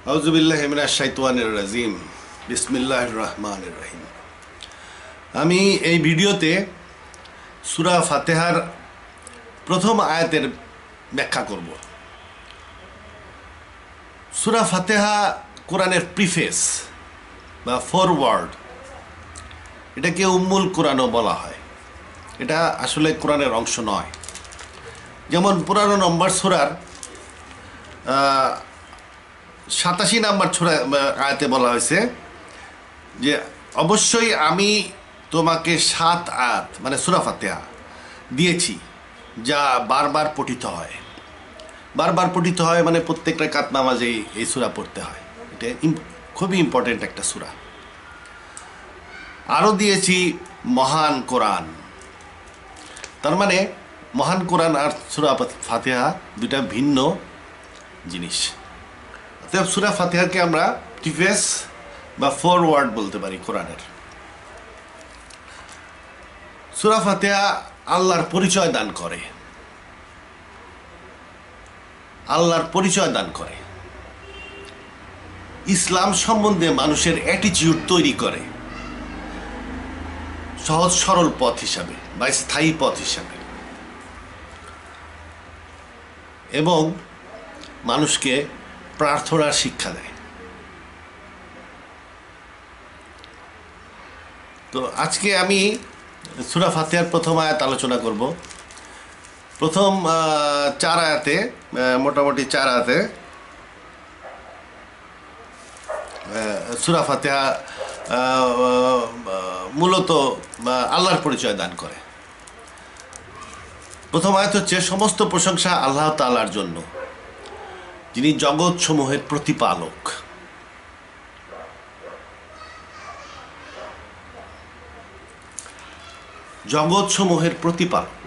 আউযুবিল্লাহি মিনাশ শাইতানির রাজিম। বিসমিল্লাহির রহমানির রহিম। আমি এই ভিডিওতে সূরা ফাতিহার প্রথম আয়াতের ব্যাখ্যা করব। সূরা ফাতিহা কোরআনের প্রিফেস বা ফরওয়ার্ড, এটাকে উম্মুল কোরআনও বলা হয়। এটা আসলে কোরআনের অংশ নয়। যেমন 15 নম্বর সূরার 87 নম্বর আয়াতে বলা হয়েছে যে অবশ্যই আমি তোমাকে 7 আয়াত মানে সূরা ফাতিহা দিয়েছি যা বারবার পঠিত হয়। বারবার পঠিত হয় মানে প্রত্যেক রাকাত নামাজেই এই সূরা পড়তে হয়। এটা খুবই ইম্পর্টেন্ট একটা সূরা। আরও দিয়েছি মহান কোরআন। তার মানে মহান কোরআন আর সূরা ফাতিহা দুটা ভিন্ন জিনিস। অতএব সূরা ফাতিহাকে আমরা প্রিফেস বা ফরওয়ার্ড বলতে পারি কোরআনের। সূরা ফাতিহা আল্লাহর পরিচয় দান করে। আল্লাহর পরিচয় দান করে, ইসলাম সম্বন্ধে মানুষের অ্যাটিটিউড তৈরি করে সহজ সরল পথ হিসাবে বা স্থায়ী পথ হিসাবে, এবং মানুষকে প্রার্থনার শিক্ষা দেয়। তো আজকে আমি সূরা ফাতিহার প্রথম আয়াত আলোচনা করব। প্রথম 4 আয়াতে, মোটামুটি 4 আয়াতে সূরা ফাতিহা মূলত আল্লাহর পরিচয় দান করে। প্রথম আয়াত হচ্ছে, সমস্ত প্রশংসা আল্লাহ তাআলার জন্য, যিনি জগৎ সমূহের প্রতিপালক। জগৎ সমূহের প্রতিপালক।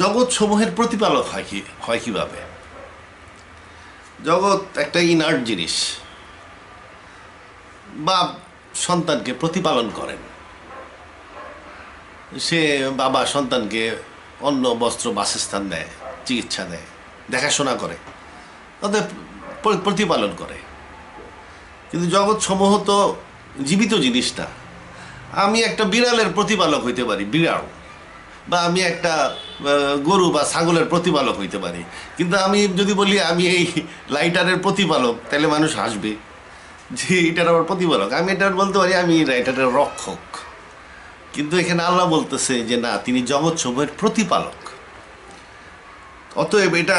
জগৎ সমূহের প্রতিপালক হয় কিভাবে? জগৎ একটা ইনার্ট জিনিস। বাপ সন্তানকে প্রতিপালন করেন। সে বাবা সন্তানকে অন্ন বস্ত্র বাসস্থান দেয়, চিকিৎসা দেয়, দেখাশোনা করে, তাদের প্রতিপালন করে। কিন্তু জগৎ সমূহ তো জীবিত জিনিস না। আমি একটা বিড়ালের প্রতিপালক হইতে পারি, বিড়াল, বা আমি একটা গরু বা ছাগলের প্রতিপালক হইতে পারি। কিন্তু আমি যদি বলি আমি এই লাইটারের প্রতিপালক, তাহলে মানুষ হাসবে যে এটার আমার প্রতিপালক। আমি এটার বলতে পারি আমি লাইটারের রক্ষক। কিন্তু এখানে আল্লাহ বলতেছে যে না, তিনি জগৎ সমূহের প্রতিপালক। অতএব এটা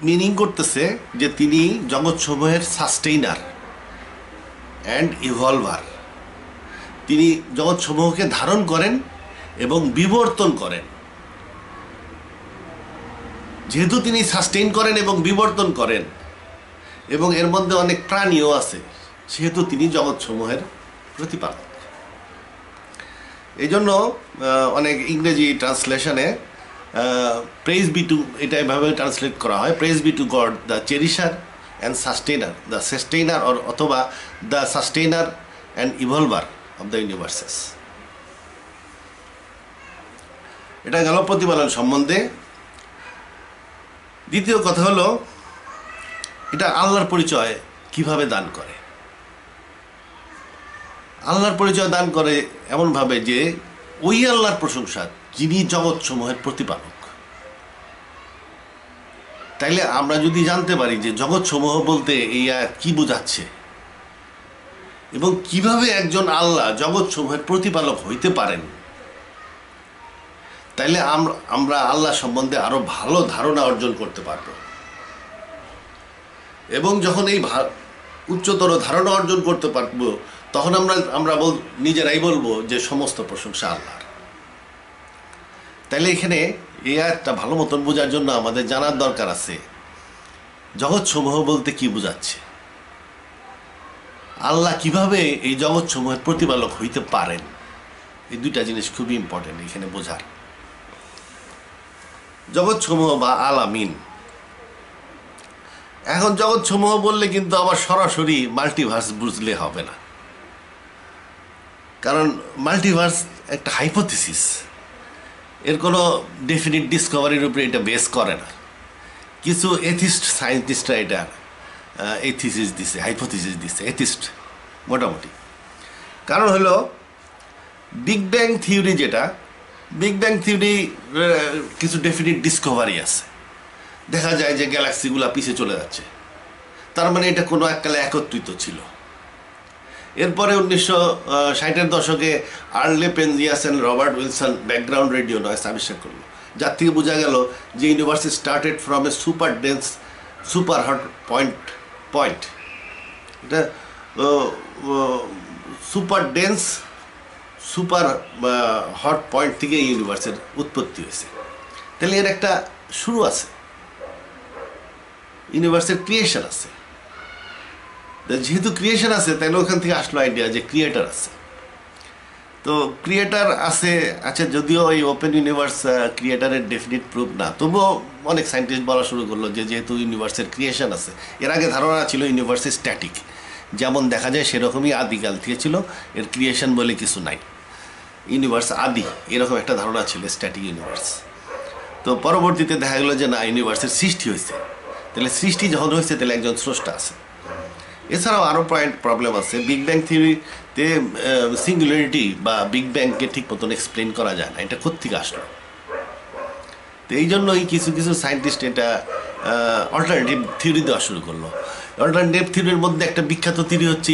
মিনিং করতেছে যে তিনি জগৎ সমূহের সাস্টেইনার অ্যান্ড ইভলভার। তিনি জগৎ সমূহকে ধারণ করেন এবং বিবর্তন করেন। যেহেতু তিনি সাস্টেইন করেন এবং বিবর্তন করেন, এবং এর মধ্যে অনেক প্রাণীও আছে, সেহেতু তিনি জগৎ সমূহের প্রতিপালক। এই জন্য অনেক ইংরেজি ট্রান্সলেশনে প্রেজ বি টু, এটা এভাবে ট্রান্সলেট করা হয়, praise be to God the cherisher and sustainer, the sustainer অথবা the sustainer and evolver of the universes. এটা গেল প্রতিপালন সম্বন্ধে। দ্বিতীয় কথা হলো, এটা আল্লাহর পরিচয় কিভাবে দান করে। আল্লাহর পরিচয় দান করে এমনভাবে যে ওই আল্লাহর প্রশংসা যিনি জগৎ সমূহের প্রতিপালক। তাইলে আমরা যদি জানতে পারি যে জগৎ সমূহ বলতে এই কি বোঝাচ্ছে এবং কিভাবে একজন আল্লাহ জগৎ সমূহের প্রতিপালক হইতে পারেন, তাইলে আমরা আল্লাহ সম্বন্ধে আরো ভালো ধারণা অর্জন করতে পারব। এবং যখন এই উচ্চতর ধারণা অর্জন করতে পারব, তখন আমরা নিজেরাই বলবো যে সমস্ত প্রশংসা আল্লাহর। তাইলে এখানে এই আয়াতটা ভালো মতন বোঝার জন্য আমাদের জানার দরকার আছে জগৎ সমূহ বলতে কি বোঝাচ্ছে, আল্লাহ কিভাবে এই জগৎ সমূহের প্রতিপালক হইতে পারেন। এই দুইটা জিনিস খুবই ইম্পর্টেন্ট এখানে বোঝার। জগৎ সমূহ বা আলামিন। এখন জগৎ সমূহ বললে কিন্তু আবার সরাসরি মাল্টিভার্স বুঝলে হবে না, কারণ মাল্টিভার্স একটা হাইপোথিসিস, এর কোনো ডেফিনিট ডিসকভারির উপরে এটা বেস করে না। কিছু এথিস্ট সায়েন্টিস্টরা এটা এথিসিস দিছে, হাইপোথিসিস দিছে, এথিস্ট মোটামুটি। কারণ হলো বিগ ব্যাং থিওরি, যেটা বিগ ব্যাং থিওরি কিছু ডেফিনিট ডিসকভারি আছে, দেখা যায় যে গ্যালাক্সিগুলো পিছিয়ে চলে যাচ্ছে, তার মানে এটা কোনো এককালে একত্রিত ছিল। এরপরে 1960-এর দশকে Arno Penzias and Robert Wilson background radio noise আবিষ্কার করলো, যার থেকে বোঝা গেল যে universe started from a super dense super hot point. এটা super dense super hot point থেকে ইউনিভার্সের উৎপত্তি হয়েছে। তাহলে এর একটা শুরু আছে, ইউনিভার্সের ক্রিয়েশন আছে। যেহেতু ক্রিয়েশন আছে, তাহলে ওখান থেকে আসলো আইডিয়া যে ক্রিয়েটার আছে। তো ক্রিয়েটার আছে, আচ্ছা, যদিও এই ওপেন ইউনিভার্স ক্রিয়েটারের ডেফিনিট প্রুফ না, তবুও অনেক সায়েন্টিস্ট বলা শুরু করলো যে যেহেতু ইউনিভার্সের ক্রিয়েশন আছে। এর আগে ধারণা ছিল ইউনিভার্স স্ট্যাটিক, যেমন দেখা যায় সেরকমই আদিকাল থেকে ছিল, এর ক্রিয়েশন বলে কিছু নাই, ইউনিভার্স আদি, এরকম একটা ধারণা ছিল, স্ট্যাটিক ইউনিভার্স। তো পরবর্তীতে দেখা গেলো যে না, ইউনিভার্সের সৃষ্টি হয়েছে। তাহলে সৃষ্টি যখন হয়েছে, তাহলে একজন স্রষ্টা আছে। এছাড়াও আরও প্রবলেম আছে। বিগ ব্যাং থিওরিতে সিঙ্গুলারিটি বা বিগ ব্যাংকে ঠিক মতন এক্সপ্লেন করা যায় না, এটা কোত্থেকে আসলো। তো এই জন্যই কিছু কিছু সায়েন্টিস্ট এটা অল্টারনেটিভ থিওরি দেওয়া শুরু করলো। অল্টারনেটিভ থিওরির মধ্যে একটা বিখ্যাত থিওরি হচ্ছে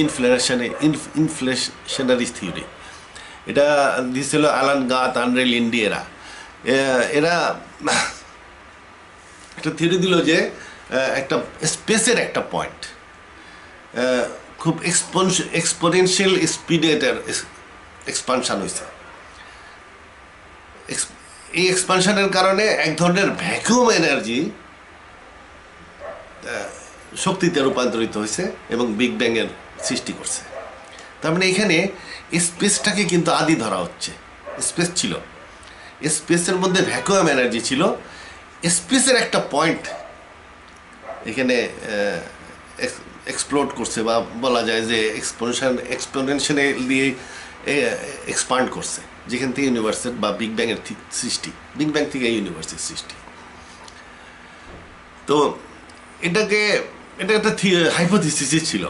ইনফ্লেশনারি থিওরি। এটা দিয়েছিল অ্যালান গাথ, আন্দ্রে লিন্ডি। এরা একটা থিওরি দিল যে একটা স্পেসের একটা পয়েন্ট খুব এক্সপোনেনশিয়াল স্পিডে এটার এক্সপানশন হয়েছে। এই এক্সপানশনের কারণে এক ধরনের ভ্যাকুয়াম এনার্জি শক্তিতে রূপান্তরিত হয়েছে এবং বিগ ব্যাংয়ের সৃষ্টি করছে। তার মানে এখানে স্পেসটাকে কিন্তু আদি ধরা হচ্ছে। স্পেস ছিল, স্পেসের মধ্যে ভ্যাকুয়াম এনার্জি ছিল, স্পেসের একটা পয়েন্ট এখানে এক্সপ্লোড করছে, বা বলা যায় যে এক্সপোনেনশিয়ালি দিয়ে এক্সপান্ড করছে, যেখান থেকে ইউনিভার্সের বা বিগ ব্যাংয়ের সৃষ্টি, বিগ ব্যাং থেকে ইউনিভার্সের সৃষ্টি। তো এটা একটা হাইপোথিসিস ছিল।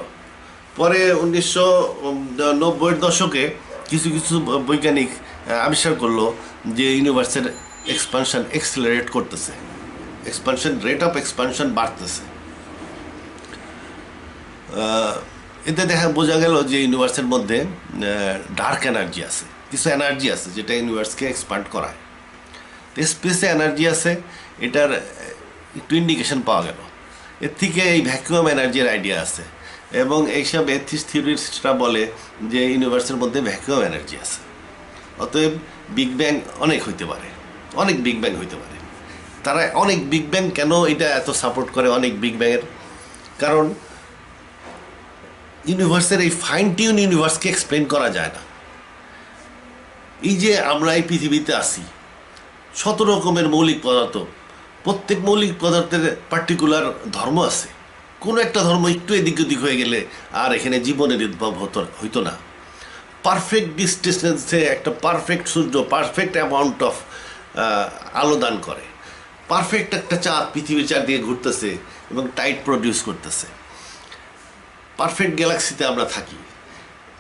পরে 1990-এর দশকে কিছু কিছু বৈজ্ঞানিক আবিষ্কার করলো যে ইউনিভার্সের এক্সপানশন এক্সেলারেট করতেছে, রেট অফ এক্সপানশন বাড়তেছে। এতে বোঝা গেল যে ইউনিভার্সের মধ্যে ডার্ক এনার্জি আছে, কিছু এনার্জি আছে যেটা ইউনিভার্সকে এক্সপান্ড করায়। তো স্পেসে এনার্জি আছে, এটার একটু ইন্ডিকেশন পাওয়া গেল। এর থেকে এই ভ্যাকুয়াম এনার্জির আইডিয়া আছে, এবং এইসব এথিস্ট থিওরিস্টরা বলে যে ইউনিভার্সের মধ্যে ভ্যাকুয়াম এনার্জি আছে। অতএব বিগ ব্যাং অনেক হইতে পারে, অনেক বিগ ব্যাং হইতে পারে। তারা অনেক বিগ ব্যাং কেন এটা এত সাপোর্ট করে, অনেক বিগ ব্যাংয়ের কারণ ইউনিভার্সের এই ফাইন টিউন ইউনিভার্সকে এক্সপ্লেন করা যায় না। এই যে আমরা এই পৃথিবীতে আছি, 100 রকমের মৌলিক পদার্থ, প্রত্যেক মৌলিক পদার্থের পার্টিকুলার ধর্ম আছে। কোনো একটা ধর্ম একটু এদিক ওদিক হয়ে গেলে আর এখানে জীবনের উদ্ভব হইতো না। পারফেক্ট ডিস্টেন্সে একটা perfect Surya perfect amount of আলো দান করে, পারফেক্ট একটা চাঁদ পৃথিবীর চারদিকে ঘুরতেছে এবং টাইট প্রডিউস করতেছে। পারফেক্ট গ্যালাক্সিতে আমরা থাকি,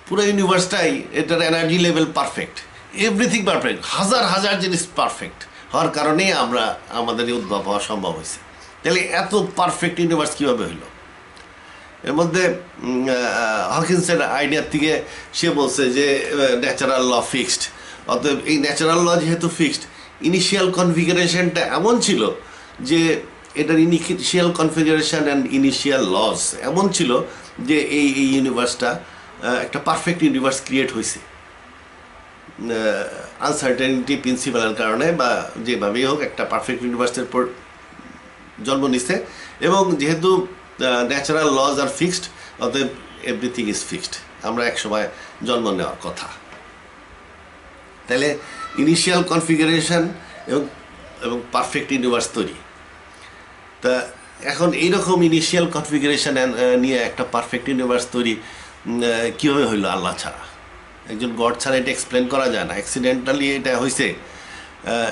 পুরো ইউনিভার্সটাই এটার energy level perfect, everything perfect, হাজার হাজার জিনিস পারফেক্ট হওয়ার কারণেই আমাদের এই উদ্ভব হওয়া সম্ভব হয়েছে। তাহলে এত পারফেক্ট ইউনিভার্স কীভাবে হইল? এর মধ্যে হকিন্সের আইডিয়ার থেকে সে বলছে যে ন্যাচারাল ল ফিক্সড। অতএব এই ন্যাচারাল ল যেহেতু ফিক্সড, ইনিশিয়াল কনফিগারেশনটা এমন ছিল যে এটার initial configuration and initial loss এমন ছিল যে এই ইউনিভার্সটা একটা পারফেক্ট ইউনিভার্স ক্রিয়েট হয়েছে আনসার্টেনিটি প্রিন্সিপালের কারণে, বা যেভাবেই হোক একটা পারফেক্ট ইউনিভার্সের পর জন্ম নিছে। এবং যেহেতু ন্যাচারাল লজ আর ফিক্সড, অতএব এভরিথিং ইজ ফিক্সড, আমরা এক সময় জন্ম নেওয়ার কথা। তাহলে ইনিশিয়াল কনফিগারেশন এবং পারফেক্ট ইউনিভার্স তৈরি। তা এখন এইরকম ইনিশিয়াল কনফিগারেশন নিয়ে একটা পারফেক্ট ইউনিভার্স তৈরি কীভাবে হইলো? আল্লাহ ছাড়া, একজন গড ছাড়া এটা এক্সপ্লেন করা যায় না। অ্যাক্সিডেন্টালি এটা হয়েছে,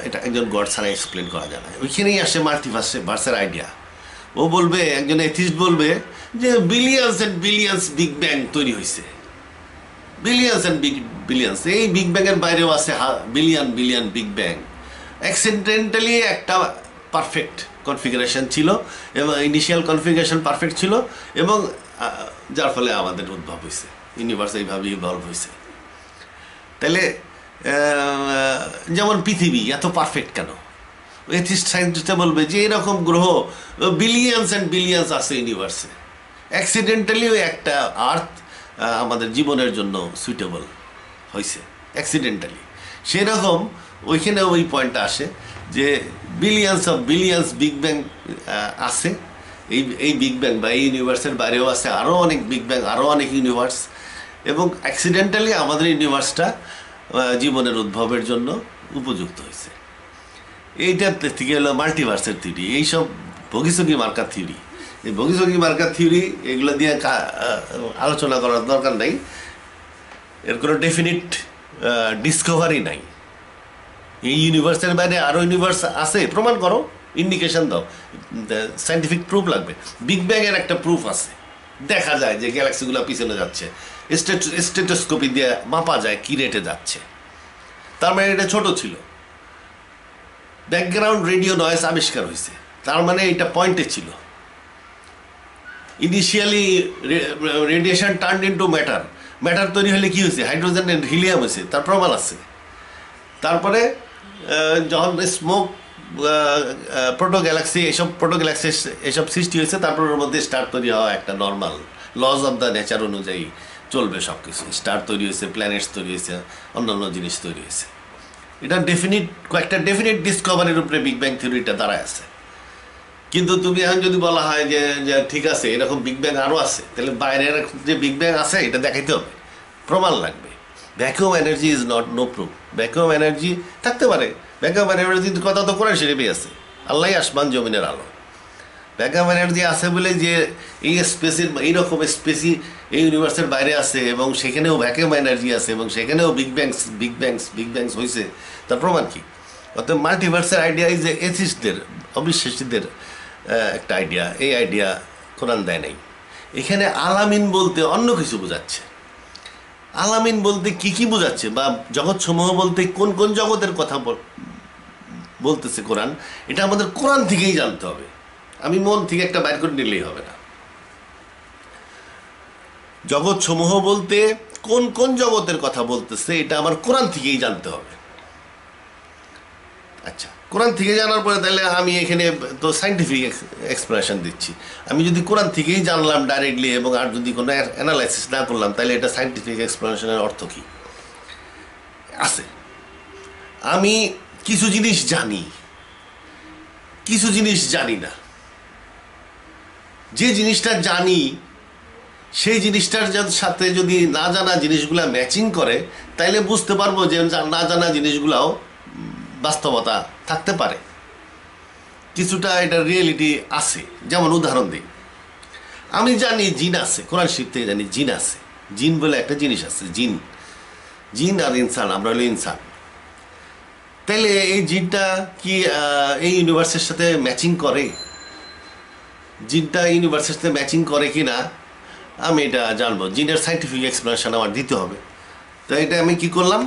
এটা একজন গড ছাড়া এক্সপ্লেন করা যায় না। ওইখানেই আসে মাল্টিভার্সের আইডিয়া। ও বলবে, একজন এথিস্ট বলবে যে billions and billions big bang তৈরি হয়েছে, বিলিয়ন্স অ্যান্ড বিলিয়ন্স, এই বিগ ব্যাংয়ের বাইরেও আছে billion billion big bang. Accidentally একটা পারফেক্ট কনফিগারেশন ছিল, এবং ইনিশিয়াল কনফিগারেশন পারফেক্ট ছিল, এবং যার ফলে আমাদের উদ্ভব হয়েছে, ইউনিভার্স এইভাবে ইভলভ হয়েছে। তাহলে যেমন পৃথিবী এত পারফেক্ট কেন? এথিস্ট সায়েন্টিস্টরা বলবে যে এরকম গ্রহ বিলিয়ন্স অ্যান্ড বিলিয়ন্স আছে ইউনিভার্সে, অ্যাক্সিডেন্টালিও একটা আর্থ আমাদের জীবনের জন্য সুইটেবল হয়েছে অ্যাক্সিডেন্টালি। সেরকম ওইখানে ওই পয়েন্টটা আসে যে billions of billions big bang আছে, এই বিগ ব্যাং বা এই ইউনিভার্সের বাইরেও আছে আরও অনেক বিগ ব্যাং, আরও অনেক ইউনিভার্স, এবং অ্যাক্সিডেন্টালি আমাদের ইউনিভার্সটা জীবনের উদ্ভবের জন্য উপযুক্ত হয়েছে। এইটার থেকে হলো মাল্টিভার্সের থিওরি, এইসব বগিচগি মার্কার থিওরি। এই বগিচগি মার্কার থিওরি এগুলো দিয়ে আলোচনা করার দরকার নাই, এর কোনো ডেফিনিট ডিসকভারি নাই। এই ইউনিভার্সের বাইরে আরও ইউনিভার্স আছে, প্রমাণ করো, ইন্ডিকেশন দাও, সায়েন্টিফিক প্রুফ লাগবে। বিগ ব্যাংয়ের একটা প্রুফ আছে, দেখা যায় যে গ্যালাক্সিগুলো পিছনে যাচ্ছে, স্টেটোস্কোপি দিয়ে মাপা যায় কি রেটে যাচ্ছে, তার মানে এটা ছোট ছিল। ব্যাকগ্রাউন্ড রেডিও নয়েজ আবিষ্কার হয়েছে, তার মানে এটা পয়েন্টে ছিল। Initially radiation turn into matter, matter তৈরি হলে কি হয়েছে, হাইড্রোজেন এন্ড হিলিয়াম হয়েছে, তার প্রমাণ আছে। তারপরে যখন স্মোক, প্রোটো গ্যালাক্সি, এসব সৃষ্টি হয়েছে, তারপর ওর মধ্যে স্টার তৈরি হওয়া একটা normal lodge of the nature অনুযায়ী চলবে সব কিছু। স্টার তৈরি হয়েছে, প্ল্যানেটস তৈরি হয়েছে, অন্যান্য জিনিস তৈরি হয়েছে। এটা কয়েকটা ডেফিনিট ডিসকভারির উপরে বিগ ব্যাং থিওরিটা দাঁড়ায় আছে। কিন্তু তুমি এখন যদি বলা হয় যে ঠিক আছে এরকম বিগ ব্যাং আরও আছে, তাহলে বাইরের যে বিগ ব্যাং আছে এটা দেখাইতে হবে, প্রমাণ লাগবে। Vacuum energy is not know proof. Vacuum energy থাকতে পারে, ভ্যাকুয়াম এনার্জির কথা তো কোরআন শরীফে আছে, আল্লাহ আসমান জমিনের আলো। ভ্যাকুয়াম এনার্জি আছে বলে যে এই স্পেসের, এইরকম স্পেসই এই ইউনিভার্সের বাইরে আছে, এবং সেখানেও ভ্যাকুয়াম এনার্জি আছে, এবং সেখানেও বিগ ব্যাংস হয়েছে, তার প্রমাণ কি? অর্থাৎ মাল্টিভার্সের আইডিয়া এই যে এথিস্টদের, অবিশ্বাসীদের একটা আইডিয়া, এই আইডিয়া কোরআন দেয় নাই। এখানে আলামিন বলতে অন্য কিছু বোঝাচ্ছে। আলামিন বলতে কি বোঝাচ্ছে, বা জগৎ সমূহ বলতে কোন কোন জগতের কথা বলতেছে কোরআন, এটা আমাদের কোরআন থেকেই জানতে হবে। আমি মন থেকে একটা বাইর করে নিলেই হবে না। জগৎ সমূহ বলতে কোন কোন জগতের কথা বলতেছে, এটা আমার কোরআন থেকেই জানতে হবে। আচ্ছা, কোরআন থেকে জানার পরে তাহলে আমি এখানে তো সায়েন্টিফিক এক্সপ্লেনেশন দিচ্ছি। আমি যদি কোরআন থেকেই জানলাম ডাইরেক্টলি, এবং আর যদি কোনো অ্যানালাইসিস না করলাম, তাহলে এটা সায়েন্টিফিক এক্সপ্লেনেশনের অর্থ কী আছে? আমি কিছু জিনিস জানি, কিছু জিনিস জানি না। যে জিনিসটা জানি সেই জিনিসটার সাথে যদি না জানা জিনিসগুলা ম্যাচিং করে, তাইলে বুঝতে পারবো যে না জানা জিনিসগুলাও বাস্তবতা থাকতে পারে, কিছুটা এটা রিয়েলিটি আছে। যেমন উদাহরণ দিই, আমি জানি জিন আছে, কোরআন শরীফ থেকে জানি জিন আছে, জিন বলে একটা জিনিস আছে, জিন আর ইনসান, আমরা হলো ইনসান। তাইলে এই জিনটা কি এই ইউনিভার্সের সাথে ম্যাচিং করে? জিনটা ইউনিভার্সের সাথে ম্যাচিং করে কি না আমি এটা জানবো, জিনের সায়েন্টিফিক এক্সপ্লেনেশন আমার দিতে হবে। তো এটা আমি কি করলাম,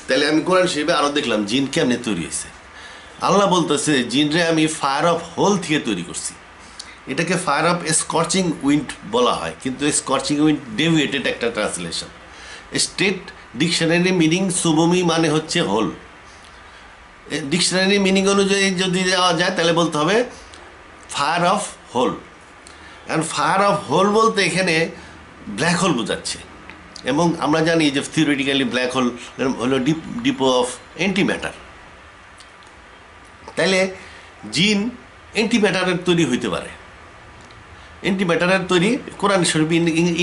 তাহলে আমি কোরআন শরীফে আরও দেখলাম জিন কেমনে তৈরি হয়েছে। আল্লাহ বলতেছে জিনরে আমি ফায়ার অফ হোল থেকে তৈরি করছি। এটাকে ফায়ার অফ স্কর্চিং উইন্ড বলা হয়, কিন্তু স্কর্চিং উইন্ড ডেভিয়েটেড একটা ট্রান্সলেশন। স্টেট ডিকশনারি মিনিং সুবমি মানে হচ্ছে হোল। ডিকশনারি মিনিং অনুযায়ী যদি যাওয়া যায় তাহলে বলতে হবে fire of hole. And fire of hole বলতে এখানে ব্ল্যাক হোল বোঝাচ্ছে, এবং আমরা জানি যে থিওরিটিক্যালি ব্ল্যাক হোল হলো ডিপো অফ অ্যান্টিম্যাটার। তাইলে জিন অ্যান্টিম্যাটারের তৈরি হইতে পারে। অ্যান্টিম্যাটারের তৈরি কোরআন শরীফ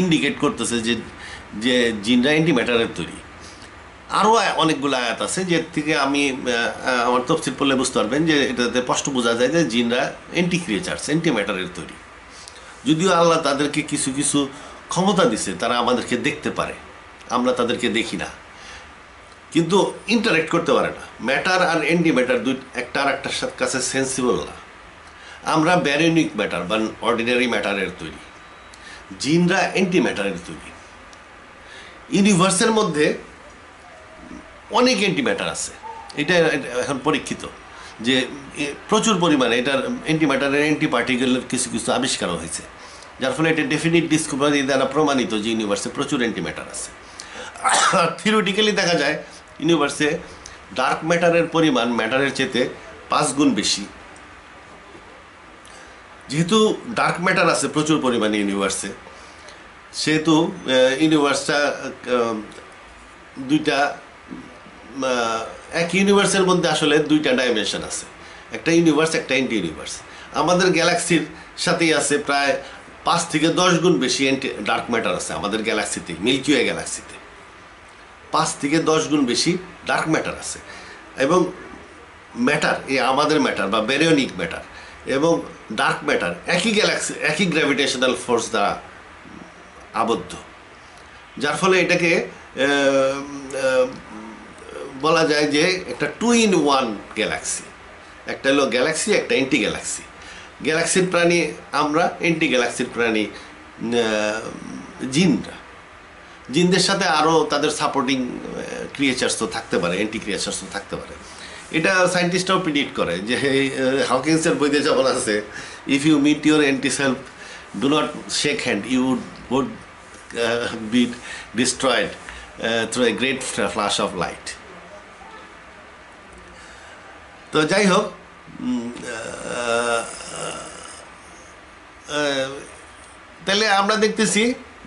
ইন্ডিকেট করতেছে যে জিনরা অ্যান্টিম্যাটারের তৈরি। আরও অনেকগুলো আয়াত আছে যে থেকে আমি আমার তফসিল পড়লে বুঝতে পারবেন যে এটাতে স্পষ্ট বোঝা যায় যে জিনরা অ্যান্টি ক্রিয়েচার্স, অ্যান্টিম্যাটারের তৈরি। যদিও আল্লাহ তাদেরকে কিছু কিছু ক্ষমতা দিছে, তারা আমাদেরকে দেখতে পারে, আমরা তাদেরকে দেখি না, কিন্তু ইন্টারেক্ট করতে পারে না। ম্যাটার আর অ্যান্টি ম্যাটার একটা আর একটার কাছে সেন্সিবল না। আমরা ব্যারিয়নিক ম্যাটার বা অর্ডিনারি ম্যাটারের তৈরি, জিনরা অ্যান্টি ম্যাটারের তৈরি। ইউনিভার্সের মধ্যে অনেক অ্যান্টি ম্যাটার আছে, এটা এখন পরীক্ষিত যে প্রচুর পরিমাণে এটার অ্যান্টি ম্যাটারের অ্যান্টি পার্টিকেলের কিছু কিছু আবিষ্কারও হয়েছে, যার ফলে এটা ডেফিনিট ডিসকভারি দ্বারা প্রমাণিত যে ইউনিভার্সে প্রচুর অ্যান্টি ম্যাটার আছে। থিওরিটিক্যালি দেখা যায় ইউনিভার্সে ডার্ক ম্যাটারের পরিমাণ ম্যাটারের চেয়ে 5 গুণ বেশি। যেহেতু ডার্ক ম্যাটার আছে প্রচুর পরিমাণে ইউনিভার্সে, সেহেতু ইউনিভার্সটা দুইটা, এক ইউনিভার্সের মধ্যে আসলে দুইটা ডাইমেনশন আছে, একটা ইউনিভার্স একটা অ্যান্টি ইউনিভার্স। আমাদের গ্যালাক্সির সাথেই আছে প্রায় 5 থেকে 10 গুণ বেশি ডার্ক ম্যাটার আছে আমাদের গ্যালাক্সিতে, মিল্কি ওয়ে গ্যালাক্সিতে 5 থেকে 10 গুণ বেশি ডার্ক ম্যাটার আছে। এবং ম্যাটার, আমাদের ম্যাটার বা ব্যারিয়নিক ম্যাটার এবং ডার্ক ম্যাটার একই গ্যালাক্সি, একই গ্র্যাভিটেশনাল ফোর্স দ্বারা আবদ্ধ, যার ফলে এটাকে বলা যায় যে একটা 2 in 1 গ্যালাক্সি। একটা হলো গ্যালাক্সি, একটা অ্যান্টি গ্যালাক্সি। গ্যালাক্সির প্রাণী আমরা, অ্যান্টি গ্যালাক্সির প্রাণী জিনরা। জিনদের সাথে আরও তাদের সাপোর্টিং ক্রিয়েচার্স তো থাকতে পারে, অ্যান্টি ক্রিয়েচার্স তো থাকতে পারে। এটা সায়েন্টিস্টরাও প্রিডিক্ট করে যে হকিন্সের বইতে যেমন আছে, if you meet your anti self, do not shake hand, you would be destroyed through a great flash of light. তো যাই হোক, তাহলে আমরা দেখতেছি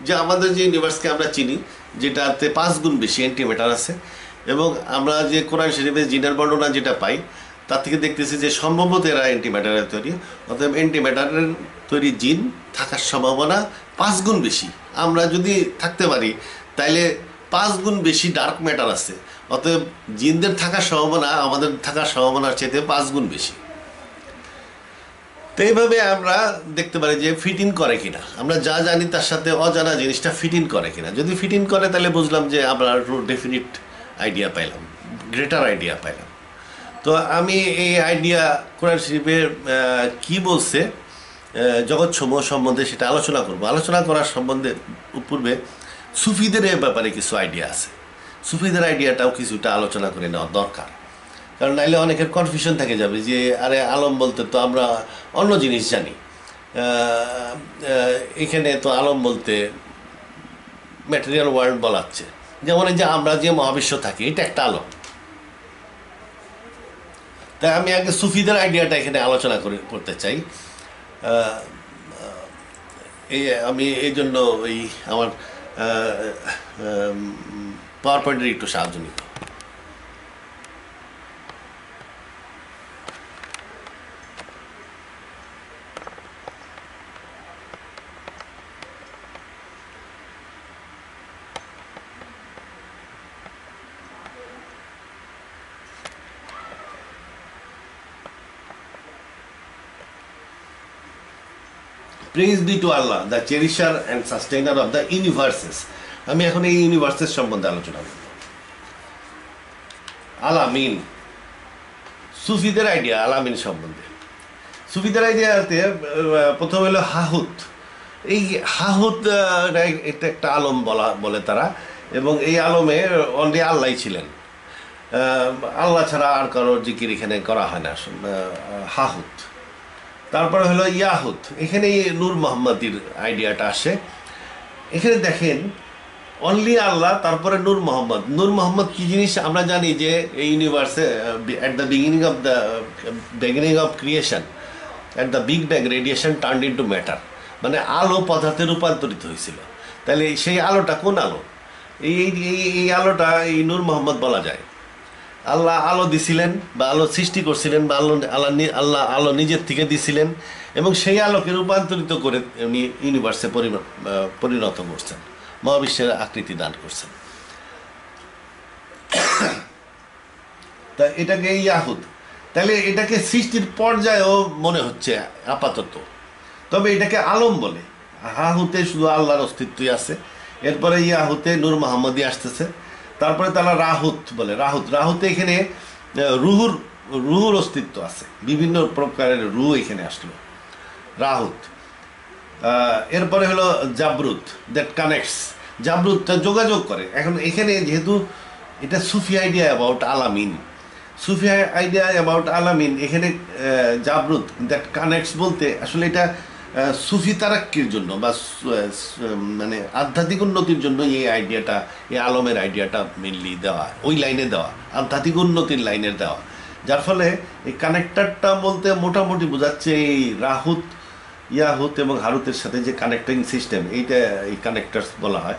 যে আমাদের যে ইউনিভার্সকে আমরা চিনি, যেটাতে 5 গুণ বেশি অ্যান্টি ম্যাটার আছে, এবং আমরা যে কোরআন শরীফে জিনের বর্ণনা যেটা পাই তার থেকে দেখতেছি যে সম্ভবত এরা অ্যান্টি ম্যাটারের তৈরি। অতএব অ্যান্টি ম্যাটারের তৈরি জিন থাকার সম্ভাবনা 5 গুণ বেশি। আমরা যদি থাকতে পারি তাইলে 5 গুণ বেশি ডার্ক ম্যাটার আছে, অতএব জিনদের থাকার সম্ভাবনা আমাদের থাকার সম্ভাবনার চেয়ে 5 গুণ বেশি। তো এইভাবে আমরা দেখতে পারি যে ফিট ইন করে কিনা, আমরা যা জানি তার সাথে অজানা জিনিসটা ফিট ইন করে কিনা। যদি ফিট ইন করে তাহলে বুঝলাম যে আমরা ডেফিনিট আইডিয়া পাইলাম, গ্রেটার আইডিয়া পাইলাম। তো আমি এই আইডিয়া কোরআন শরীফের কী বলছে জগৎসমূহ সম্বন্ধে সেটা আলোচনা করব। আলোচনা করার সম্বন্ধে পূর্বে সুফিদের ব্যাপারে কিছু আইডিয়া আছে, সুফিদের আইডিয়াটাও কিছুটা আলোচনা করে নেওয়া দরকার, কারণ নাইলে অনেকের কনফিউশন থেকে যাবে যে আরে আলম বলতে তো আমরা অন্য জিনিস জানি, এখানে তো আলম বলতে ম্যাটেরিয়াল ওয়ার্ল্ড বলাচ্ছে, যেমন এই যে আমরা যে মহাবিশ্ব থাকি এটা একটা আলম। তাই আমি আগে সুফিদের আইডিয়াটা এখানে আলোচনা করতে চাই। আমি এই জন্য ওই আমার পাওয়ার পয়েন্টের একটু সাহায্য নিত। Praise be to Allah, the cherisher and sustainer of the universes. আমি এখন এই ইউনিভার্সের সম্বন্ধে আলোচনা করব। আলামিন, সুফিদের আইডিয়া আলামিন সম্বন্ধে। সুফিদের আইডিয়াতে প্রথম হলো হাহুত। এই হাহুত এটা একটা আলম বলে তারা, এবং এই আলমে অনলি আল্লাহ ছিলেন, আল্লাহ ছাড়া আর কারোর জিকির এখানে করা হয় না, হাহুত। তারপরে হলো ইয়াহুত, এখানে নূর মোহাম্মদীর আইডিয়াটা আসে। এখানে দেখেন অনলি আল্লাহ, তারপরে নূর মোহাম্মদ। নূর মোহাম্মদ কী জিনিস আমরা জানি যে এই ইউনিভার্সে at the beginning of creation, at the big bang radiation turned into matter, মানে আলো পদার্থে রূপান্তরিত হয়েছিল। তাহলে সেই আলোটা কোন আলো? এই আলোটা এই নূর মোহাম্মদ বলা যায়। আল্লাহ আলো দিছিলেন বা আলো সৃষ্টি করছিলেন, বা আল্লাহ আলো নিজের থেকে দিছিলেন, এবং সেই আলোকে রূপান্তরিত করে উনি ইউনিভার্সে পরিণত করছেন, মহাবিশ্বের আকৃতি দান করছেন। তা এটাকে ইয়াহুদ, তাহলে এটাকে সৃষ্টির পর্যায়েও মনে হচ্ছে আপাতত, তবে এটাকে আলম বলে। হাহুতে শুধু আল্লাহর অস্তিত্বই আছে, এরপরে ইয়াহুতে নূর মোহাম্মদী আসতেছে, তারপরে তারা রাহুত বলে। রাহুতে এখানে রুহুর অস্তিত্ব আছে, বিভিন্ন প্রকারের রুহ এখানে আসলো। রাহুত। এরপরে হলো জাবরুত, দ্যাট কানেক্টস। জাবরুতটা যোগাযোগ করে। এখন এখানে যেহেতু এটা সুফি আইডিয়া অ্যাবাউট আলামিন, সুফি আইডিয়া অ্যাবাউট আলামিন, এখানে জাবরুত দ্যাট কানেক্টস বলতে আসলে এটা সুফি তারাক্কির জন্য বা মানে আধ্যাত্মিক উন্নতির জন্য এই আইডিয়াটা, এই আলমের আইডিয়াটা মেনলি দেওয়া, ওই লাইনে দেওয়া, আধ্যাত্মিক উন্নতির লাইনে দেওয়া। যার ফলে এই কানেক্টারটা বলতে মোটামুটি বোঝাচ্ছে এই রাহুত, ইয়াহুত এবং হারুতের সাথে যে কানেক্টিং সিস্টেম, এইটা এই কানেক্টার্স বলা হয়।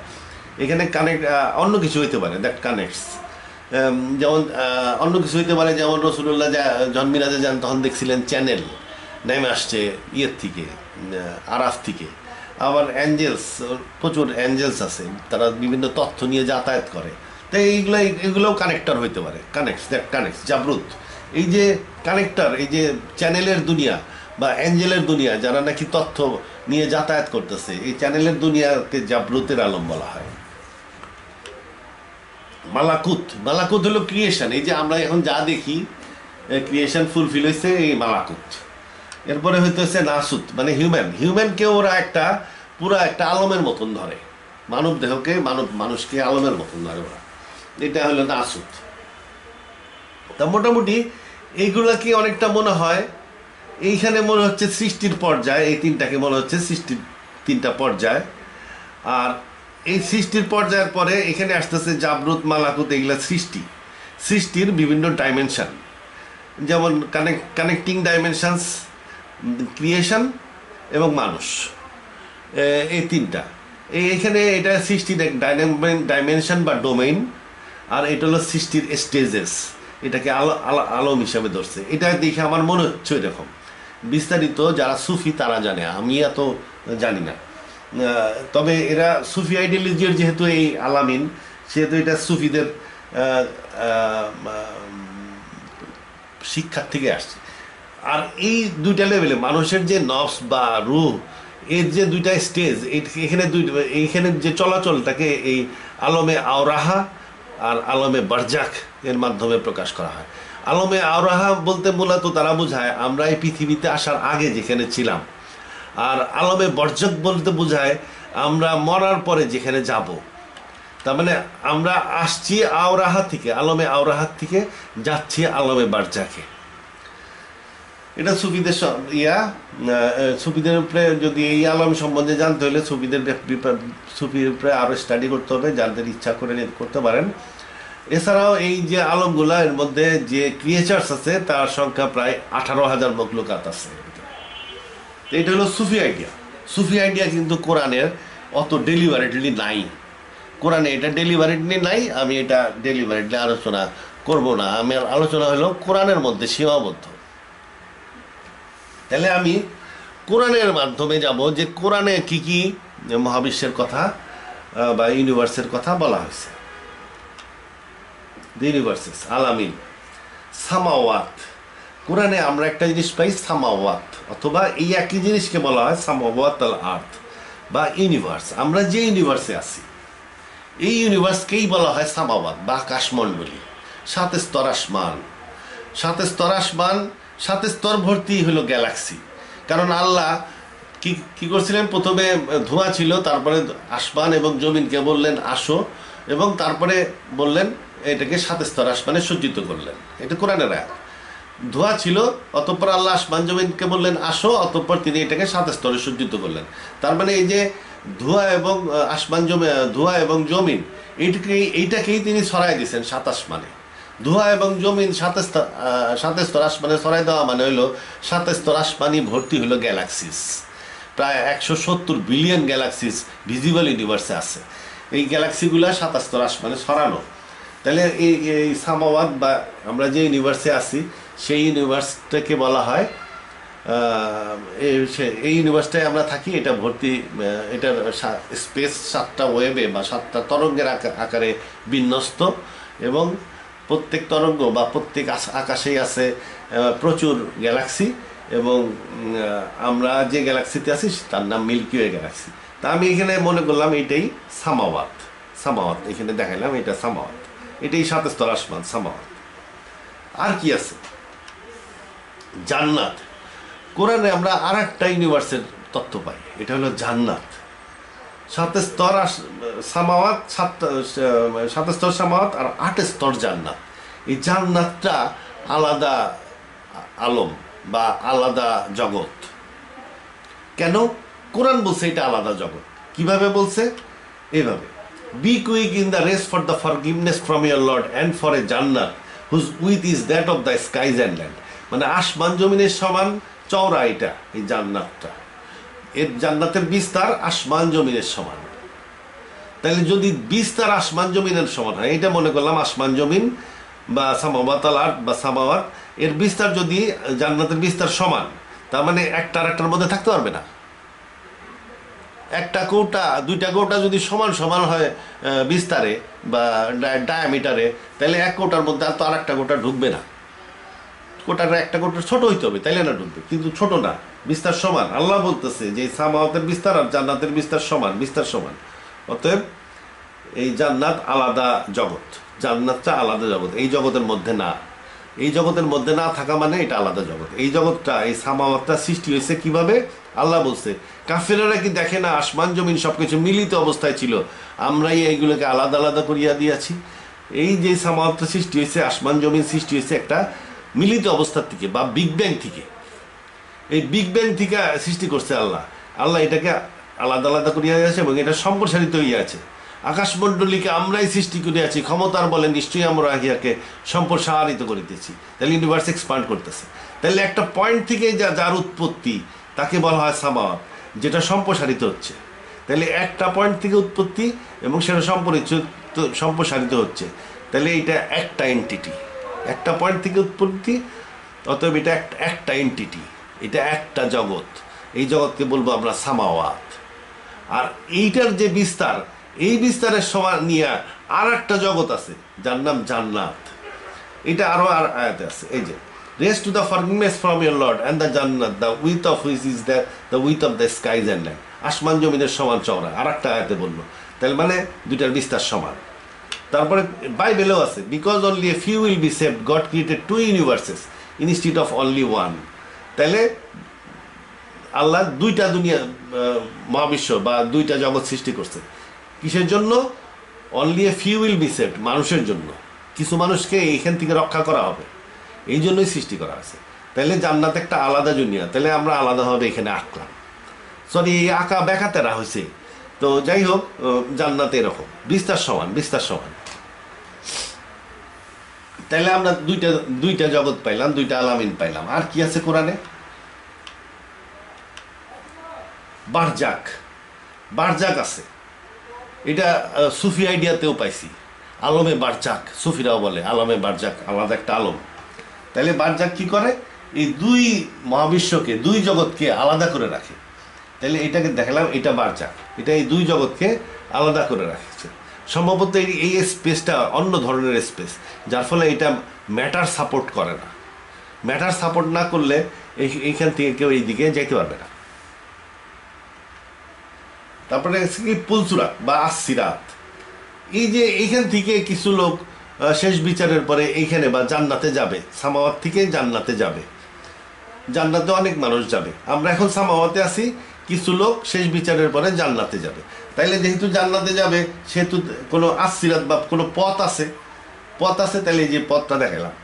এখানে কানেক্ট অন্য কিছু হইতে পারে, দ্যাট কানেক্টস। যেমন অন্য কিছু হইতে পারে, যেমন রসুল্লাহ যখন মিরাজে যান তখন দেখছিলেন চ্যানেল নেমে আসছে ইয়ের থেকে, আরাফ থেকে। আবার অ্যাঞ্জেলস, প্রচুর অ্যাঞ্জেলস আছে, তারা বিভিন্ন তথ্য নিয়ে যাতায়াত করে। তাই এগুলোও কানেক্টর হইতে পারে, কানেক্টস, দ্যাট কানেক্টস জাবরুত। এই যে কানেক্টর, এই যে চ্যানেলের দুনিয়া বা অ্যাঞ্জেলের দুনিয়া, যারা নাকি তথ্য নিয়ে যাতায়াত করতেছে, এই চ্যানেলের দুনিয়াকে জাবরুতের আলম বলা হয়। মালাকুত, মালাকুত হলো ক্রিয়েশন। এই যে আমরা এখন যা দেখি ক্রিয়েশন ফুলফিল হয়েছে এই মালাকুত। এরপরে হইতেছে নাসুত, মানে হিউম্যান। হিউম্যানকে ওরা একটা পুরা একটা আলমের মতন ধরে, মানব দেহকে, মানুষকে আলমের মতন ধরে ওরা। এটা হলো নাসুত। তা মোটামুটি এইগুলা কি অনেকটা মনে হয় এইখানে মনে হচ্ছে সৃষ্টির পর্যায়, এই তিনটাকে মনে হচ্ছে সৃষ্টির তিনটা পর্যায়। আর এই সৃষ্টির পর্যায়ের পরে এখানে আসতেছে জাবরুত, মালাকুত, এগুলা সৃষ্টির বিভিন্ন ডাইমেনশন, যেমন কানেক্টিং ডাইমেনশনস, ক্রিয়েশন এবং মানুষ, এই তিনটা। এইখানে এটা সৃষ্টির এক ডাইমেনশন বা ডোমেইন, আর এটা হলো সৃষ্টির স্টেজেস, এটাকে আলম হিসাবে ধরছে। এটা দেখে আমার মনে হচ্ছে এরকম। বিস্তারিত যারা সুফি তারা জানে, আমি এত জানি না। তবে এরা সুফি আইডিওলজির যেহেতু এই আলামিন, সেহেতু এটা সুফিদের শিক্ষার থেকে আসছে। আর এই দুইটা লেভেলে মানুষের যে নফস বা রুহ, এর যে দুইটা স্টেজ, এইখানে যে চলাচলটাকে এই আলমে আওরাহা আর আলমে বারজাক এর মাধ্যমে প্রকাশ করা হয়। আলমে আওরাহা বলতে মূলত তারা বোঝায় আমরা এই পৃথিবীতে আসার আগে যেখানে ছিলাম, আর আলমে বরজাক বলতে বোঝায় আমরা মরার পরে যেখানে যাব। তার মানে আমরা আসছি আওরাহা থেকে, আলমে আওরাহাত থেকে যাচ্ছি আলমে বারজাকে। এটা সুফিদের সুফিদের উপরে যদি এই আলম সম্বন্ধে জানতে হলে সুফির উপরে আরও স্টাডি করতে হবে, যাদের ইচ্ছা করে করতে পারেন। এছাড়াও এই যে আলমগুলা, এর মধ্যে যে ক্রিয়েচার্স আছে তার সংখ্যা প্রায় 18,000 মখলুকাত আছে। এটা হলো সুফি আইডিয়া। সুফি আইডিয়া কিন্তু কোরআনের অত ডেলিভারেটলি নাই, কোরআনে এটা ডেলিভারেটলি নাই। আমি এটা ডেলিভারেটলি আলোচনা করব না, আমার আলোচনা হলো কোরআনের মধ্যে সীমাবদ্ধ। তাহলে আমি কোরআনের মাধ্যমে যাব যে কোরআনে কি কি মহাবিশ্বের কথা বা ইউনিভার্সের কথা বলা হয়েছে। ইউনিভার্সেস, আলামিন, সামাওয়াত। কোরআনে আমরা একটা জিনিস পাই সামাওয়াত, অথবা এই একই জিনিসকে বলা হয় সামাওয়াত আল আর্থ বা ইউনিভার্স। আমরা যে ইউনিভার্সে আছি এই ইউনিভার্সকেই বলা হয় সামাওয়াত বা আকাশমণ্ডলী। 7 স্তর আসমান, 7 স্তর আসমান, 7 স্তর ভর্তি হলো গ্যালাক্সি। কারণ আল্লাহ কি করছিলেন, প্রথমে ধোঁয়া ছিল, তারপরে আসমান এবং জমিনকে বললেন আসো, এবং তারপরে বললেন এটাকে 7 স্তর আসমানে সজ্জিত করলেন। এটা কোরআনের আয়াত। ধোঁয়া ছিল, অতঃপর আল্লাহ আসমান জমিনকে বললেন আসো, অতঃপর তিনি এটাকে 7 স্তরে সজ্জিত করলেন। তার মানে এই যে ধোঁয়া এবং আসমান ধোঁয়া এবং জমিন, এইটাকেই তিনি ছড়াই দিয়েছেন 7 আসমানে। ধোঁয়া এবং জমিন 7 স্তর আসমানে ছড়াই দেওয়া মানে হলো 7 স্তর আসমানই ভর্তি হলো গ্যালাক্সিস। প্রায় 170 বিলিয়ন গ্যালাক্সিস ভিজিবল ইউনিভার্সে আছে। এই গ্যালাক্সিগুলা 7 স্তর আসমানে ছড়ানো। তাহলে এই সামাওয়াত বা আমরা যে ইউনিভার্সে আছি সেই ইউনিভার্সটাকে বলা হয়, এই ইউনিভার্সটায় আমরা থাকি, এটা ভর্তি, এটার স্পেস 7টা ওয়েবে বা 7টা তরঙ্গের আকারে বিন্যস্ত, এবং প্রত্যেক তরঙ্গ বা প্রত্যেক আকাশেই আছে প্রচুর গ্যালাক্সি, এবং আমরা যে গ্যালাক্সিতে আছি তার নাম মিল্কি ওয়ে গ্যালাক্সি। তা আমি এখানে মনে করলাম এটাই সামাওয়াত। এখানে দেখাইলাম এটা সামাওয়াত, এটাই 7 স্তর আসমান সামাওয়াত। আর কি আছে? জান্নাত। কোরআনে আমরা আর একটা ইউনিভার্সের তত্ত্ব পাই, এটা হলো জান্নাত। সাতে স্তর সামাওয়াত, সাতে স্তর সামাওয়াত আর 8 স্তর জান্নাত। এই জান্নাতটা আলাদা আলম বা আলাদা জগৎ। কেন? কোরআন বলছে এটা আলাদা জগৎ। কিভাবে বলছে? এইভাবে, be quick in the race for the forgiveness from your Lord and for a জান্নাত whose width is that of the skies and land. মানে আসমান জমিনের সমান চওড়া এটা, এই জান্নাতটা। এর জান্নাতের বিস্তার আসমান জমিনের সমান। তাহলে যদি বিস্তার আসমান জমিনের সমান হয়, এটা মনে করলাম আসমান জমিন বা সামাওয়াত আল আরদ বা সামাওয়াত, এর বিস্তার যদি জান্নাতের বিস্তার সমান, তার মানে একটা আর একটার মধ্যে থাকতে পারবে না। একটা কৌটা দুইটা কৌটা যদি সমান সমান হয় বিস্তারে বা ডায়ামিটারে, তাহলে এক কৌটার মধ্যে আর তো আর একটা কৌটা ঢুকবে না। কোটাটা একটা কোটা ছোট হইতে হবে, তাইলে না ঢুকবে, কিন্তু ছোট না, বিস্তার সমান। আল্লাহ বলতেছে যে সামাওয়াতের বিস্তার আর জান্নাতের বিস্তার সমান, বিস্তার সমান। অতএব এই জান্নাত আলাদা জগৎ, জান্নাতটা আলাদা জগৎ, এই জগতের মধ্যে না। এই জগতের মধ্যে না থাকা মানে এটা আলাদা জগৎ। এই জগৎটা, এই সামাওয়াতটা সৃষ্টি হয়েছে কিভাবে? আল্লাহ বলছে, কাফেরেরা কি দেখে না আসমান জমিন সবকিছু মিলিত অবস্থায় ছিল, আমরাই এইগুলোকে আলাদা আলাদা করিয়া দিয়েছি। এই যে সামাওয়াতটা সৃষ্টি হয়েছে, আসমান জমিন সৃষ্টি হয়েছে একটা মিলিত অবস্থার থেকে বা বিগ ব্যাং থেকে। এই বিগ ব্যাং থেকে সৃষ্টি করছে আল্লাহ। আল্লাহ এটাকে আলাদা আলাদা করিয়া আছে এবং এটা সম্প্রসারিত হইয়া আছে। আকাশমণ্ডলীকে আমরাই সৃষ্টি করিয়াছি, ক্ষমতার বলে নিশ্চয়ই আমরা ইহাকে সম্প্রসারিত করিতেছি। তাহলে ইউনিভার্স এক্সপান্ড করতেছে। তাহলে একটা পয়েন্ট থেকে যার উৎপত্তি তাকে বলা হয় সামাওয়াত, যেটা সম্প্রসারিত হচ্ছে। তাহলে একটা পয়েন্ট থেকে উৎপত্তি এবং সেটা সম্প্রসারিত হচ্ছে। তাহলে এটা একটা এন্টিটি, একটা পয়েন্ট থেকে উৎপত্তি, অতএব এটা একটা এন্টিটি, এটা একটা জগৎ। এই জগৎকে বলবো আমরা সামাওয়াত। আর এইটার যে বিস্তার, এই বিস্তারের সময় নিয়ে আর একটা জগৎ আছে যার নাম জান্নাত। এটা আরো আর আয়াতে আছে, এই যে race to the forgiveness from your Lord and the জান্নাত the width of which is the width of the skies and land. আসমান জমিনের সমান চওড়া, আর একটা আয়াতে বললো। তাহলে মানে দুইটার বিস্তার সমান। তারপরে বাইবেলেও আছে, because only a few will be saved god created 2 universes instead of only 1। তাহলে আল্লাহ দুইটা দুনিয়া, মহাবিশ্ব বা দুইটা জগৎ সৃষ্টি করছে। কিসের জন্য? Only a few will be saved, মানুষের জন্য। কিছু মানুষকে এইখান থেকে রক্ষা করা হবে, এই জন্যই সৃষ্টি করা আছে। তাহলে জান্নাত একটা আলাদা দুনিয়া, তাহলে আমরা আলাদাভাবে এখানে আঁকলাম। সরি, এই আঁকা ব্যাখ্যাতেরা হয়েছে। তো যাই হোক, জান্নাত এরকম বিস্তার সমান, বিস্তার সমান। তাহলে আমরা দুইটা জগৎ পাইলাম, দুইটা আলামিন পাইলাম। আর কি আছে কোরআনে? বারজাক, বারজাক আছে। এটা সুফি আইডিয়াতেও পাইছি, আলমে বারজাক। সুফিরাও বলে আলমে বারজাক, আলাদা একটা আলম। তাহলে বারজাক কি করে? এই দুই মহাবিশ্বকে, দুই জগৎকে আলাদা করে রাখে। তাহলে এটাকে দেখালাম, এটা বারজাক, এটা এই দুই জগৎকে আলাদা করে রাখছে। সম্ভবত এই স্পেসটা অন্য ধরনের স্পেস, যার ফলে এটা ম্যাটার সাপোর্ট করে না। ম্যাটার সাপোর্ট না করলে এইখান থেকে কেউ এইদিকে যেতে পারবে না। তারপরে পুলসুরাত বা আসসিরাত। এই যে এইখান থেকে কিছু লোক শেষ বিচারের পরে এইখানে বা জান্নাতে যাবে, সামাওয়াত থেকে জান্নাতে যাবে। জান্নাতে অনেক মানুষ যাবে, আমরা এখন সামাওয়াতে আছি, কিছু লোক শেষ বিচারের পরে জান্নাতে যাবে। তাইলে যেহেতু জান্নাতে যাবে, সেহেতু কোনো আসসিরাত বা কোনো পথ আছে, তাহলে এই যে পথটা দেখালাম,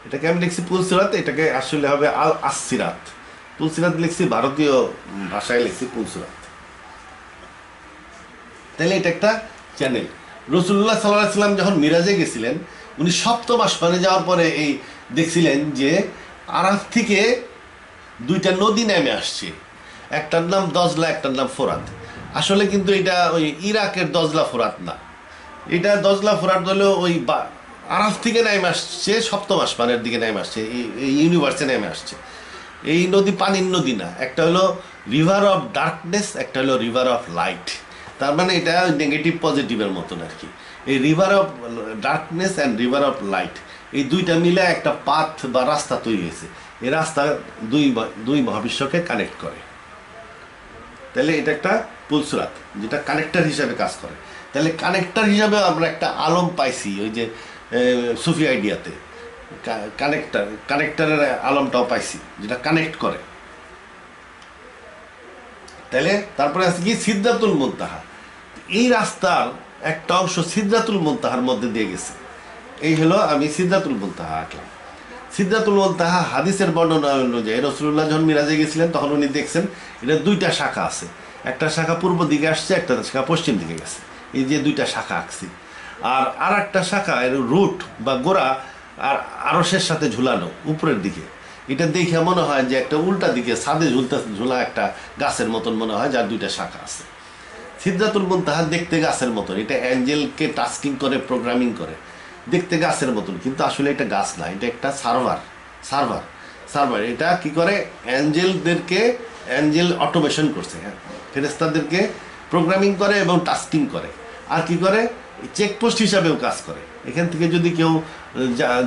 এটাকে আমি লিখছি পুলসিরাত, এটাকে আসলে হবে আল আসসিরাত। পুলসিরাত লিখছি, ভারতীয় ভাষায় লিখছি পুলসিরাত। তাহলে এটা একটা চ্যানেল। রাসূলুল্লাহ সাল্লাল্লাহু আলাইহি ওয়াসাল্লাম যখন মিরাজে গেছিলেন, উনি 7ম আসমানে যাওয়ার পরে এই দেখছিলেন যে আরাফ থেকে দুইটা নদী নেমে আসছে, একটার নাম দজলা, একটার নাম ফোরাত। আসলে কিন্তু এটা ওই ইরাকের দজলা ফোরাত না, এটা দজলা ফোরাত হলেও ওই আরাফ থেকে নেমে আসছে, 7ম আসমানের দিকে নেমে আসছে, এই ইউনিভার্সে নেমে আসছে। এই নদী পানির নদী না, একটা হলো রিভার অফ ডার্কনেস, একটা হলো রিভার অফ লাইট। তার মানে এটা নেগেটিভ পজিটিভের মতন আর কি। এই river of darkness and river of light, এই দুইটা মিলে একটা পাথ বা রাস্তা তৈরি হয়েছে। এই রাস্তা দুই মহাবিশ্বকে কানেক্ট করে। তাহলে এটা একটা পুলসুরাত, যেটা কানেক্টর হিসাবে কাজ করে। তাহলে কানেক্টর হিসাবে আমরা একটা আলম পাইছি ওই যে সুফি আইডিয়াতে, কানেক্টরের আলমটাও পাইছি, যেটা কানেক্ট করে। তাহলে তারপরে আছে কি সিদরাতুল মুনতাহা। এই রাস্তার একটা অংশ সিদরাতুল মুনতাহার মধ্যে দিয়ে গেছে। এই হলো আমি সিদরাতুল মুনতাহা আঁকলাম। সিদরাতুল মুনতাহা হাদিসের বর্ণনা অনুযায়ী রাসূলুল্লাহ যখন মিরাজে গেছিলেন তখন উনি দেখছেন এটা দুইটা শাখা আছে, একটা শাখা পূর্ব দিকে আসছে, একটা শাখা পশ্চিম দিকে গেছে। এই যে দুইটা শাখা আঁকছি। আর একটা শাখা এর রুট বা গোড়া আর আরশের সাথে ঝুলানো উপরের দিকে। এটা দেখে মনে হয় যে একটা উল্টা দিকে ছাদে ঝুলা একটা গাছের মতন মনে হয়, যার দুইটা শাখা আছে। সিদরাতুল মুনতাহা দেখতে গাছের মতন, এটা অ্যাঞ্জেলকে টাস্কিং করে, প্রোগ্রামিং করে, দেখতে গাছের মতন, কিন্তু আসলে এটা গাছ না, এটা একটা সার্ভার। এটা কি করে, অ্যাঞ্জেল অটোমেশন করছে, হ্যাঁ, ফেরেশতাদেরকে প্রোগ্রামিং করে এবং টাস্কিং করে। আর কি করে, চেকপোস্ট হিসাবেও কাজ করে। এখান থেকে যদি কেউ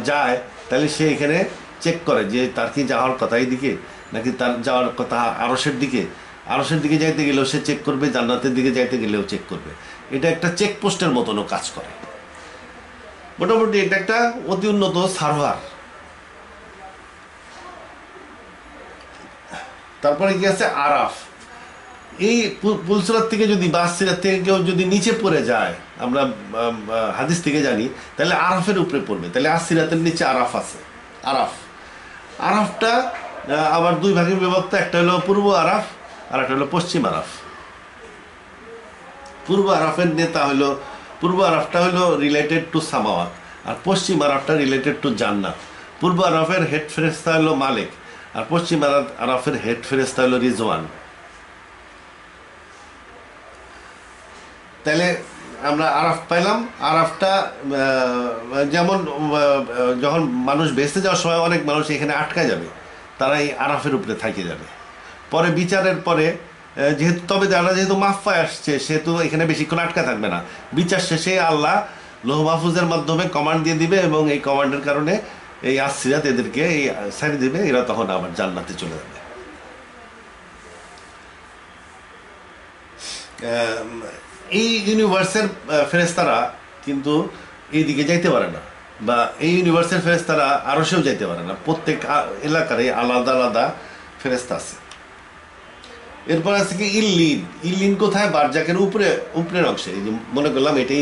যায় তাহলে সে এখানে চেক করে যে তার কি যাওয়ার কথা এই দিকে নাকি তার যাওয়ার কথা আরশের দিকে যাইতে গেলেও সে চেক করবে, জান্নাতের দিকে যাইতে গেলেও চেক করবে। এটা একটা চেকপোস্টের মতনও কাজ করে। মোটামুটি এটা একটা অতি উন্নত সার্ভার। তারপরে কি আছে আরাফ। এই পুলসিরাত থেকে যদি বাসসিরাত থেকে কেউ যদি নিচে পড়ে যায়, আমরা হাদিস থেকে জানি, তাহলে আরাফের উপরে পড়বে। তাহলে আসিরাতের নিচে আরাফ আছে। আরাফটা আবার দুই ভাগে বিভক্ত, একটা হলো পূর্ব আরাফ আর একটা হলো পশ্চিম আরাফ। পূর্ব আরাফটা হলো related to সামাওয়াত, R Paschim আরাফটা related to জান্নাত। পূর্ব আরাফের হেড ফেরেশতা হলো মালিক, আর পশ্চিম আরাফের হেড ফেরেশতা হলো রিজওয়ান। তাহলে আমরা আরাফ পাইলাম। আরাফটা যেমন যখন মানুষ বেঁচে যাওয়ার সময় অনেক মানুষ এখানে আটকা যাবে, তারা এই আরাফের উপরে থাকে যাবে। পরে বিচারের পরে যেহেতু মাফ পায় আসছে, সেহেতু এখানে বেশিক্ষণ আটকা থাকবে না। বিচার শেষে আল্লাহ লৌহ মাহফুজের মাধ্যমে কমান্ড দিয়ে দিবে, এবং এই কমান্ডের কারণে এই আসসিরাত এদেরকে এই সাইড দিবে, এরা তখন আবার জান্নাতে চলে যাবে। এই ইউনিভার্সের ফেরেশতারা কিন্তু এইদিকে যাইতে পারে না, বা এই ইউনিভার্সের ফেরেশতারা আরশেও যাইতে পারে না। প্রত্যেক এলাকারই আলাদা আলাদা ফেরেশতা আছে। এরপর আছে কি ইল্লিন কোথায়, বারজাকের উপরের অংশে। এই যে মনে করলাম এটা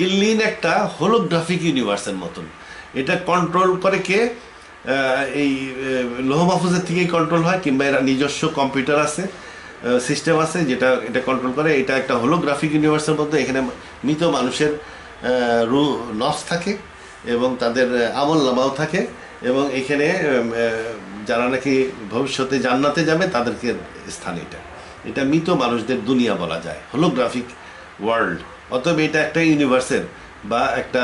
ইল্লিন একটা হোলোগ্রাফিক ইউনিভার্সের মতন। এটা কন্ট্রোল করে কে, এই লৌহ মাহফুজের থেকেই কন্ট্রোল হয়, কিংবা এরা নিজস্ব কম্পিউটার আছে, সিস্টেম আছে যেটা এটা কন্ট্রোল করে। এটা একটা হোলোগ্রাফিক ইউনিভার্সের মধ্যে। এখানে মৃত মানুষের নফস থাকে এবং তাদের আমল নামাও থাকে, এবং এখানে যারা নাকি ভবিষ্যতে জান্নাতে যাবে তাদেরকে স্থান। এটা মৃত মানুষদের দুনিয়া বলা যায়, হোলোগ্রাফিক ওয়ার্ল্ড। অতএব এটা একটা ইউনিভার্সের বা একটা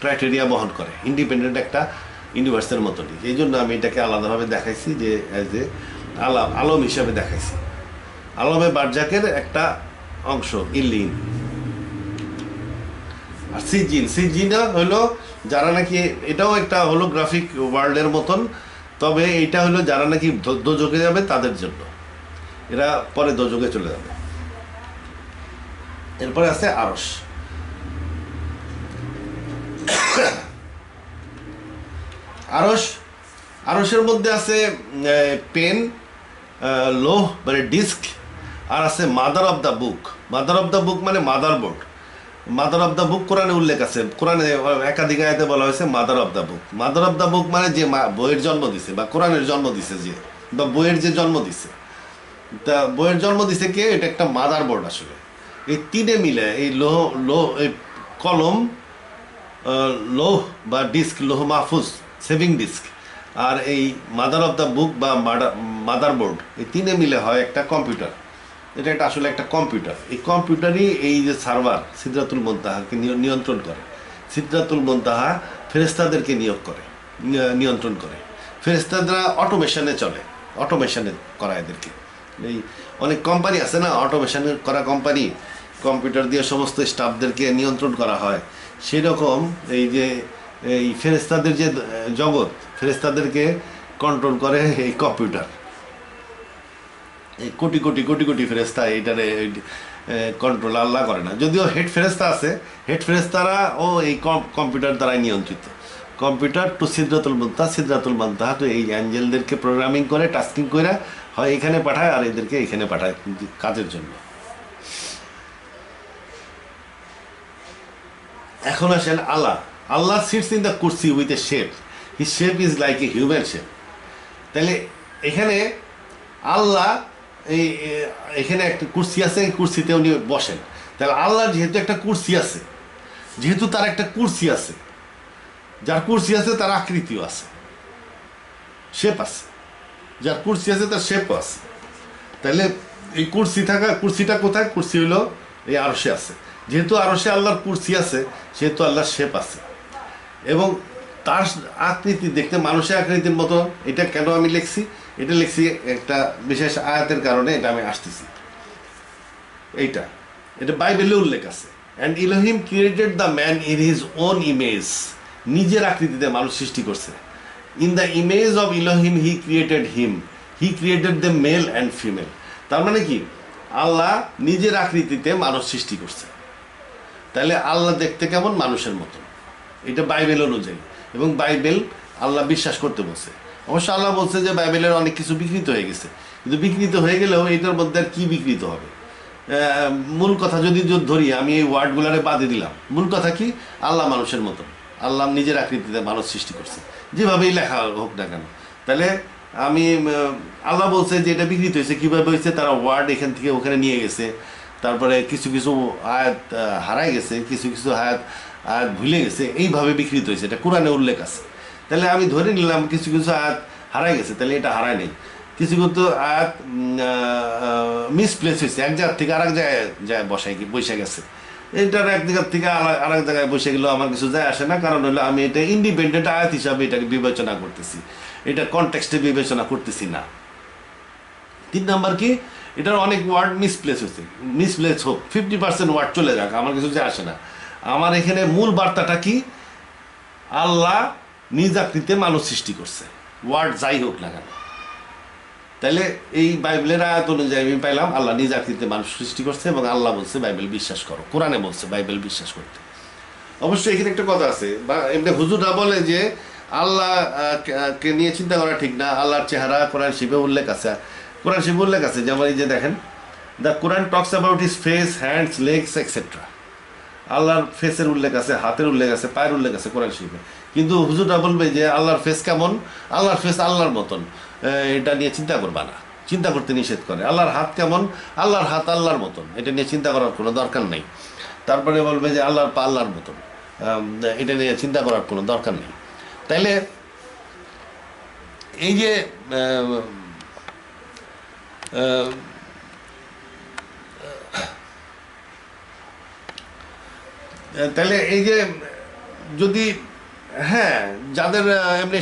ক্রাইটেরিয়া বহন করে, ইন্ডিপেন্ডেন্ট একটা ইউনিভার্সের মতনই। এই জন্য আমি এটাকে আলাদাভাবে দেখাইছি, যে অ্যাজ এ আলম হিসাবে দেখাইছি। আলমে বারজাকের একটা অংশ ইল্লিন। আর সিজিনটা হলো যারা নাকি, এটাও একটা হোলোগ্রাফিক ওয়ার্ল্ডের মতন, তবে এটা হলো যারা নাকি দোজখে যাবে তাদের জন্য, এরা পরে দোজখে চলে যাবে। এরপরে আছে আরশের মধ্যে আছে পেন, লোহ মানে ডিস্ক, আর আছে মাদার অফ দ্য বুক মানে মাদার বুক। কোরআনে উল্লেখ আছে, কোরআনে একাধিক আয়াতে বলা হয়েছে মাদার অফ দ্য বুক মানে যে বইয়ের জন্ম দিছে, বা কোরআনের জন্ম দিছে, যে বা বইয়ের যে জন্ম দিছে, তা বইয়ের জন্ম দিছে কে, এটা একটা মাদার বোর্ড। আসলে এই তিনে মিলে এই এই কলম, লৌহ বা ডিস্ক, লৌহ মাহফুজ সেভিং ডিস্ক, আর এই মাদার অফ দ্য বুক বা মাদার বোর্ড, এই তিনে মিলে হয় একটা কম্পিউটার। এটা আসলে একটা কম্পিউটার। এই কম্পিউটারই এই যে সার্ভার সিদরাতুল মুনতাহাকে নিয়ন্ত্রণ করে। সিদরাতুল মুনতাহা ফেরেশতাদেরকে নিয়ন্ত্রণ করে। ফেরেশতারা অটোমেশনে করা এদেরকে। এই অনেক কোম্পানি আছে না, অটোমেশন করা কোম্পানি, কম্পিউটার দিয়ে সমস্ত স্টাফদেরকে নিয়ন্ত্রণ করা হয়। সেরকম এই যে এই ফেরেশতাদের যে জগৎ, ফেরেশতাদেরকে কন্ট্রোল করে এই কম্পিউটার। এই কোটি কোটি ফেরেশতা এইটারে কন্ট্রোল আল্লাহ করে না। যদিও হেড ফেরেশতা আছে, হেড ফেরেশতারা ও এই কম্পিউটার দ্বারাই নিয়ন্ত্রিত। কম্পিউটার টু সিদরাতুল মুনতাহা তো এই অ্যাঞ্জেলদেরকে প্রোগ্রামিং করে, টাস্কিং করে, হয় এখানে পাঠায় আর এদেরকে এখানে পাঠায় কাজের জন্য। এখন আসেন আল্লাহ। আল্লাহ sits in the Kursi with a shape, his shape is like a human shape. তাহলে এখানে আল্লাহ এখানে একটা কুরসি আছে, এই কুরসিতে উনি বসেন। তাহলে আল্লাহ যেহেতু একটা কুরসি আছে, যেহেতু তার একটা কুরসি আছে, যার কুরসি আছে তার আকৃতিও আছে, শেপ আছে। যার কুরসি আছে তার শেপও আছে। তাহলে এই কুরসিটা কোথায়? কুরসি হইল এই আরশে আছে। যেহেতু আরশে আল্লাহর কুরসি আছে, সেহেতু আল্লাহর শেপ আছে এবং তার আকৃতি দেখতে মানুষের আকৃতির মতো। এটা কেন আমি লিখছি? এটা লিখছি একটা বিশেষ আয়াতের কারণে, এটা আমি আসতেছি। এটা বাইবেলে উল্লেখ আছে। And Elohim created the man in his own image, নিজের আকৃতিতে মানুষ সৃষ্টি করছে। In the image of Elohim he created him, he created the male and female. তার মানে কি? আল্লাহ নিজের আকৃতিতে মানুষ সৃষ্টি করছে। তাহলে আল্লাহ দেখতে কেমন? মানুষের মতন। এটা বাইবেল অনুযায়ী, এবং বাইবেল আল্লাহ বিশ্বাস করতে বলছে। অবশ্য আল্লাহ বলছে যে বাইবেলের অনেক কিছু বিকৃত হয়ে গেছে, কিন্তু বিকৃত হয়ে গেলেও এটার মধ্যে আর কি বিকৃত হবে? মূল কথা যদি ধরি, আমি এই ওয়ার্ডগুলারে বাদে দিলাম। মূল কথা কি? আল্লাহ মানুষের মতন, আল্লাহ নিজের আকৃতিতে মানুষ সৃষ্টি করছে, যেভাবেই লেখা হোক না কেন। তাহলে আমি আল্লাহ বলছে যে এটা বিকৃত হয়েছে। কীভাবে হয়েছে? তারা ওয়ার্ড এখান থেকে ওখানে নিয়ে গেছে, তারপরে কিছু কিছু আয়াত হারাই গেছে, কিছু কিছু আয়াত ভুলে গেছে, এইভাবে বিকৃত হয়েছে। এটা কোরআনে উল্লেখ আছে। তাহলে আমি ধরে নিলাম কিছু কিছু আয়াত হারাই গেছে, তাহলে এটা হারায় নেই। কিছু কিছু আয়াত মিসপ্লেস হয়েছে, এক জায়গার থেকে আরেক জায়গায় বসে গেছে। এটার এক জায়গার থেকে আরেক জায়গায় বসে গেলেও আমার কিছু যায় আসে না, কারণ হলো আমি এটা ইন্ডিপেন্ডেন্ট আয়াত হিসাবে এটাকে বিবেচনা করতেছি, এটা কনটেক্সটে বিবেচনা করতেছি না। 3 নাম্বার কি? এটার অনেক ওয়ার্ড মিসপ্লেস হয়েছে। মিসপ্লেস হোক, 50% ওয়ার্ড চলে যাক, আমার কিছু যায় আসে না। আমার এখানে মূল বার্তাটা কি? আল্লাহ নিজ আকৃতিতে মানুষ সৃষ্টি করছে, ওয়ার্ড যাই হোক না কেন। তাহলে এই বাইবেলের আয়াত অনুযায়ী আমি পাইলাম আল্লাহ নিজ আকৃতিতে মানুষ সৃষ্টি করছে, এবং আল্লাহ বলছে বাইবেল বিশ্বাস করো, কোরআনে বলছে বাইবেল বিশ্বাস করতে। অবশ্যই এখানে একটা কথা আছে, বা এমনি হুজুররা বলে যে আল্লাহ কে নিয়ে চিন্তা করা ঠিক না, আল্লাহর চেহারা কোরআন শিবে উল্লেখ আছে। কোরআন শিবে উল্লেখ আছে, যেমন এই যে দেখেন, the Quran talks about his face, hands, legs etcetera. আল্লাহর ফেসের উল্লেখ আছে, হাতের উল্লেখ আছে, পায়ের উল্লেখ আছে কোরআন শিবে। কিন্তু হুজুররা বলবে যে আল্লাহর ফেস কেমন? আল্লাহর ফেস আল্লাহর মতন, এটা নিয়ে চিন্তা করবা না, চিন্তা করতে নিষেধ করে। আল্লাহর হাত কেমন? আল্লাহর হাত আল্লাহর মতন, এটা নিয়ে চিন্তা করার কোনো দরকার নেই। তারপরে বলবে যে আল্লাহর পা আল্লাহর মতন, এটা নিয়ে চিন্তা করার কোনো দরকার নেই। তাইলে এই যে তাহলে এই যে যদি হ্যাঁ, যাদের এমনি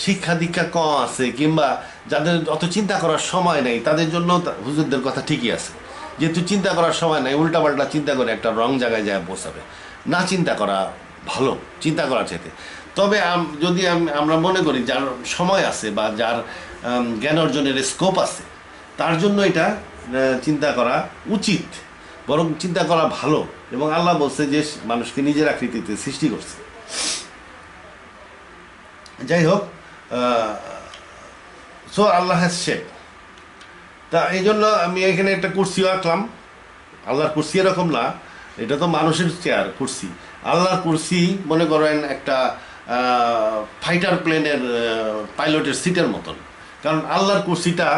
শিক্ষা দীক্ষা কম আছে, কিংবা যাদের অত চিন্তা করার সময় নেই, তাদের জন্য হুজুরদের কথা ঠিকই আছে। যেহেতু চিন্তা করার সময় নেই, উল্টাপাল্টা চিন্তা করে একটা রং জায়গায় যায় পৌঁছাবে। না চিন্তা করা ভালো, চিন্তা করা চাইতে। তবে যদি আমরা মনে করি যার সময় আছে বা যার জ্ঞান অর্জনের স্কোপ আছে, তার জন্য এটা চিন্তা করা উচিত, বরং চিন্তা করা ভালো। এবং আল্লাহ বলছে যে মানুষকে নিজের আকৃতিতে সৃষ্টি করছে। যাই হোক, সো আল্লাহ হ্যাজ শেপ। তা এই জন্য আমি এখানে একটা কুরসিও আঁকলাম। আল্লাহর কুরসি এরকম না, এটা তো মানুষের চেয়ার, কুরসি। আল্লাহর কুরসি মনে করেন একটা ফাইটার প্লেনের পাইলটের সিটের মতন। কারণ আল্লাহর কুরসিটা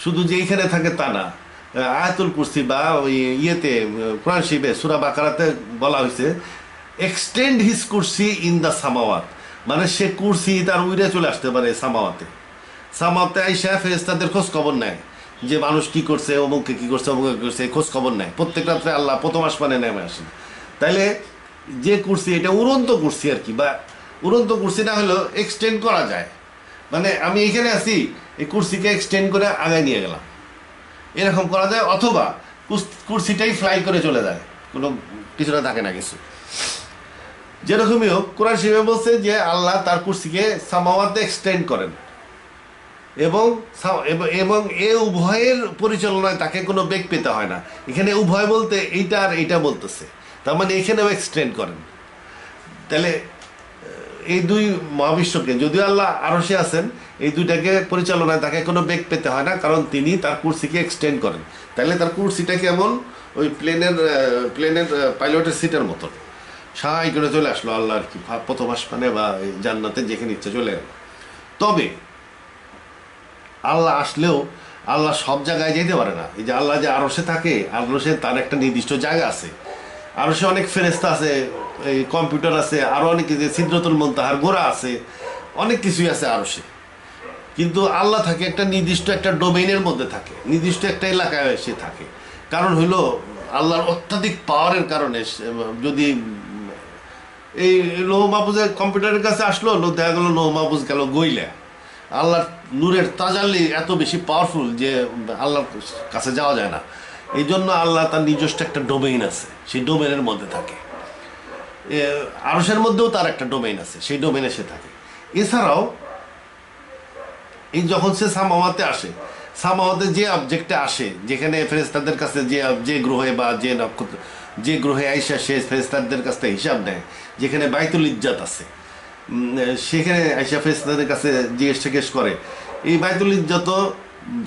শুধু যে এইখানে থাকে তা না। আয়াতুল কুরসি বা ওই ইয়েতে কোরআন শরীফে সূরা বাকারাতে বলা হয়েছে extend his Kursi in the সামাওয়াত, মানে সে কুরসি তার উইরে চলে আসতে পারে সামাওয়াতে আইসা ফেরেশতাদের খোঁজ খবর নেয় যে মানুষ কি করছে, অমুককে কি করছে, অমুককে কি করছে, খোঁজ খবর নেয়। প্রত্যেক রাত্রে আল্লাহ প্রথম আসমানে নেমে আসেন। তাইলে যে কুরসি, এটা উড়ন্ত কুরসি আর কি, বা উড়ন্ত কুরসি না হলেও এক্সটেন্ড করা যায়। মানে আমি এখানে আছি, এই কুরসিকে এক্সটেন্ড করে আগায় নিয়ে গেলাম, এরকম করা যায়। অথবা কুরসিটাই ফ্লাই করে চলে যায়, কোনো কিছুটা থাকে না কিছু। যেরকমই হোক, কোরআন শরীফে বলছে যে আল্লাহ তার কুরসিকে সামাওয়াতে এক্সটেন্ড করেন, এবং এ উভয়ের পরিচালনায় তাকে কোনো বেগ পেতে হয় না। এখানে উভয় বলতে এইটা আর এইটা বলতেছে, তার মানে এখানেও এক্সটেন্ড করেন। তাহলে এই দুই মহাবিশ্বকে, যদিও আল্লাহ আরশে আছেন, এই দুইটাকে পরিচালনায় তাকে কোনো বেগ পেতে হয় না, কারণ তিনি তার কুরসিকে এক্সটেন্ড করেন। তাহলে তার কুরসিটা কেমন ওই প্লেনের পাইলটের সিটের মতন সাহায্য করে চলে আসলো আল্লাহ আর কি, প্রথম আসমানে বা জান্নাতে যেখানে ইচ্ছা চলে গেল। তবে আল্লাহ আসলেও আল্লাহ সব জায়গায় যেতে পারে না। এই যে আল্লাহ যে আরশে থাকে, আরশে তার একটা নির্দিষ্ট জায়গা আছে। আরশে অনেক ফেরেশতা আছে, এই কম্পিউটার আছে, আরও অনেক কিছু, সিদরাতুল মুনতাহার গোড়া আছে, অনেক কিছুই আছে আরশে। কিন্তু আল্লাহ থাকে একটা নির্দিষ্ট একটা ডোমেইনের মধ্যে থাকে, নির্দিষ্ট একটা এলাকায় সে থাকে। কারণ হইল আল্লাহর অত্যাধিক পাওয়ারের কারণে। যদি এই লৌহ মাহফুজের কম্পিউটারের কাছে আসলো, দেখা গেলো লৌহ মাহফুজ গেল গইলা। আল্লাহর নূরের তাজাল্লি এত বেশি পাওয়ারফুল যে আল্লাহর কাছে যাওয়া যায় না। এই জন্য আল্লাহ তার নিজস্ব একটা ডোমেইন আছে, সেই ডোমেইনের মধ্যে থাকে। আরশের মধ্যেও তার একটা ডোমেইন আছে, সেই ডোমেইনে সে থাকে। এছাড়াও এই যখন সে সামাওয়াতে আসে, সামাওয়াতে যে অবজেক্টে আসে, যেখানে ফেরেশতাদের কাছে যে গ্রহে বা যে নক্ষত্র, যে গ্রহে আইসা সে ফেরেশতাদের কাছ থেকে হিসাব নেয়, যেখানে বাইতুল ইজ্জাত আছে, সেখানে আইসা ফেরেশতাদের কাছে জিজ্ঞেস করে। এই বাইতুল ইজ্জত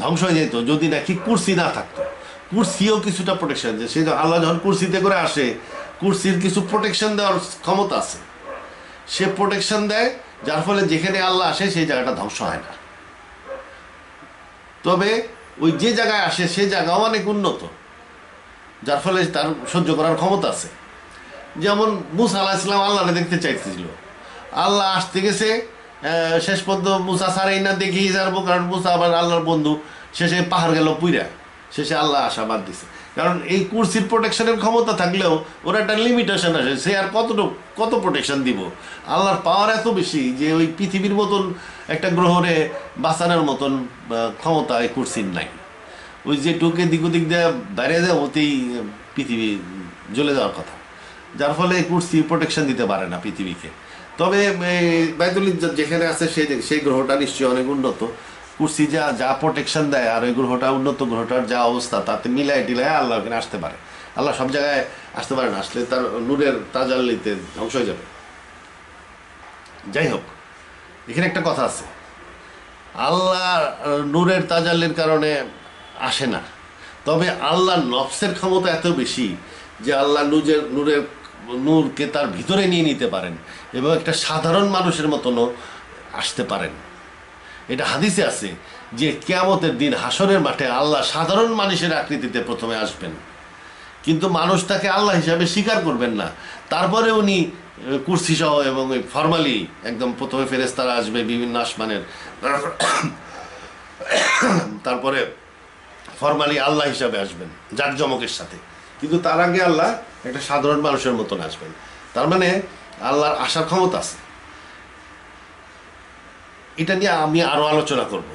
ধ্বংস হয়ে যেত যদি নাকি কুরসি না থাকতো। কুরসিও কিছুটা প্রোটেকশন, যে সে আল্লাহ যখন কুরসিতে করে আসে, কুরসির কিছু প্রোটেকশন দেওয়ার ক্ষমতা আছে, সে প্রোটেকশন দেয়, যার ফলে যেখানে আল্লাহ আসে সেই জায়গাটা ধ্বংস হয় না। তবে ওই যে জায়গায় আসে সেই জায়গাও অনেক উন্নত, যার ফলে তার সহ্য করার ক্ষমতা আছে। যেমন মুসা আলাইহিস সালাম আল্লাহরে দেখতে চাইতেছিল, আল্লাহ আসতে গেছে, শেষ পর্যন্ত মুসা সারাই না দেখেই যাবো, কারণ মুসা আবার আল্লাহর বন্ধু, শেষে পাহাড় গেল পুইরা, শেষে আল্লাহ আশা বাদ দিছে। কারণ এই কুরসির প্রোটেকশনের ক্ষমতা থাকলেও ওর একটা লিমিটেশন আসে, সে আর কত প্রোটেকশন দিব। আল্লাহর পাওয়ার এত বেশি যে ওই পৃথিবীর মতন একটা গ্রহরে বাঁচানোর মতন ক্ষমতা এই কুরসির নাই। ওই যে টুকে দিক ওদিক দিয়ে বাইরে যায়, ওতেই পৃথিবী জ্বলে যাওয়ার কথা, যার ফলে কুরসি প্রোটেকশন দিতে পারে না পৃথিবীকে। তবে বাইতুল ইজ্জত যেখানে আছে সেই গ্রহটা নিশ্চয়ই অনেক উন্নত। কুরসি যা প্রোটেকশন দেয় আর ওই গ্রহটা, উন্নত গ্রহটার যা অবস্থা, তাতে মিলায় টিলায় আল্লাহ ওখানে আসতে পারে। আল্লাহ সব জায়গায় আসতে পারে না, আসলে তার নূরের তাজাল্লিতে ধ্বংস হয়ে যাবে। যাই হোক, এখানে একটা কথা আছে, আল্লাহ নূরের তাজাল্লির কারণে আসে না, তবে আল্লাহর নফসের ক্ষমতা এত বেশি যে আল্লাহ নূরকে তার ভিতরে নিয়ে নিতে পারেন এবং একটা সাধারণ মানুষের মতনও আসতে পারেন। এটা হাদিসে আছে যে কিয়ামতের দিন হাসরের মাঠে আল্লাহ সাধারণ মানুষের আকৃতিতে প্রথমে আসবেন, কিন্তু মানুষ তাকে আল্লাহ হিসাবে স্বীকার করবেন না। তারপরে উনি কুরসি সহ এবং ওই ফরমালি একদম প্রথমে ফেরেশতারা আসবে বিভিন্ন আসমানের, তারপরে ফরমালি আল্লাহ হিসাবে আসবেন জাকজমকের সাথে, কিন্তু তার আগে আল্লাহ একটা সাধারণ মানুষের মতন আসবেন। তার মানে আল্লাহর আসার ক্ষমতা আছে। এটা নিয়ে আমি আরও আলোচনা করব।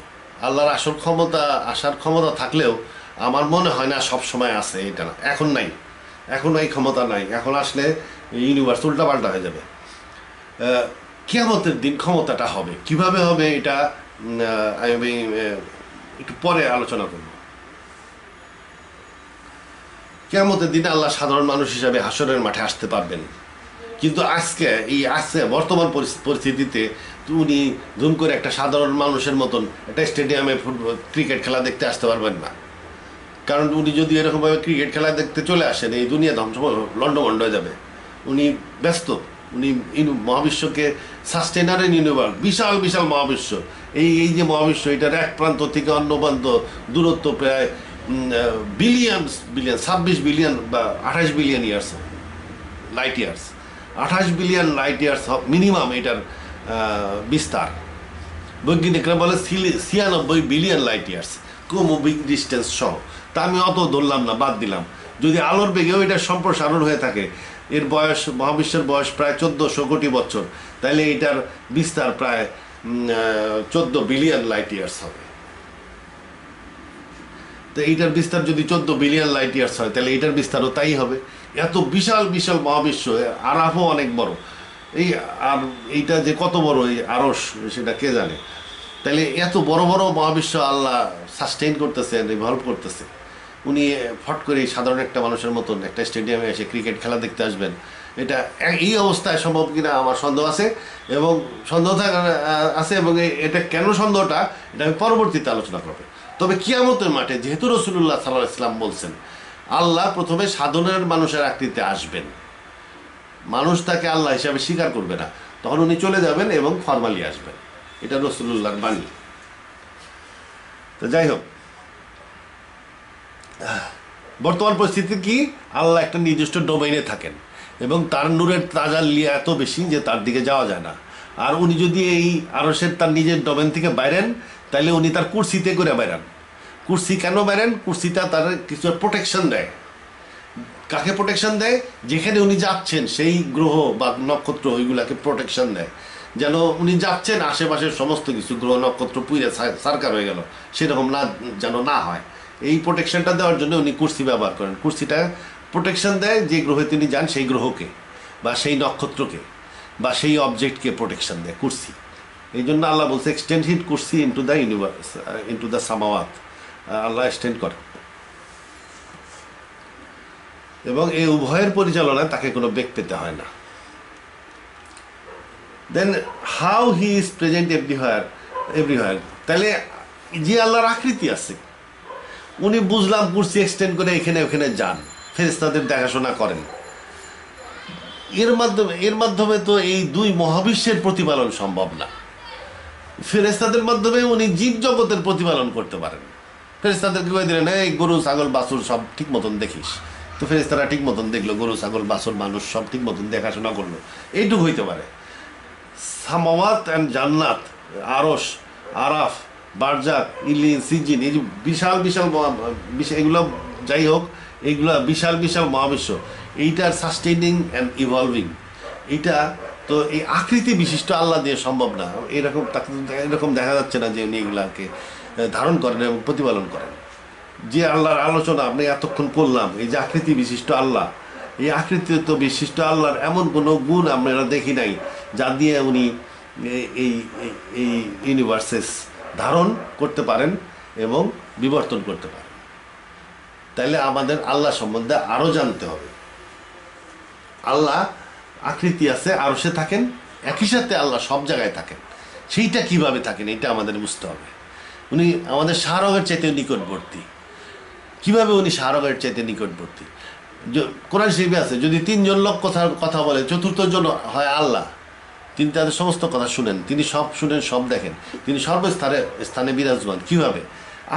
আল্লাহর আসার ক্ষমতা থাকলেও আমার মনে হয় না সব সময় আছে, এটা না, এখন নাই, এখন এই ক্ষমতা নাই। এখন আসলে ইউনিভার্স উল্টাপাল্টা হয়ে যাবে। কিয়ামতের দিন ক্ষমতাটা হবে কিভাবে হবে, এটা আমি একটু পরে আলোচনা করব। কিয়ামতের দিনে আল্লাহ সাধারণ মানুষ হিসাবে হাসরের মাঠে আসতে পারবেন, কিন্তু আজকে বর্তমান পরিস্থিতিতে উনি ধুম করে একটা সাধারণ মানুষের মতন একটা স্টেডিয়ামে ক্রিকেট খেলা দেখতে আসতে পারবেন না। কারণ উনি যদি এরকমভাবে ক্রিকেট খেলা দেখতে চলে আসেন, এই দুনিয়া ধ্বংস লন্ডভন্ড হয়ে যাবে। উনি ব্যস্ত, উনি মহাবিশ্বকে সাস্টেনার ইউনিভার্স, বিশাল বিশাল মহাবিশ্ব, এই যে মহাবিশ্ব, এটার এক প্রান্ত থেকে অন্য প্রান্ত দূরত্ব প্রায় বিলিয়ন 26 বিলিয়ন বা 28 billion years light years, 28 billion light years minimum এটার বিস্তার। বৈজ্ঞানিকরা বলে 96 বিলিয়ন লাইট ইয়ার্স কোমোবিক ডিস্টেন্স সহ। তা আমি অত ধরলাম না, বাদ দিলাম। যদি আলোর বেগেও এটার সম্প্রসারণ হয়ে থাকে, এর বয়স, মহাবিশ্বের বয়স প্রায় 1400 কোটি বছর, তাহলে এটার বিস্তার প্রায় 14 বিলিয়ন লাইট ইয়ার্স হবে। তো এইটার বিস্তার যদি 14 বিলিয়ন লাইট ইয়ার্স হয়, তাহলে এইটার বিস্তারও তাই হবে। এত বিশাল বিশাল মহাবিশ্ব, আরাফও অনেক বড়। আর এইটা যে কত বড় এই আরশ, সেটা কে জানে। তাহলে এত বড় বড় মহাবিশ্ব আল্লাহ সাস্টেইন করতেছে, রিভলভ করতেছে। উনি ফট করে সাধারণ একটা মানুষের মতন একটা স্টেডিয়ামে এসে ক্রিকেট খেলা দেখতে আসবেন, এটা এই অবস্থায় সম্ভব কিনা আমার সন্দেহ আছে। এবং সন্দেহ আছে, এবং এটা কেন সন্দেহটা, এটা আমি পরবর্তীতে আলোচনা করবো। তবে কিয়ামতের মাঠে যেহেতু রাসূলুল্লাহ সাল্লাল্লাহু আলাইহি ওয়াসাল্লাম বলছেন আল্লাহ প্রথমে সাধারণ মানুষের আকৃতিতে আসবেন, মানুষ তাকে আল্লাহ হিসাবে স্বীকার করবে না, তখন উনি চলে যাবেন এবং ফরমালি আসবেন। এটা রাসূলুল্লাহর বাণী। তো যাই হোক, বর্তমান পরিস্থিতি কি, আল্লাহ একটা নির্দিষ্ট ডোমেইনে থাকেন এবং তার নূরের তাজাল্লি এত বেশি যে তার দিকে যাওয়া যায় না। আর উনি যদি এই আরশের তার নিজের ডোমেন থেকে বাইরেন, তাহলে উনি তার কুরসিতে করে বাইরান। কুরসি কেন বাইরেন? কুরসিটা তার কিছু প্রোটেকশন দেয়। কাকে প্রোটেকশন দেয়? যেখানে উনি যাচ্ছেন সেই গ্রহ বা নক্ষত্র ওইগুলাকে প্রোটেকশন দেয়, যেন উনি যাচ্ছেন আশেপাশের সমস্ত কিছু গ্রহ নক্ষত্র পুইরে সার্কার হয়ে গেল, সেরকম না যেন না হয়। এই প্রোটেকশনটা দেওয়ার জন্য উনি কুরসি ব্যবহার করেন। কুরসিটা প্রোটেকশন দেয় যে গ্রহে তিনি যান সেই গ্রহকে বা সেই নক্ষত্রকে বা সেই অবজেক্টকে প্রোটেকশন দেয় কুরসি। এই জন্য আল্লাহ বলছে এক্সটেন্ড হিট কুরসি into the universe, into the সামাওয়াত। আল্লাহ এক্সটেন্ড করে, এবং এই উভয়ের পরিচালনায় তাকে কোনো বেগ পেতে হয় না। Then how he is present everywhere. তাহলে যে আল্লাহর আকৃতি আছে, উনি বুঝলাম কুরসি এক্সটেন্ড করে এখানে ওখানে যান, ফেরেশতাদের দেখাশোনা করেন, এর মাধ্যমে তো এই দুই মহাবিশ্বের প্রতিপালন সম্ভব না। ফেরেশতাদের মাধ্যমে উনি জীব জগতের প্রতিপালন করতে পারেন। ফেরেশতাদেরকে কয়ে দিলেন এই গরু ছাগল বাছুর সব ঠিক মতন দেখিস, তো ফেরেশতারা ঠিক মতন দেখলো, গরু ছাগল বাছুর মানুষ সব ঠিক মতন দেখাশোনা করলো, এইটুকু হইতে পারে। সামাওয়াত অ্যান্ড জান্নাত, আরশ, আরাফ, বারজাক, ইলিন, সিজিন, এই যে বিশাল বিশাল এগুলো, যাই হোক, এইগুলো বিশাল বিশাল মহাবিশ্ব, এইটার সাস্টেইনিং অ্যান্ড ইভলভিং, এইটা তো এই আকৃতি বিশিষ্ট আল্লাহ দিয়ে সম্ভব না। এরকম তাকে এরকম দেখা যাচ্ছে না যে উনি এগুলাকে ধারণ করেন এবং প্রতিপালন করেন। যে আল্লাহর আলোচনা আপনি এতক্ষণ করলাম, এই যে আকৃতি বিশিষ্ট আল্লাহ, এই আকৃতি তো বিশিষ্ট আল্লাহর এমন কোনো গুণ আমরা দেখি নাই যা দিয়ে উনি এই এই ইউনিভার্সেস ধারণ করতে পারেন এবং বিবর্তন করতে পারেন। তাইলে আমাদের আল্লাহ সম্বন্ধে আরও জানতে হবে। আল্লাহ আকৃতি আছে, আরশে থাকেন, একই সাথে আল্লাহ সব জায়গায় থাকেন। সেইটা কিভাবে থাকেন এটা আমাদের বুঝতে হবে। উনি আমাদের শাহরগের চাইতে নিকটবর্তী। কিভাবে উনি শাহরগের চাইতে নিকটবর্তী? কোরআন শরীফে আছে যদি তিনজন লোক কথা বলে, চতুর্থ জন হয় আল্লাহ, তিনি তাদের সমস্ত কথা শুনেন, তিনি সব শুনেন, সব দেখেন, তিনি সর্বস্থানে বিরাজমান। কিভাবে?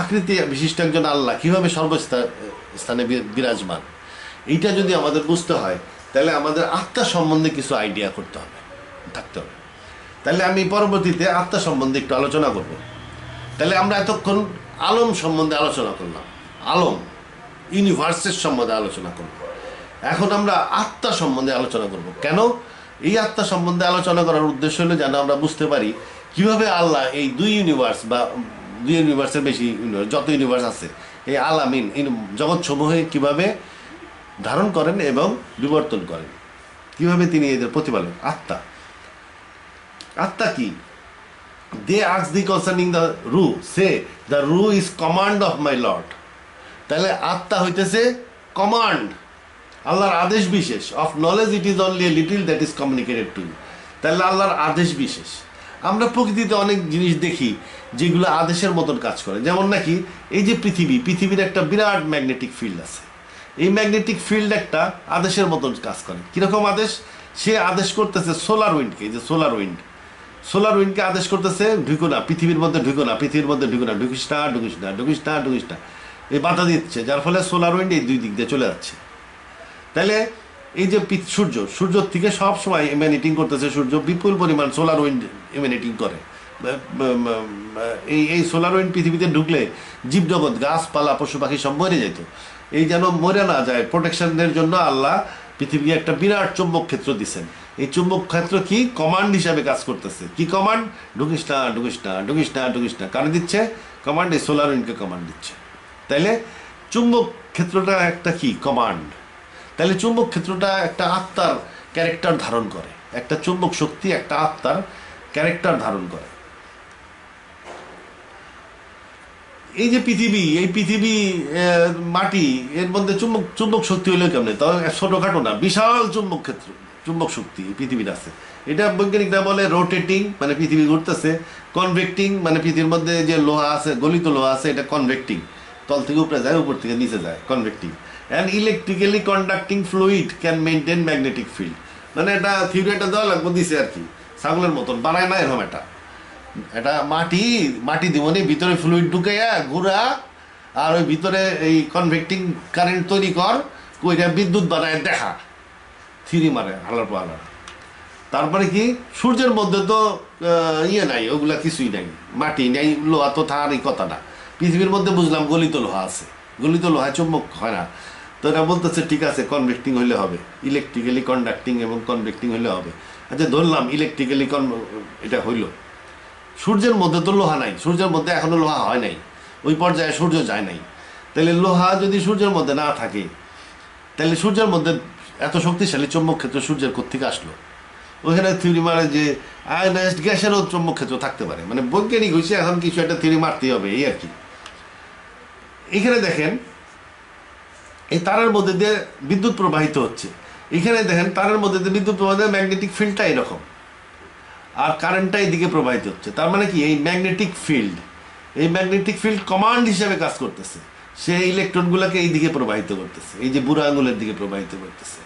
আকৃতি বিশিষ্ট একজন আল্লাহ কিভাবে সর্বস্থানে বিরাজমান, এইটা যদি আমাদের বুঝতে হয়, তাহলে আমাদের আত্মা সম্বন্ধে কিছু আইডিয়া থাকতে হবে। তাহলে আমি পরবর্তীতে আত্মা সম্বন্ধে একটু আলোচনা করব। তাহলে আমরা এতক্ষণ আলম সম্বন্ধে আলোচনা করলাম, আলম ইউনিভার্সের সম্বন্ধে আলোচনা করব। এখন আমরা আত্মা সম্বন্ধে আলোচনা করব। কেন? এই আত্মা সম্বন্ধে আলোচনা করার উদ্দেশ্য হলো যেন আমরা বুঝতে পারি কিভাবে আল্লাহ এই দুই ইউনিভার্স বা দুই ইউনিভার্সের বেশি যত ইউনিভার্স আছে, এই আলামিন জগৎসমূহে কিভাবে ধারণ করেন এবং বিবর্তন করেন, কিভাবে তিনি এদের প্রতিপালক। আত্মা কি? They ask thee concerning the রু, সে দ্য রু is command of my lord. তাহলে আত্মা হইতেছে কমান্ড, আল্লাহর আদেশ বিশেষ। Of knowledge it is only a little that is communicated to you. তাহলে আল্লাহর আদেশ বিশেষ। আমরা প্রকৃতিতে অনেক জিনিস দেখি যেগুলো আদেশের মতন কাজ করে, যেমন নাকি এই যে পৃথিবীর একটা বিরাট ম্যাগনেটিক ফিল্ড আছে। এই ম্যাগনেটিক ফিল্ড একটা আদেশের মতন কাজ করে। কীরকম আদেশ? সে আদেশ করতেছে সোলার উইন্ডকে, যে সোলার উইন্ডকে আদেশ করতেছে ঢুকো না, পৃথিবীর মধ্যে ঢুকো না, ঢুকিস না, এই বাধা দিচ্ছে, যার ফলে সোলার উইন্ড এই দুই দিক দিয়ে চলে যাচ্ছে। তাহলে এই যে সূর্য থেকে সব সময় এমিনেটিং করতেছে, সূর্য বিপুল পরিমাণ সোলার উইন্ড এমিনেটিং করে। এই সোলার উইন্ড পৃথিবীতে ঢুকলে জীবজগৎ, গাছপালা, পশু পাখি সব মরে যেত। এই যেন মরে না যায়, প্রোটেকশনের জন্য আল্লাহ পৃথিবীকে একটা বিরাট চুম্বক ক্ষেত্র দিচ্ছেন। এই চুম্বক ক্ষেত্র কি কমান্ড হিসাবে কাজ করতেছে। কি কমান্ড? ঢুকিস না। কারে দিচ্ছে কমান্ড? এই সোলার উইন্ডকে কমান্ড দিচ্ছে। তাইলে চুম্বক ক্ষেত্রটা একটা কি কমান্ড। তাহলে চুম্বক ক্ষেত্রটা একটা আত্মার ক্যারেক্টার ধারণ করে, একটা চুম্বক শক্তি একটা আত্মার ক্যারেক্টার ধারণ করে। এই যে পৃথিবী, এই পৃথিবী মাটি, এর মধ্যে চুম্বক চুম্বক শক্তি হইলো কেমনে? তাও ছোটখাটো না, বিশাল চুম্বক ক্ষেত্র, চুম্বক শক্তি পৃথিবীর আছে। এটা বৈজ্ঞানিকরা বলে রোটেটিং, মানে পৃথিবী ঘুরতেছে। কনভেক্টিং, মানে পৃথিবীর মধ্যে যে লোহা আছে, গলিত লোহা আছে, এটা কনভেক্টিং, তল থেকে উপরে যায়, উপর থেকে নিচে যায়, convecting. And electrically conducting fluid can maintain magnetic field. মানে এটা থিওরি একটা দেওয়া লাগবে, দিছে আর কি, ছাগলের মতন বানায় না এরকম। এটা মাটি মাটি দিবনি, ভিতরে ফ্লুইড ঢুকাইয়া ঘুরা, আর ওই ভিতরে এই কনভেক্টিং কারেন্ট তৈরি কর, ওইটা বিদ্যুৎ বানায় দেখা, থিরি মারে হালার পর হালার। তারপরে কি, সূর্যের মধ্যে তো ইয়ে নাই, ওগুলা কিছুই নাই, মাটি নাই, লোহা তো থাকারই কথা না। পৃথিবীর মধ্যে বুঝলাম গলিত লোহা আছে, গলিত লোহা চুম্বক হয় না। তো এরা বলতেছে ঠিক আছে, কনভেক্টিং হইলে হবে, ইলেকট্রিক্যালি কন্ডাক্টিং এবং কনভেক্টিং হইলে হবে। আচ্ছা ধরলাম ইলেকট্রিক্যালি এটা হইল, সূর্যের মধ্যে তো লোহা নাই, সূর্যের মধ্যে এখনো লোহা হয় নাই, ওই পর্যায়ে সূর্য যায় নাই। তাহলে লোহা যদি সূর্যের মধ্যে না থাকে, তাহলে সূর্যের মধ্যে এত শক্তিশালী চৌম্বক ক্ষেত্র সূর্যের কোত্থেকে আসলো? ওইখানে থিওরি মারে যে আয়নাইজড গ্যাসেরও চৌম্বক ক্ষেত্র থাকতে পারে। মানে বৈজ্ঞানিক হয়েছে, এখন কিছু একটা থিওরি মারতেই হবে, এই আর কি। এখানে দেখেন এই তারের মধ্যে দিয়ে বিদ্যুৎ প্রবাহিত হচ্ছে, এখানে দেখেন তারের মধ্যে দিয়ে বিদ্যুৎ প্রবাহিত, ম্যাগনেটিক ফিল্ডটা এরকম, আর কারেন্টটা এইদিকে প্রবাহিত হচ্ছে। তার মানে কি, এই ম্যাগনেটিক ফিল্ড, এই ম্যাগনেটিক ফিল্ড কমান্ড হিসেবে কাজ করতেছে, সে ইলেকট্রনগুলোকে এই দিকে প্রবাহিত করতেছে, এই যে বুড়ো আঙুলের দিকে প্রবাহিত করতেছে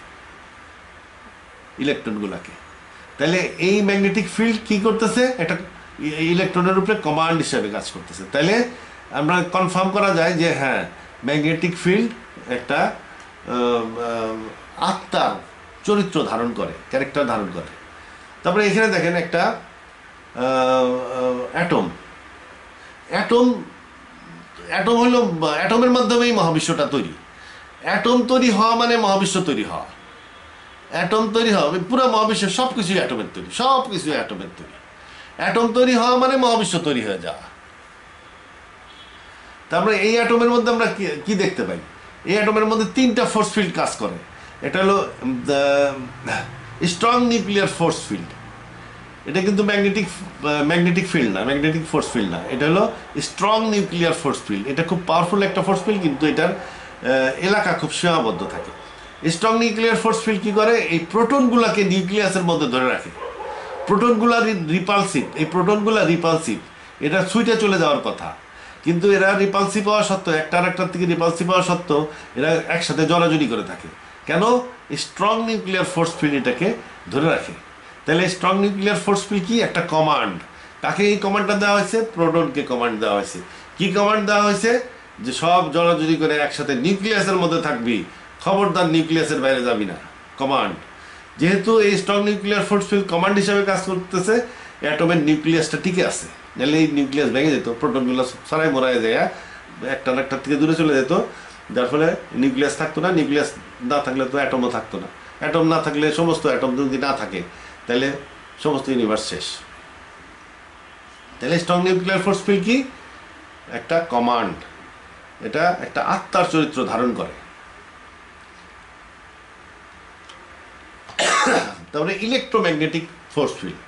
ইলেকট্রনগুলোকে। তাহলে এই ম্যাগনেটিক ফিল্ড কি করতেছে, একটা ইলেকট্রনের উপরে কমান্ড হিসেবে কাজ করতেছে। তাহলে আমরা কনফার্ম করা যায় যে হ্যাঁ, ম্যাগনেটিক ফিল্ড একটা আত্মার চরিত্র ধারণ করে, ক্যারেক্টার ধারণ করে। তারপরে এখানে দেখেন একটা অ্যাটম, অ্যাটম অ্যাটম হলো, অ্যাটমের মাধ্যমেই মহাবিশ্বটা তৈরি। অ্যাটম তৈরি হওয়া মানে মহাবিশ্ব তৈরি হওয়া। অ্যাটম তৈরি হওয়া, পুরো মহাবিশ্বের সব কিছুই অ্যাটমের তৈরি, সব কিছুই অ্যাটমের তৈরি। অ্যাটম তৈরি হওয়া মানে মহাবিশ্ব তৈরি হয়ে যাওয়া। তারপরে এই অ্যাটমের মধ্যে আমরা কি দেখতে পাই, এই অ্যাটমের মধ্যে তিনটা ফোর্স ফিল্ড কাজ করে। এটা হলো স্ট্রং নিউক্লিয়ার ফোর্স ফিল্ড, এটা কিন্তু ম্যাগনেটিক ফিল্ড না, ম্যাগনেটিক ফোর্স ফিল্ড না, এটা হলো স্ট্রং নিউক্লিয়ার ফোর্স ফিল্ড। এটা খুব পাওয়ারফুল একটা ফোর্স ফিল্ড, কিন্তু এটার এলাকা খুব সীমাবদ্ধ থাকে। স্ট্রং নিউক্লিয়ার ফোর্স ফিল্ড কী করে, এই প্রোটনগুলোকে নিউক্লিয়াসের মধ্যে ধরে রাখে। প্রোটনগুলা রিপালসিভ, এই প্রোটনগুলা রিপালসিভ, এটা সুইটে চলে যাওয়ার কথা, কিন্তু এরা রিপালসিভ হওয়া সত্ত্বেও, একটা আর একটার থেকে রিপালসিভ হওয়া সত্ত্বেও এরা একসাথে জড়াজড়ি করে থাকে। কেন? স্ট্রং নিউক্লিয়ার ফোর্স ফিল্ড এটাকে ধরে রাখে। তাহলে স্ট্রং নিউক্লিয়ার ফোর্স ফিল্ড কি, একটা কমান্ড। তাকে এই কমান্ডটা দেওয়া হয়েছে, প্রোটনকে কমান্ড দেওয়া হয়েছে। কি কমান্ড দেওয়া হয়েছে, যে সব জড়াজড়ি করে একসাথে নিউক্লিয়াসের মধ্যে থাকবি, খবরদার নিউক্লিয়াসের বাইরে যাবি না, কমান্ড। যেহেতু এই strong nuclear force field command হিসাবে কাজ করতেছে, অ্যাটমের নিউক্লিয়াসটা টিকে আছে, নাহলে এই নিউক্লিয়াস ভেঙে যেত, প্রোটনগুলো ছড়াই মরাই যায়, একটার একটার থেকে দূরে চলে যেত, যার ফলে নিউক্লিয়াস থাকতো না। নিউক্লিয়াস না থাকলে তো অ্যাটমও থাকতো না। অ্যাটম না থাকলে, সমস্ত অ্যাটম যদি না থাকে, তাহলে সমস্ত ইউনিভার্স শেষ। তাহলে স্ট্রং নিউক্লিয়ার ফোর্স ফিল্ড কি, একটা কমান্ড, এটা একটা আত্মার চরিত্র ধারণ করে। তারপরে ইলেকট্রোম্যাগনেটিক ফোর্স ফিল্ড,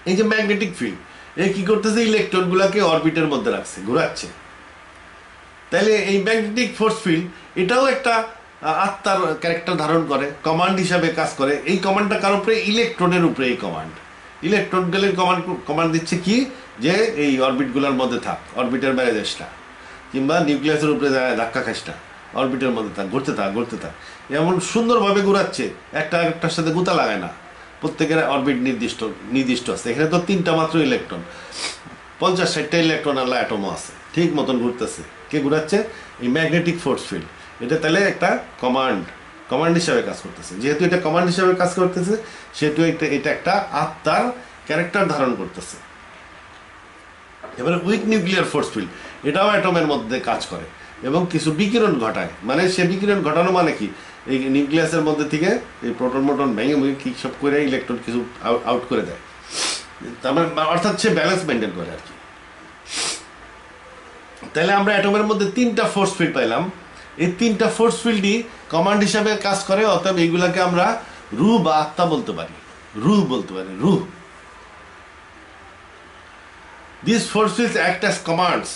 এই যে ম্যাগনেটিক ফিল্ড, এই কি করতেছে, ইলেকট্রনগুলোকে অরবিটের মধ্যে রাখছে, ঘোরাচ্ছে। তাহলে এই ম্যাগনেটিক ফোর্স ফিল্ড এটাও একটা আত্মার ক্যারেক্টার ধারণ করে, কমান্ড হিসাবে কাজ করে। এই কমান্ডটা কার উপরে, ইলেকট্রনের উপরে। এই কমান্ড, ইলেকট্রনগুলোর কমান্ড দিচ্ছে কি, যে এই অরবিটগুলোর মধ্যে থাক, অরবিটের বাইরে যাস না, কিংবা নিউক্লিয়াসের উপরে যায় ধাক্কা খাস না, অরবিটের মধ্যে থাক, ঘুরতে থাক, ঘুরতে থাক। এমন সুন্দরভাবে ঘুরাচ্ছে, একটা একটার সাথে গুতা লাগায় না, প্রত্যেকের অরবিট নির্দিষ্ট আছে। এখানে তো তিনটা মাত্র ইলেকট্রন, 50-60টা ইলেকট্রন আলা অ্যাটমও আছে, ঠিক মতন ঘুরতেছে। কে ঘুরাচ্ছে? এই ম্যাগনেটিক ফোর্স ফিল্ড। এটা তাহলে একটা কমান্ড হিসাবে কাজ করতেছে। যেহেতু এটা কমান্ড হিসাবে কাজ করতেছে, সেহেতু এটা একটা আত্মার ক্যারেক্টার ধারণ করতেছে। এবারে উইক নিউক্লিয়ার ফোর্স ফিল্ড, এটাও অ্যাটমের মধ্যে কাজ করে এবং কিছু বিকিরণ ঘটায়। মানে সে বিকিরণ ঘটানো মানে কি, এই নিউক্লিয়াসের মধ্যে থেকে এই প্রোটন মোটন ভেঙে কি সব করে ইলেকট্রন কিছু আউট করে দেয়। তার মানে অর্থাৎ সে ব্যালেন্স মেনটেন করে আর কি। তাহলে আমরা অ্যাটমের মধ্যে তিনটা ফোর্স ফিল্ড পাইলাম। এই তিনটা ফোর্স ফিল্ডই কমান্ড হিসাবে কাজ করে, অর্থাৎ এইগুলাকে আমরা রুহ বা আত্মা বলতে পারি, রুহ বলতে পারি, রুহ। These force fields act as commands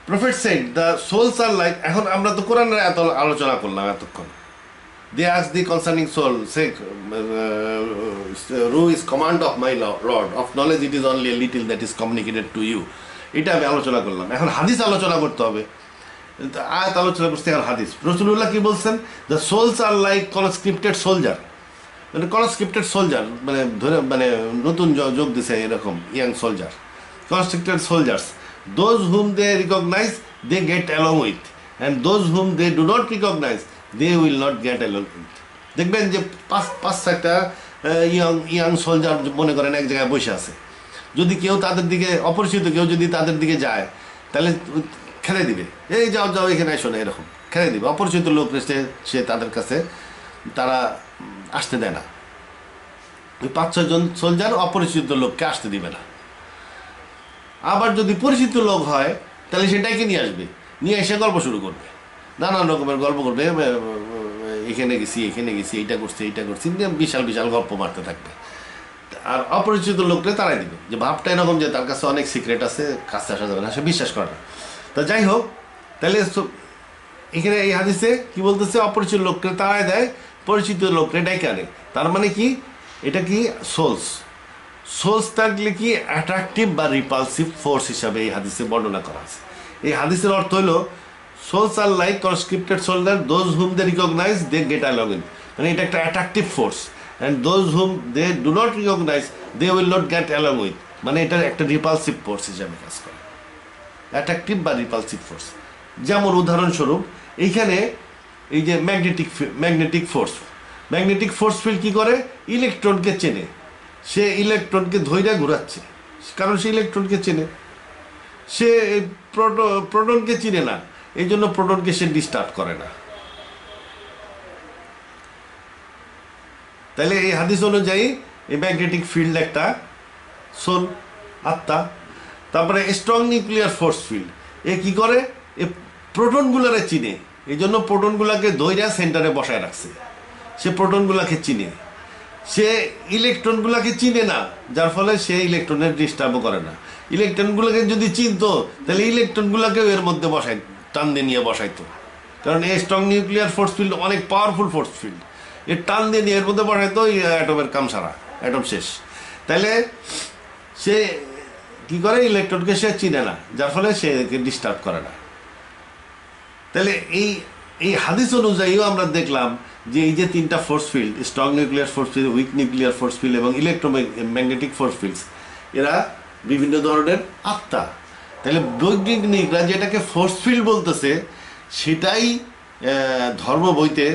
prophet said the souls are like, এখন আমরা তো কোরআনের এত আলোচনা করলাম এতক্ষণ। They ask thee concerning soul say রু is command of my Lord, of knowledge it is only a little that is communicated to you. এটা আমি আলোচনা করলাম। এখন হাদিস আলোচনা করতে হবে। আয়াত আলোচনা করতে এখন হাদিস। রাসূলুল্লাহ কি বলছেন? The souls are like conscripted soldier, মানে কনস্ক্রিপ্টেড সোলজার মানে ধরে মানে নতুন যোগ দিছে এরকম young soldier, conscripted soldiers, those whom they recognise they get along with, and those whom they do not recognise they will not get along with. দেখবেন যে পাঁচ ছয়টা ইয়াং সোলজার মনে করেন এক জায়গায় বসে আছে, যদি কেউ তাদের দিকে অপরিচিত কেউ যদি তাদের দিকে যায় তাহলে খেলে দিবে, এই যাও যাও এখানে এসো না, এরকম খেলে দিবে। অপরিচিত লোক সে তাদের কাছে তারা আসতে দেয় না। ওই 5-6 জন সোলজার অপরিচিত লোককে আসতে দিবে না। আবার যদি পরিচিত লোক হয় তাহলে সেটাকে নিয়ে আসবে, নিয়ে এসে গল্প শুরু করবে, নানান রকমের গল্প করবে, এখানে গেছি এখানে গেছি, এইটা করছি এইটা করছি, বিশাল বিশাল গল্প মারতে থাকবে। আর অপরিচিত লোককে তারাই দিবে, যে ভাবটা এরকম যে তার কাছে অনেক সিক্রেট আছে, কাছে আসা যাবে না, সে বিশ্বাস করে না। তা যাই হোক, তাহলে এখানে এই হাদিসে কি বলতেছে? অপরিচিত লোককে তারাই দেয়, পরিচিত লোককে ডাইকে আনে। তার মানে কি? এটা কি সোলস? সোলস থাকলে কি অ্যাট্রাকটিভ বা রিপালসিভ ফোর্স হিসাবে এই হাদিসে বর্ণনা করা আছে। এই হাদিসের অর্থ হলো souls are like conscripted soldier, those whom they recognise they get along in, মানে এটা একটা attractive force, and those whom they do not recognise they will not get along with, মানে এটা একটা রিপালসিভ ফোর্স হিসাবে কাজ করে, অ্যাট্রাকটিভ বা রিপালসিভ ফোর্স। যেমন উদাহরণস্বরূপ এইখানে এই যে ম্যাগনেটিক ফোর্স ফিল্ড কী করে? ইলেকট্রনকে চেনে, সে ইলেকট্রনকে ধৈর্য ঘুরাচ্ছে, কারণ সে ইলেকট্রনকে চেনে। সে প্রোটনকে চিনে না, এই জন্য প্রোটনকে সে ডিস্টার্ব করে না। তাহলে এই হাদিস অনুযায়ী এই ম্যাগনেটিক ফিল্ড একটা সোল, আত্মা। তারপরে স্ট্রং নিউক্লিয়ার ফোর্স ফিল্ড, এ কি করে? এ প্রোটনগুলোরে চিনে, এই জন্য প্রোটনগুলোকে ধৈর্য সেন্টারে বসায় রাখছে, সে প্রোটনগুলোকে চিনে। সে ইলেকট্রনগুলোকে চিনে না, যার ফলে সে ইলেকট্রনের ডিস্টার্বও করে না। ইলেকট্রনগুলোকে যদি চিনতো তাহলে ইলেকট্রনগুলোকেও এর মধ্যে টান দিয়ে নিয়ে বসাইতো, কারণ এই স্ট্রং নিউক্লিয়ার ফোর্স ফিল্ড অনেক পাওয়ারফুল ফোর্স ফিল্ড, এর টান দিয়ে নিয়ে এর মধ্যে বসাইতো, অ্যাটমের কাম সারা, অ্যাটম শেষ। তাহলে সে কী করে? ইলেকট্রনকে সে চিনে না, যার ফলে সে ডিস্টার্ব করে না। তাহলে এই হাদিস অনুযায়ীও আমরা দেখলাম যে এই যে তিনটা force field, strong nuclear force field, week nuclear force field এবং ইলেকট্রোম্যাগনেটিক ফোর্স ফিল্ডস, এরা বিভিন্ন ধরনের আত্মা। তাহলে বৈজ্ঞানিকরা যেটাকে ফোর্স ফিল্ড বলতেছে সেটাই ধর্ম বইতে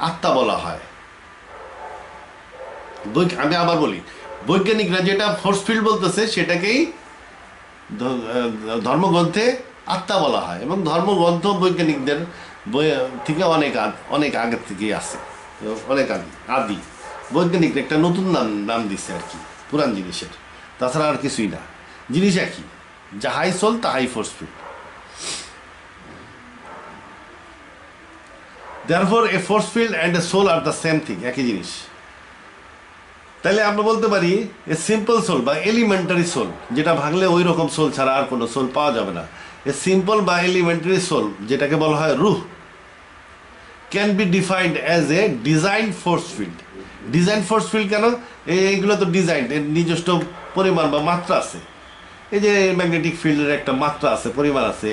আত্মা বলা হয়। আমি আবার বলি, বৈজ্ঞানিকরা যেটা ফোর্স ফিল্ড বলতেছে সেটাকেই ধর্মগ্রন্থে আত্মা বলা হয়, এবং ধর্মগ্রন্থ বৈজ্ঞানিকদের বই থেকে অনেক আগের থেকেই আছে, অনেক আদি। বৈজ্ঞানিকরা একটা নতুন নাম দিচ্ছে আর কি পুরান জিনিসের, তাছাড়া আর কিছুই না, জিনিস একই, যাহাই সোল তাহাই force field. Therefore a force field and a soul are the same thing, একই জিনিস। তাহলে আমরা বলতে পারি এ সিম্পল সোল বা এলিমেন্টারি সোল, যেটা ভাঙলে ওই রকম সোল ছাড়া আর কোনো সোল পাওয়া যাবে না। এ সিম্পল বা এলিমেন্টারি সোল, যেটাকে বলা হয় রুহ, can be defined as a design force field. Design force field কেন? এইগুলো তো ডিজাইন, এর নিজস্ব পরিমাণ বা মাত্রা আছে। এই যে ম্যাগনেটিক ফিল্ডের একটা মাত্রা আছে, পরিমাণ আছে,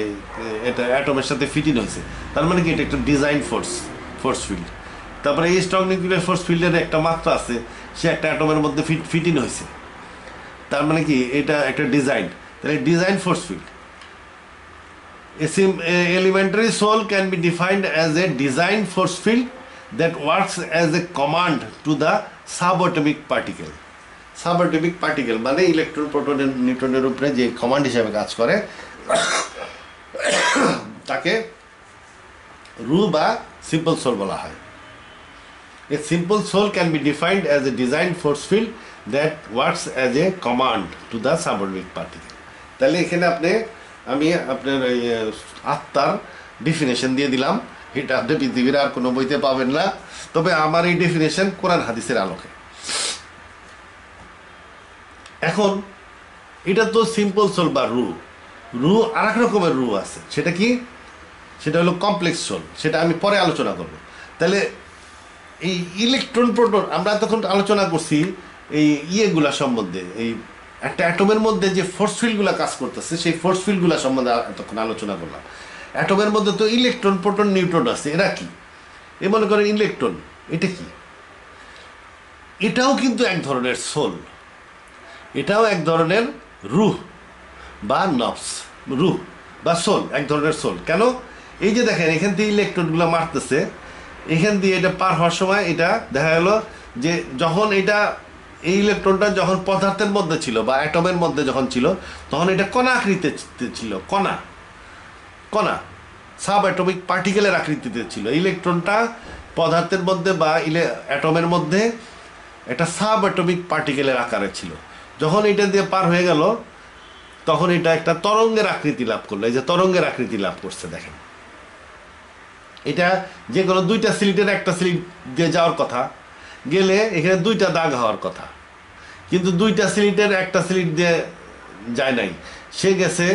এটা অ্যাটমের সাথে ফিটিং হয়েছে, তার মানে কি এটা একটা ডিজাইন ফোর্স ফিল্ড। তারপরে এই স্ট্রং নিউক্লিয়ার ফোর্স ফিল্ডের একটা মাত্রা আছে, সে একটা অ্যাটমের মধ্যে ফিটিং হয়েছে, তার মানে কি এটা একটা ডিজাইন। তাহলে design force field. Elementary soul can be defined as a design force field that works as a command to the subatomic particle. Subatomic particle মানে ইলেকট্রন, প্রোটন, নিউট্রনের উপরে যে কমান্ড হিসাবে কাজ করে তাকে রুহ বা সিম্পল সোল বলা হয়। A simple soul can be defined as a design force field that works as a command to the subatomic particle. তাহলে এখানে আমি আপনার এই আত্মার ডেফিনেশন দিয়ে দিলাম, এটা আপনি পৃথিবীর আর কোনো বইতে পাবেন না, তবে আমার এই ডেফিনেশন কোরআন হাদিসের আলোকে। এখন এটা তো সিম্পল সোল বা রুহ, রু আর এক রকমের রু আছে, সেটা কি? সেটা হলো কমপ্লেক্স সোল, সেটা আমি পরে আলোচনা করব। তাহলে এই ইলেকট্রন প্রোটন আমরা তখন আলোচনা করছি এই ইয়েগুলা সম্বন্ধে, এই একটা অ্যাটমের মধ্যে যে ফোর্স ফিল্ডগুলো কাজ করতেছে সেই ফোর্স ফিল্ডগুলো সম্বন্ধে তখন আলোচনা করলাম। অ্যাটমের মধ্যে তো ইলেকট্রন প্রোটন নিউট্রন আছে, এরা কি? এ মনে করেন ইলেকট্রন, এটা কি? এটাও কিন্তু এক ধরনের সোল, এটাও এক ধরনের রুহ বা নফস, রুহ বা সোল, এক ধরনের সোল। কেন? এই যে দেখেন এখান থেকে ইলেকট্রনগুলো মারতেছে, এখান দিয়ে এটা পার হওয়ার সময় এটা দেখা গেল যে যখন এটা এই ইলেকট্রনটা যখন পদার্থের মধ্যে ছিল বা অ্যাটমের মধ্যে যখন ছিল তখন এটা কণা আকৃতিতে ছিল, কণা কণা সাব অ্যাটমিক পার্টিকেলের আকৃতিতে ছিল। ইলেকট্রনটা পদার্থের মধ্যে বা অ্যাটমের মধ্যে একটা সাব অ্যাটমিক পার্টিকেলের আকারে ছিল। যখন এটা দিয়ে পার হয়ে গেল তখন এটা একটা তরঙ্গের আকৃতি লাভ করলো। এই যে তরঙ্গের আকৃতি লাভ করছে দেখেন, এটা যে কোনো দুইটা স্লিটের একটা স্লিট দিয়ে যাওয়ার কথা, গেলে এখানে দুইটা দাগ হওয়ার কথা, কিন্তু দুইটা স্লিটের একটা স্লিট দিয়ে যায় নাই, সে গেছে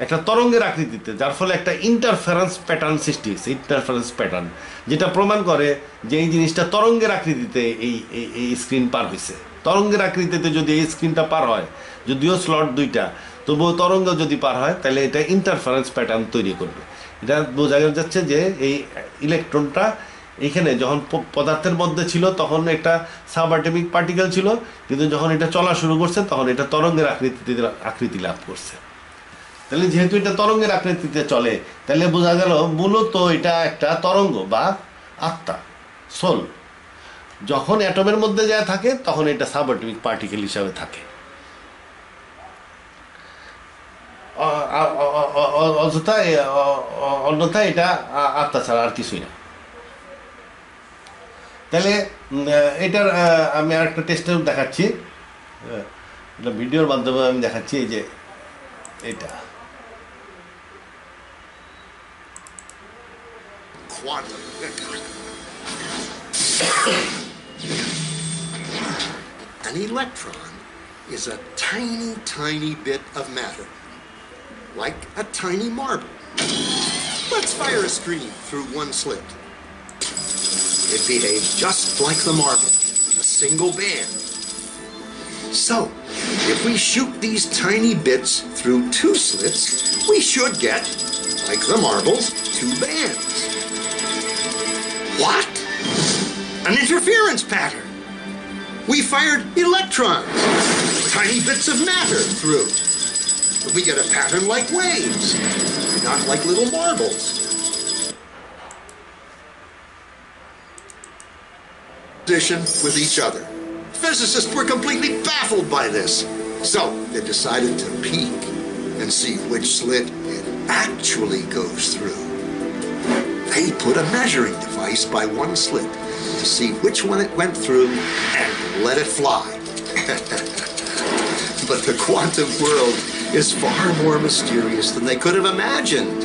একটা তরঙ্গের আকৃতিতে, যার ফলে একটা ইন্টারফারেন্স প্যাটার্ন সৃষ্টি হয়েছে। ইন্টারফারেন্স প্যাটার্ন যেটা প্রমাণ করে যে এই জিনিসটা তরঙ্গের আকৃতিতে এই স্ক্রিন পার হয়েছে। তরঙ্গের আকৃতিতে যদি এই স্ক্রিনটা পার হয়, যদিও স্লট দুইটা, তবুও তরঙ্গ যদি পার হয় তাহলে এটা ইন্টারফারেন্স প্যাটার্ন তৈরি করবে। এটা বোঝা যাচ্ছে যে এই ইলেকট্রনটা এখানে যখন পদার্থের মধ্যে ছিল তখন একটা সাব অ্যাটমিক পার্টিকেল ছিল, কিন্তু যখন এটা চলা শুরু করছে তখন এটা তরঙ্গের আকৃতি লাভ করছে। তাহলে যেহেতু এটা তরঙ্গের আকৃতিতে চলে, তাহলে বোঝা গেল মূলত এটা একটা তরঙ্গ বা আত্মা, সোল। যখন অ্যাটমের মধ্যে যায় থাকে তখন এটা সাব অ্যাটমিক পার্টিকেল হিসাবে থাকে, অন্যথায় এটা আত্মা ছাড়া আর কিছুই না। তাহলে এটার আমি আর একটা টেস্ট দেখাচ্ছি, এটা ভিডিওর মাধ্যমে আমি দেখাচ্ছি। এই যে এটা quantum. An electron is a tiny, tiny bit of matter, like a tiny marble. Let's fire a stream through one slit. It behaves just like the marble, a single band. So, if we shoot these tiny bits through two slits, we should get, like the marbles, two bands. What? An interference pattern. We fired electrons, tiny bits of matter, through. We get a pattern like waves, not like little marbles. Position with each other. Physicists were completely baffled by this, so they decided to peek and see which slit it actually goes through. They put a measuring device by one slit to see which one it went through and let it fly. But the quantum world is far more mysterious than they could have imagined.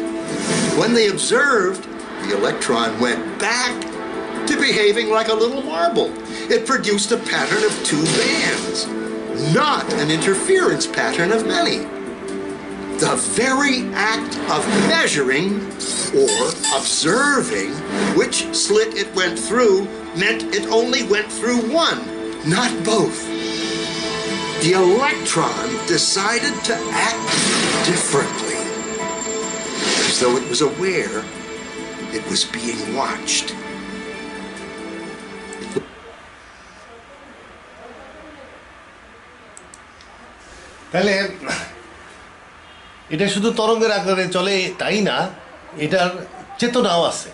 When they observed, the electron went back to behaving like a little marble. It produced a pattern of two bands, not an interference pattern of many. The very act of measuring or observing which slit it went through meant it only went through one, not both. The electron decided to act differently, as though it was aware it was being watched. তাহলে এটা শুধু তরঙ্গের আকারে চলে তাই না, এটার চেতনাও আছে।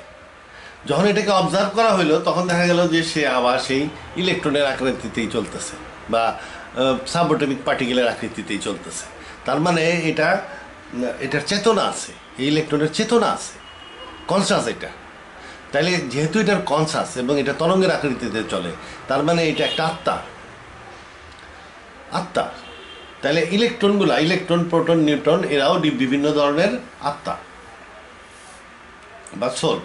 যখন এটাকে অবজার্ভ করা হলো তখন দেখা গেল যে সে আবার সেই ইলেকট্রনের আকৃতিতেই চলতেছে বা সাবঅ্যাটমিক পার্টিকেলের আকৃতিতেই চলতেছে। তার মানে এটার চেতনা আছে, এই ইলেকট্রনের চেতনা আছে, কনসাস এটা। তাইলে যেহেতু এটার কনসাস এবং এটা তরঙ্গের আকৃতিতে চলে, তার মানে এটা একটা আত্মা। তাহলে ইলেকট্রন, প্রোটন, নিউট্রন এরাও বিভিন্ন ধরনের আত্মা বা সোল।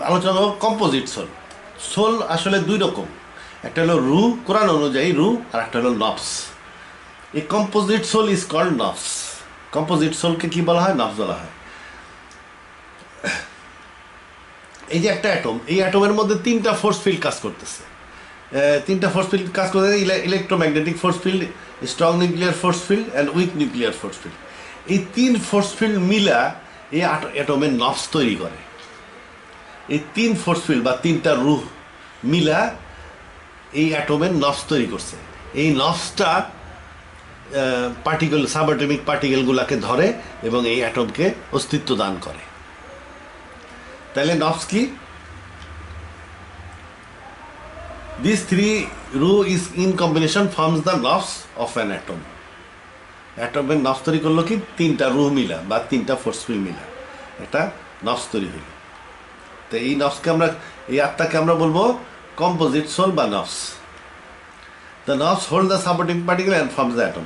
আলোচনা করব কম্পোজিট সোল। সোল আসলে দুই রকম, একটা হলো রু, কোরআন অনুযায়ী রু, আর একটা হলো নফস। A composite soul is called নফস। কম্পোজিট সোলকে কি বলা হয়? নফস বলা হয়। এই যে একটা অ্যাটম, এই অ্যাটমের মধ্যে তিনটা ফোর্স ফিল্ড কাজ করতেছে। তিনটা ফোর্স ফিল্ড কাজ করতেছে, electromagnetic force field, strong nuclear force field and weak nuclear force field. এই তিন ফোর্স ফিল্ড মিলা এই অ্যাটমের নফস তৈরি করে। এই তিন ফোর্স ফিল্ড বা তিনটা রুহ মিলা এই অ্যাটমের নফস তৈরি করছে। এই নফসটা পার্টিকেল, সাবঅ্যাটমিক পার্টিকেলগুলোকে ধরে এবং এই অ্যাটমকে অস্তিত্ব দান করে। তাহলে নফস কি? দিস থ্রি রু is in combination forms the নফস অফ অ্যান অ্যাটম। অ্যাটমের নফস তৈরি করলো কি? তিনটা রু মিলা বা তিনটা ফোর্স ফিল্ড মিলা একটা নফস তৈরি হইল। তো এই নফসকে আমরা, এই আত্মাকে আমরা বলবো কম্পোজিট সোল বা নফস। The nerves hold the subatomic particle and forms the atom.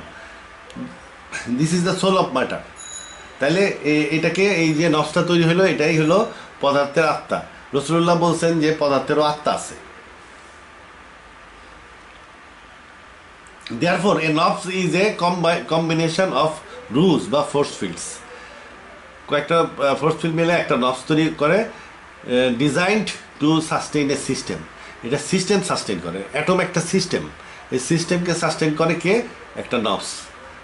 This is the soul of matter. তাহলে এটাকে, এই যে নফসটা তৈরি হলো, এটাই হলো পদার্থের আত্মা। রাসূলুল্লাহ বলছেন যে পদার্থেরও আত্মা আছে। Therefore, a nafs is a combination of rules বা force fields. কয়েকটা ফোর্স ফিল্ড মিলে একটা নফস তৈরি করে, designed two sustain a system. এটা সিস্টেম সাস্টেইন করে। অ্যাটম একটা সিস্টেম, এই সিস্টেমকে সাস্টেইন করে কে? একটা নফস।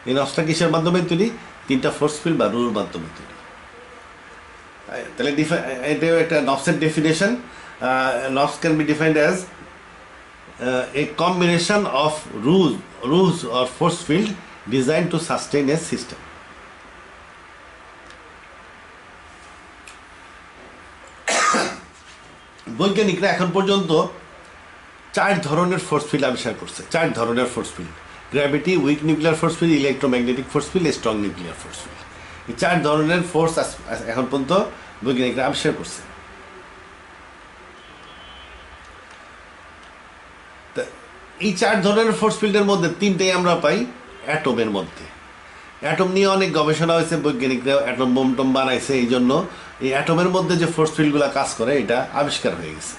এই নফসটা কিসের মাধ্যমে তৈরি? তিনটা ফোর্স ফিল্ড বা রুলের মাধ্যমে তৈরি। তাহলে এটা একটা নফসের ডেফিনেশন। নফস can be defined as a combination of rules or force field design two sustain a system. বৈজ্ঞানিকরা এখন পর্যন্ত 4 ধরনের ফোর্স ফিল্ড আবিষ্কার করছে। 4 ধরনের force field: gravity, week nuclear force field, electromagnetic force field, strong nuclear force field. এই 4 ধরনের force এখন পর্যন্ত বৈজ্ঞানিকরা আবিষ্কার করছে। এই 4 ধরনের ফোর্স ফিল্ডের মধ্যে 3টাই আমরা পাই অ্যাটমের মধ্যে। অ্যাটম নিয়ে অনেক গবেষণা হয়েছে, বৈজ্ঞানিকরা অ্যাটম বোম টম বানাইছে। এই জন্য এই অ্যাটমের মধ্যে যে ফোর্স ফিল্ডগুলো কাজ করে এটা আবিষ্কার হয়ে গেছে।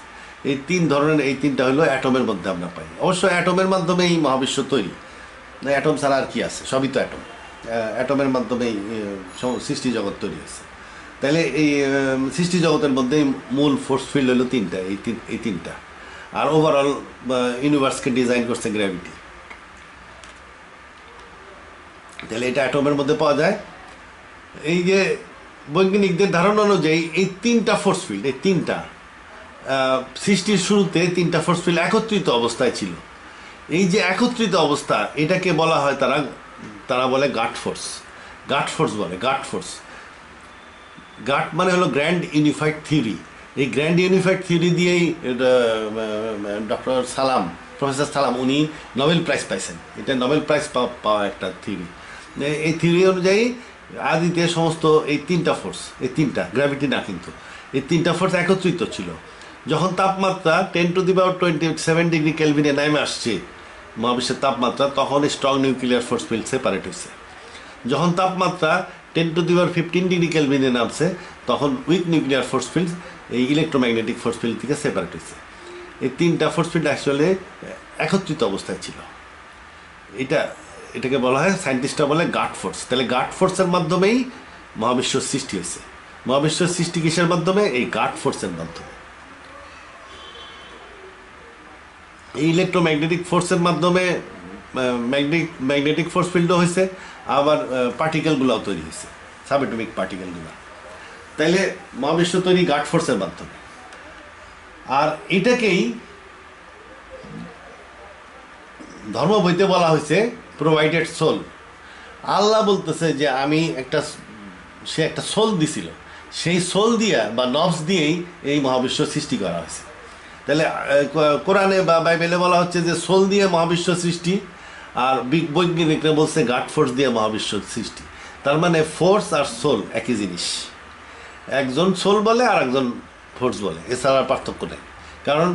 এই 3 ধরনের, এই 3টা হলো অ্যাটমের মধ্যে আমরা পাই। অবশ্য অ্যাটমের মাধ্যমে এই মহাবিশ্ব তৈরি, না অ্যাটম ছাড়া আর কি আছে? সবই তো অ্যাটম। অ্যাটমের মাধ্যমেই সৃষ্টি জগৎ তৈরি হয়েছে। তাহলে এই সৃষ্টি জগতের মধ্যে মূল ফোর্স ফিল্ড হলো 3টা, এই 3টা। আর ওভারঅল ইউনিভার্সকে ডিজাইন করছে গ্র্যাভিটি। তাহলে এটা অ্যাটমের মধ্যে পাওয়া যায়। এই যে বৈজ্ঞানিকদের ধারণা অনুযায়ী এই 3টা ফোর্স ফিল্ড, এই 3টা সৃষ্টির শুরুতে 3টা ফোর্স ফিল্ড একত্রিত অবস্থায় ছিল। এই যে একত্রিত অবস্থা, এটাকে বলা হয়, তারা বলে গাট ফোর্স। গাট ফোর্স বলে, গাট ফোর্স। গাট মানে হলো গ্র্যান্ড ইউনিফাইড থিওরি। এই গ্র্যান্ড ইউনিফাইড থিওরি দিয়েই প্রফেসর সালাম উনি নোবেল প্রাইজ পাইছেন। এটা নোবেল প্রাইজ পাওয়া একটা থিওরি। এই থিওরি অনুযায়ী আদিতে সমস্ত এই 3টা ফোর্স, এই 3টা, গ্র্যাভিটি না কিন্তু, এই 3টা ফোর্স একত্রিত ছিল। যখন তাপমাত্রা 10⁻27 ডিগ্রি কেলভিনে নেমে আসছে মহাবিশ্বের তাপমাত্রা, তখন strong nuclear force field separate হয়েছে। যখন তাপমাত্রা 10⁻15 ডিগ্রি কেলভিনে নামছে, তখন উইক নিউক্লিয়ার ফোর্স ফিল্ড এই ইলেকট্রোম্যাগনেটিক ফোর্স ফিল্ড থেকে সেপারেট হয়েছে। এই 3টা ফোর্স ফিল্ড আসলে একত্রিত অবস্থায় ছিল। এটাকে বলা হয়, সায়েন্টিস্টরা বলে গাট ফোর্স। তাহলে গাট ফোর্সের মাধ্যমেই মহাবিশ্ব সৃষ্টি হয়েছে। মহাবিশ্ব সৃষ্টি কিসের মাধ্যমে? এই গাট ফোর্সের মাধ্যমে। এই ইলেকট্রোম্যাগনেটিক ফোর্সের মাধ্যমে ম্যাগনেটিক ফোর্স ফিল্ডও হয়েছে, আবার পার্টিকেলগুলোও তৈরি হয়েছে, সাবঅ্যাটমিক পার্টিকেলগুলো। তাইলে মহাবিশ্ব তৈরি গাট ফোর্সের মাধ্যমে। আর এটাকেই ধর্ম বইতে বলা হয়েছে প্রোভাইডেড সোল। আল্লাহ বলতেছে যে সে একটা সোল দিছিল, সেই সোল দিয়া বা নফস দিয়েই এই মহাবিশ্ব সৃষ্টি করা হয়েছে। তাহলে কোরআনে বা বাইবেলে বলা হচ্ছে যে সোল দিয়ে মহাবিশ্ব সৃষ্টি, আর বৈজ্ঞানিকরা বলছে গাট ফোর্স দিয়ে মহাবিশ্ব সৃষ্টি। তার মানে ফোর্স আর সোল একই জিনিস। একজন সোল বলে আর একজন ফোর্স বলে, এছাড়া পার্থক্য নেই। কারণ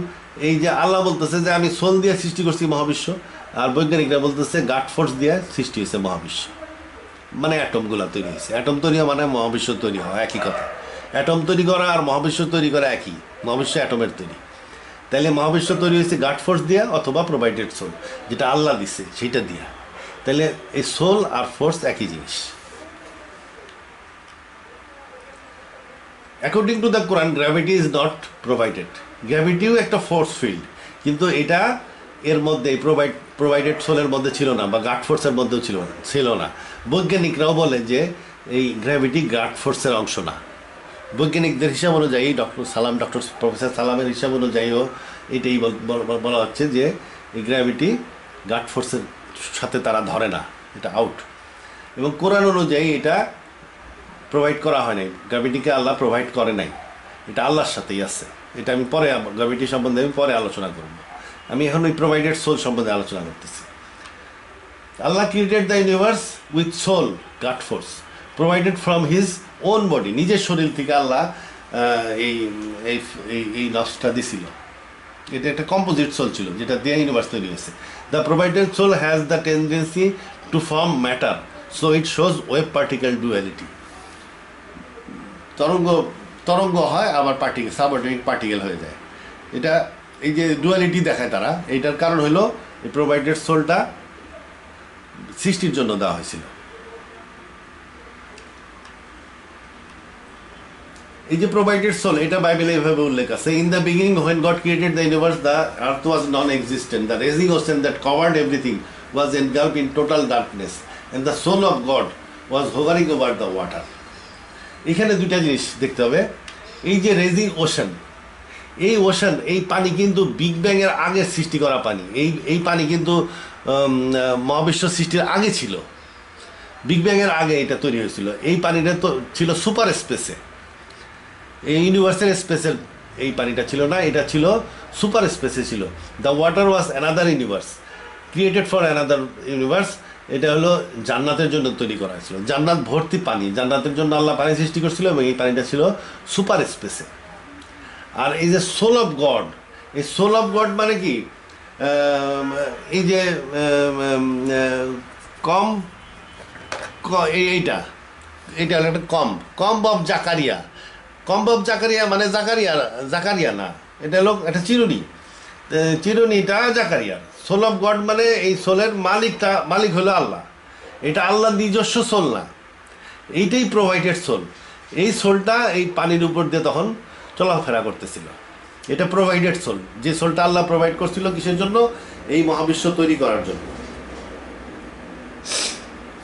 এই যে আল্লাহ বলতেছে যে আমি সোল দিয়ে সৃষ্টি করছি মহাবিশ্ব, আর বৈজ্ঞানিকরা বলতেছে গাট ফোর্স দিয়ে সৃষ্টি হয়েছে মহাবিশ্ব। মানে অ্যাটমগুলো তৈরি হয়েছে। অ্যাটম তৈরি হওয়া মানে মহাবিশ্ব তৈরি হওয়া, একই কথা। অ্যাটম তৈরি করা আর মহাবিশ্ব তৈরি করা একই। মহাবিশ্ব অ্যাটমের তৈরি। তাইলে মহাবিশ্ব তৈরি হয়েছে গাট ফোর্স দিয়া অথবা প্রোভাইডেড সোল, যেটা আল্লাহ দিছে সেইটা দিয়া। তাহলে এই সোল আর ফোর্স একই জিনিস। According to the Quran gravity is not provided. গ্র্যাভিটিও একটা ফোর্স ফিল্ড, কিন্তু এটা এর মধ্যে প্রোভাইডেড সোলের মধ্যে ছিল না, বা গাড ফোর্সের মধ্যেও ছিল না। বৈজ্ঞানিকরাও বলে যে এই গ্র্যাভিটি গাড ফোর্সের অংশ না। বৈজ্ঞানিকদের হিসাব অনুযায়ী ডক্টর প্রফেসর সালামের হিসাব অনুযায়ীও এটাই বলা হচ্ছে যে এই গ্র্যাভিটি গাড ফোর্সের সাথে তারা ধরে না, এটা আউট। এবং কোরআন অনুযায়ী এটা প্রোভাইড করা হয় নাই, গ্র্যাভিটিকে আল্লাহ প্রোভাইড করে নাই, এটা আল্লাহর সাথেই আছে। এটা আমি পরে গ্র্যাভিটি সম্বন্ধে আমি পরে আলোচনা করব। আমি এখন ওই প্রোভাইডেড সোল সম্বন্ধে আলোচনা করতেছি। Allah created the universe with soul, God force, provided from his own body. নিজের শরীর থেকে আল্লাহ এই এই এই নফসটা দিছিল। এটা একটা কম্পোজিট সোল ছিল, যেটা দিয়ে ইউনিভার্স তৈরি হয়েছে। The provided soul has the tendency to form matter, so it shows wave particle duality. তরঙ্গ হয়, আবার সাবঅ্যাটমিক পার্টিকেল হয়ে যায়। এটা এই যে ডুয়ালিটি দেখায় তারা, এইটার কারণ হলো এই প্রোভাইডেড সোলটা সৃষ্টির জন্য দেওয়া হয়েছিল। এই যে প্রোভাইডেড সোল, এটা বাইবেলে এভাবে উল্লেখ আছে। In the beginning when God created the universe, the earth was non existent, the raging ocean that covered everything was engulfed in total darkness, and the soul of God was hovering over the water. এখানে দুইটা জিনিস দেখতে হবে। এই যে raising ocean, এই ocean, এই পানি কিন্তু বিগ ব্যাংয়ের আগে সৃষ্টি করা পানি। এই পানি কিন্তু মহাবিশ্ব সৃষ্টির আগে ছিল, বিগ ব্যাংয়ের আগে এটা তৈরি হয়েছিল। এই পানিটা তো ছিল সুপার স্পেসে, এই ইউনিভার্সের স্পেসের এই পানিটা ছিল না, এটা ছিল সুপার স্পেসে ছিল। The water was another universe, created for another universe. এটা হলো জান্নাতের জন্য তৈরি করা হয়েছিল। জান্নাত ভর্তি পানি, জান্নাতের জন্য আল্লাহ পানি সৃষ্টি করছিল, এবং এই পানিটা ছিল সুপার স্পেসে। আর এই যে সোল অফ গড, এই সোল অফ গড মানে কি, এই যে এইটা হলো একটা কম্ব অফ জাকারিয়া। কম্ব অফ জাকারিয়া মানে জাকারিয়া না, এটা হলো একটা চিরুনিটা জাকারিয়ার। সোল অফ গড মানে এই সোলের মালিক হলো আল্লাহ। এটা আল্লাহর নিজস্ব সোল না, এইটাই প্রোভাইডেড সোল। এই সোলটা এই পানির উপর দিয়ে তখন চলাফেরা করতেছিল। এটা প্রোভাইডেড সোল, যে সোলটা আল্লাহ প্রোভাইড করছিল কিসের জন্য? এই মহাবিশ্ব তৈরি করার জন্য।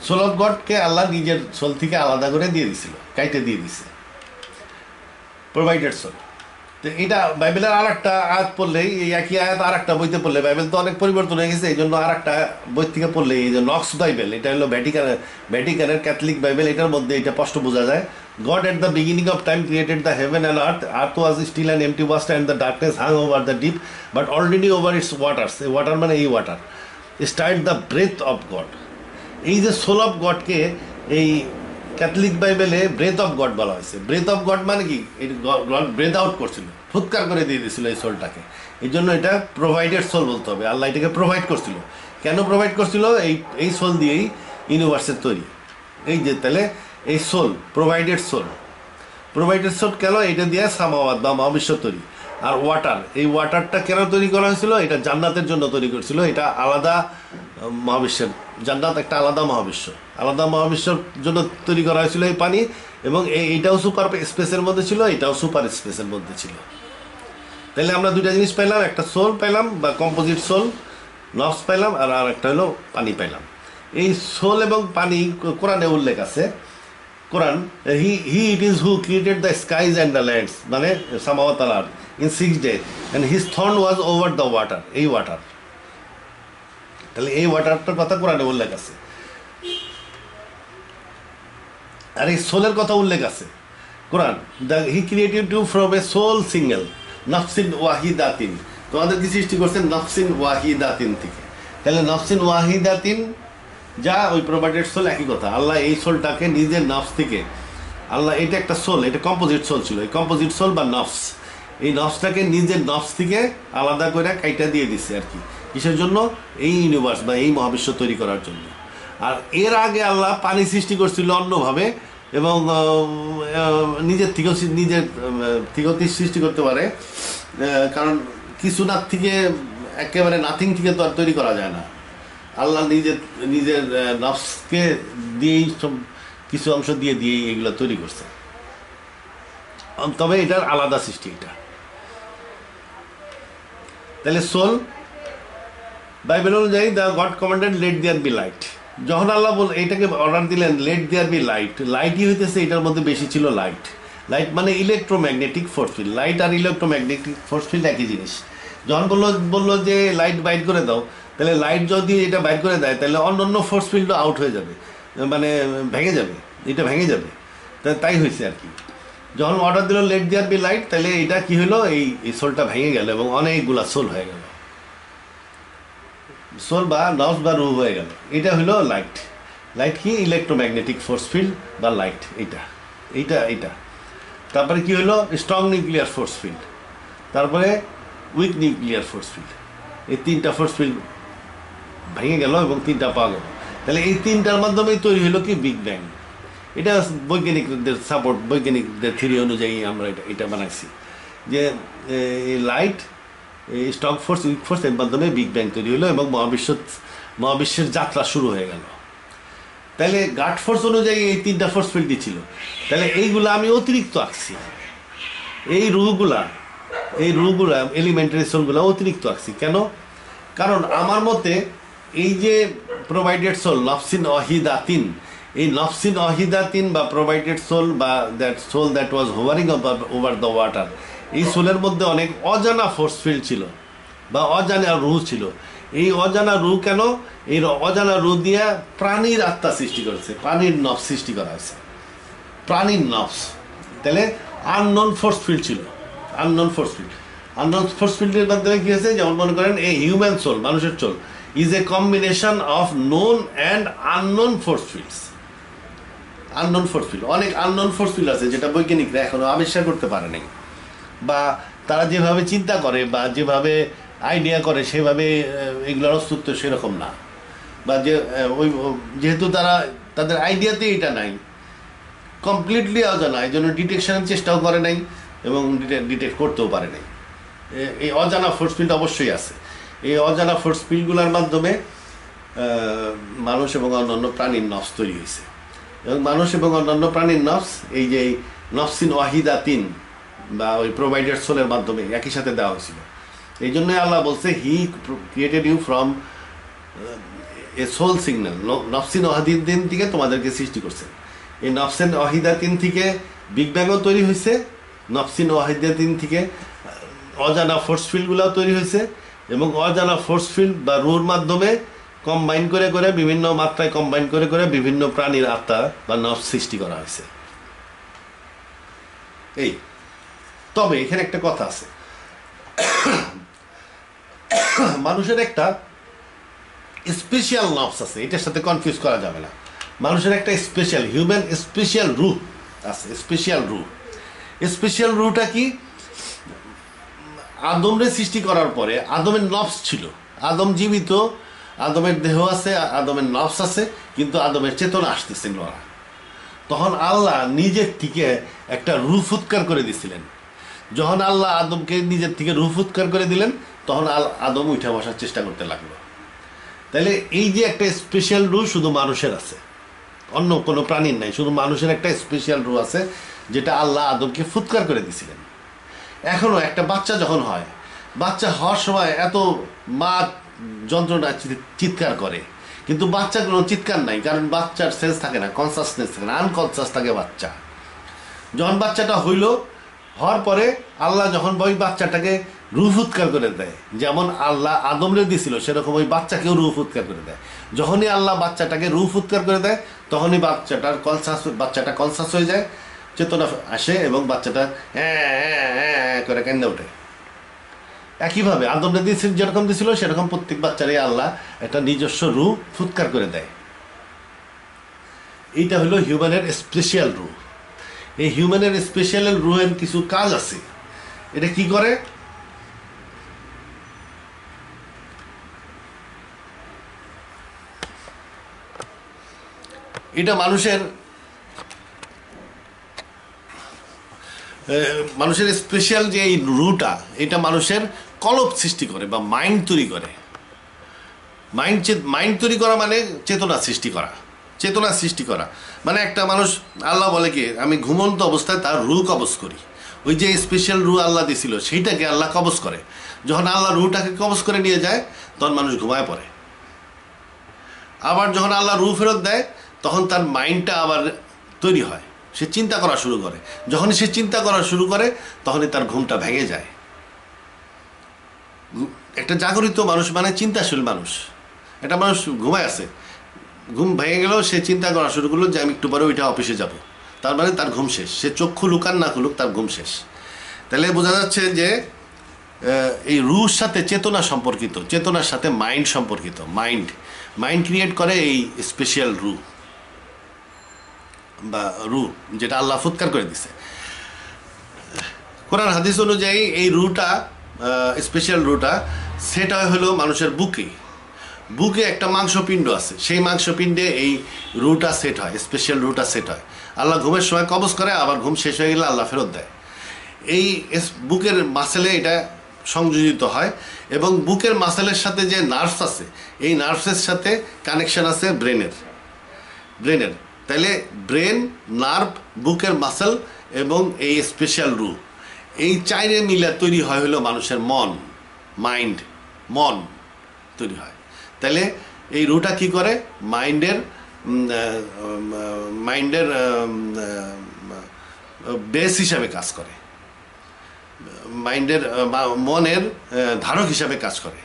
সোল অফ গডকে আল্লাহ নিজের সোল থেকে আলাদা করে দিয়ে দিছিল, কাইটে দিয়ে দিছে, প্রোভাইডেড সোল। তো এটা বাইবেলের আর একটা আয়াত পড়লেই, এই একই আয়াত আর একটা বইতে পড়লে, বাইবেল তো অনেক পরিবর্তন হয়ে গেছে, এই জন্য আর একটা বই থেকে পড়লে, এই যে নক্স বাইবেল, এটা হলো ভ্যাটিকানের ক্যাথলিক বাইবেল, এটার মধ্যে এটা স্পষ্ট বোঝা যায়। God at the beginning of time created the heaven and earth. Earth was still an empty vast, and the darkness hung over the deep, but already over its waters, এই water মানে এই water, stirred the breath of God. এই যে soul of গডকে এই Catholic বাইবেলে breadth of god বলা হয়েছে। Breadth of god মানে কি, গড ব্রেথ আউট করছিল, ফুৎকার করে দিয়ে দিয়েছিল এই সোলটাকে। এই জন্য এটা প্রোভাইডেড সোল বলতে হবে। আল্লাহ এটাকে প্রোভাইড করছিল। কেন প্রোভাইড করছিল? এই সোল দিয়েই ইউনিভার্সের তৈরি। এই যে তাহলে এই সোল প্রোভাইডেড সোল কেন? এটা দিয়ে সামাওয়াত বা মহাবিশ্ব তৈরি। আর ওয়াটার, এই ওয়াটারটা কেন তৈরি করা হয়েছিল? এটা জান্নাতের জন্য তৈরি করছিল। এটা আলাদা মহাবিশ্বের, জান্নাত একটা আলাদা মহাবিশ্বর জন্য তৈরি করা হয়েছিল এই পানি। এবং এইটাও সুপার স্পেসের মধ্যে ছিল, এটাও সুপার স্পেসের মধ্যে ছিল। তাহলে আমরা দুইটা জিনিস পাইলাম, একটা সোল পাইলাম বা কম্পোজিট সোল, নফস পাইলাম, আর একটা হলো পানি পাইলাম। এই সোল এবং পানি কোরআনে উল্লেখ আছে। Quran, he it is who created the skies and the lands, মানে সামাওয়াত আল আরদ, in 6 days, and his throne was over the water. এই ওয়াটার, তাহলে এই ওয়াটারটার কথা কোরআনে উল্লেখ আছে। আর এই সোলের কথা উল্লেখ আছে Quran, he created you from a soul single নফসিন ওয়াহিদাতিন। তোমাদেরকে সৃষ্টি করছেন নফসিন ওয়াহিদাতিন থেকে। তাহলে নফসিন ওয়াহিদাতিন যা ওই প্রোভাইডেড সোল, একই কথা। আল্লাহ এই সোলটাকে নিজের নফস থেকে, আল্লাহ এটা একটা সোল, এটা কম্পোজিট সোল ছিল, এই কম্পোজিট সোল বা নফস, এই নফসটাকে নিজের নফস থেকে আলাদা করে কাইটা দিয়ে দিচ্ছে আর কি। কিসের জন্য? এই ইউনিভার্স বা এই মহাবিশ্ব তৈরি করার জন্য। আর এর আগে আল্লাহ পানি সৃষ্টি করছিল অন্যভাবে, এবং নিজের থেকেও সৃষ্টি করতে পারে, কারণ কিছু না থেকে, একেবারে নাথিং থেকে তো আর তৈরি করা যায় না। আল্লাহ নিজের নিজের নফসকে দিয়েই সব কিছু অংশ দিয়েই এগুলো তৈরি করছে। তবে এটার আলাদা সৃষ্টি এটা। তাহলে সোল বাইবেল অনুযায়ী the god commanded let there be light. যখন আল্লাহ এটাকে অর্ডার দিলেন লেট দেয়ার বি লাইট, লাইটই হইতেছে এটার মধ্যে বেশি ছিল লাইট। লাইট মানে ইলেকট্রোম্যাগনেটিক ফোর্স ফিল্ড। লাইট আর ইলেকট্রোম্যাগনেটিক ফোর্স ফিল্ড একই জিনিস। যখন বললো যে লাইট বাইর করে দাও, তাহলে লাইট যদি এটা বাইর করে দেয় তাহলে অন্য ফোর্স ফিল্ডও আউট হয়ে যাবে, মানে ভেঙে যাবে, এটা ভেঙে যাবে। তাই হয়েছে আর কি। যখন অর্ডার দিল লেট দেয়ার বি লাইট, তাহলে এটা কি হলো, এই সোলটা ভেঙে গেল এবং অনেকগুলা সোল হয়ে গেল, সোল বা নফস বা রুহ হয়ে গেল। এটা হলো লাইট। লাইট কি? ইলেকট্রোম্যাগনেটিক ফোর্স ফিল্ড বা লাইট। এইটা তারপরে কি হলো? স্ট্রং নিউক্লিয়ার ফোর্স ফিল্ড, তারপরে উইক নিউক্লিয়ার ফোর্স ফিল্ড। এই তিনটা ফোর্স ফিল্ড ভেঙে গেল এবং তিনটা পাওয়া গেল। তাহলে এই তিনটার মাধ্যমেই তৈরি হলো কি? Big bang. এটা বৈজ্ঞানিকদের সাপোর্ট, বৈজ্ঞানিকদের থিওরি অনুযায়ী আমরা এটা বানাইছি যে light, strong force, week force, এর মাধ্যমে বিগ ব্যাং তৈরি হলো এবং মহাবিশ্বের যাত্রা শুরু হয়ে গেল। তাহলে গাড ফোর্স অনুযায়ী এই তিনটা ফোর্স ফিল্ডই ছিল। তাহলে এইগুলো আমি অতিরিক্ত আঁকছি, এই রুগুলা এলিমেন্টারি সোলগুলো অতিরিক্ত আঁকছি। কেন? কারণ আমার মতে এই যে প্রোভাইডেড সোল নফসিন অহিদাতিন, এই নফসিন অহিদাতিন বা প্রোভাইডেড সোল বা that soul that was hovering over the water, এই সোলের মধ্যে অনেক অজানা ফোর্স ফিল্ড ছিল বা অজানা রু ছিল। এই অজানা রু কেন? এই অজানা রু দিয়ে প্রাণীর আত্মা সৃষ্টি করেছে, প্রাণীর নফস সৃষ্টি করা হয়েছে, প্রাণীর নফস। তাহলে আননোন ফোর্স ফিল্ড ছিল, আননোন ফোর্স ফিল্ডের মাধ্যমে কি হয়েছে? যেমন মনে করেন এই হিউম্যান সোল, মানুষের soul is a combination of known and unknown force fields. Unknown force field, অনেক আননোন ফোর্স ফিল্ড আছে যেটা বৈজ্ঞানিকরা এখনো আবিষ্কার করতে পারে নাই, বা তারা যেভাবে চিন্তা করে বা যেভাবে আইডিয়া করে সেভাবে এগুলোর অস্তিত্ব সেরকম না, বা যেহেতু তাদের আইডিয়াতে এটা নাই, কমপ্লিটলি অজানা, এই জন্য ডিটেকশনের চেষ্টাও করে নাই এবং ডিটেক্ট করতেও পারে নাই। এই অজানা ফোর্স ফিল্ড অবশ্যই আছে। এই অজানা ফোর্স ফিল্ডগুলোর মাধ্যমে মানুষ এবং অন্যান্য প্রাণীর নফস তৈরি হয়েছে, এবং মানুষ এবং অন্যান্য প্রাণীর নফস এই যে নফসিন ওয়াহিদাতিন বা ওই প্রোভাইডেড সোলের মাধ্যমে একই সাথে দেওয়া হয়েছিল। এই জন্যই আল্লাহ বলছে he created you from a soul signal, নফসিন ওয়াহিদাতিন থেকে তোমাদেরকে সৃষ্টি করছেন। এই নফসিন ওয়াহিদাতিন থেকে বিগ ব্যাংও তৈরি হয়েছে, নফসিন ওয়াহিদাতিন থেকে অজানা ফোর্স ফিল্ডগুলোও তৈরি হয়েছে, এবং অজানা ফোর্স ফিল্ড বা রুর মাধ্যমে কম্বাইন করে বিভিন্ন মাত্রায় কম্বাইন করে বিভিন্ন প্রাণীর আত্মা বা নফস সৃষ্টি করা হয়েছে। এই তবে এখানে একটা কথা আছে, মানুষের একটা স্পেশাল নফস আছে, এটার সাথে কনফিউজ করা যাবে না। মানুষের একটা স্পেশাল হিউম্যান স্পেশাল রু আছে, স্পেশাল রুটা কি? আদমরে সৃষ্টি করার পরে আদমের নফস ছিল, আদম জীবিত, আদমের দেহ আছে, আদমের নফস আছে, কিন্তু আদমের চেতনা আসতেছিল না। তখন আল্লাহ নিজের থেকে একটা রূহ ফুৎকার করে দিছিলেন। যখন আল্লাহ আদমকে নিজের থেকে রূহ ফুৎকার করে দিলেন, তখন আদম উঠে বসার চেষ্টা করতে লাগলো। তাহলে এই যে একটা স্পেশাল রূহ শুধু মানুষের আছে, অন্য কোনো প্রাণীর নাই, শুধু মানুষের একটা স্পেশাল রূহ আছে যেটা আল্লাহ আদমকে ফুৎকার করে দিছিলেন। এখনও একটা বাচ্চা যখন হয়, বাচ্চা হওয়ার সময় এত মা যন্ত্রণা চিৎকার করে, কিন্তু বাচ্চার কোনো চিৎকার নাই, কারণ বাচ্চার সেন্স থাকে না, কনসাসনেস থাকে না, আনকনসাস থাকে বাচ্চা। যখন বাচ্চাটা হওয়ার পরে আল্লাহ যখন ওই বাচ্চাটাকে রূহ ফুৎকার করে দেয়, যেমন আল্লাহ আদমরে দিয়েছিল সেরকম ওই বাচ্চাকেও রূহ ফুৎকার করে দেয়। যখনই আল্লাহ বাচ্চাটাকে রূহ ফুৎকার করে দেয়, তখনই বাচ্চাটা কনসাস হয়ে যায়, চেতনা আসে এবং বাচ্চাটা করে কেন্দে ওঠে। একইভাবে আদমরে দিয়েছিল যেরকম দিয়েছিল সেরকম প্রত্যেক বাচ্চারই আল্লাহ একটা নিজস্ব রূহ ফুৎকার করে দেয়। এইটা হলো হিউম্যানের স্পেশাল রূহ। এই হিউম্যানের স্পেশাল রূহের কিছু কাজ আছে। এটা কি করে? এটা মানুষের স্পেশাল যে এই রুটা, এটা মানুষের কলব সৃষ্টি করে বা মাইন্ড তৈরি করে। মাইন্ড তৈরি করা মানে চেতনা সৃষ্টি করা, চেতনা সৃষ্টি করা মানে একটা মানুষ, আল্লাহ বলে কি আমি ঘুমন্ত অবস্থায় তার রূহ কবজ করি। ওই যে স্পেশাল রূহ আল্লাহ দিছিল সেইটাকে আল্লাহ কবজ করে। যখন আল্লাহ রূহটাকে কবজ করে নিয়ে যায় তখন মানুষ ঘুমায় পড়ে। আবার যখন আল্লাহ রূহ ফেরত দেয় তখন তার মাইন্ডটা আবার তৈরি হয়, সে চিন্তা করা শুরু করে। যখনই সে চিন্তা করা শুরু করে তখনই তার ঘুমটা ভেঙে যায়। একটা জাগরিত মানুষ মানে চিন্তাশীল মানুষ। একটা মানুষ ঘুমায় আছে, ঘুম ভেঙে গেলেও সে চিন্তা করা শুরু করলো যে আমি একটু পরে ওইটা অফিসে যাব, তার মানে তার ঘুম শেষ। সে চোখ খুলুক আর না খুলুক তার ঘুম শেষ। তাহলে বোঝা যাচ্ছে যে এই রুর সাথে চেতনা সম্পর্কিত, চেতনার সাথে মাইন্ড সম্পর্কিত। মাইন্ড ক্রিয়েট করে এই স্পেশাল রু বা রু, যেটা আল্লাহ ফুৎকার করে দিছে। কোরআন হাদিস অনুযায়ী এই রুটা, স্পেশাল রুটা সেটা হলো মানুষের বুকে একটা মাংসপিণ্ড আছে, সেই মাংসপিণ্ডে এই রুটা সেট হয়, স্পেশাল রুটা সেট হয়। আল্লাহ ঘুমের সময় কবজ করে, আবার ঘুম শেষ হয়ে গেলে আল্লাহ ফেরত দেয়। এই বুকের মাসেলে এটা সংযোজিত হয় এবং বুকের মাসেলের সাথে যে নার্ভস আছে এই নার্ভসের সাথে কানেকশন আছে ব্রেনের। তাইলে ব্রেন, নার্ভ, বুকের মাসেল এবং এই স্পেশাল রু, এই চাইরে মিলে তৈরি হয় হলো মানুষের মন তৈরি হয়। তাহলে এই রুটা কি করে মাইন্ডের বেস হিসাবে কাজ করে, মাইন্ডের মনের ধারক হিসাবে কাজ করে।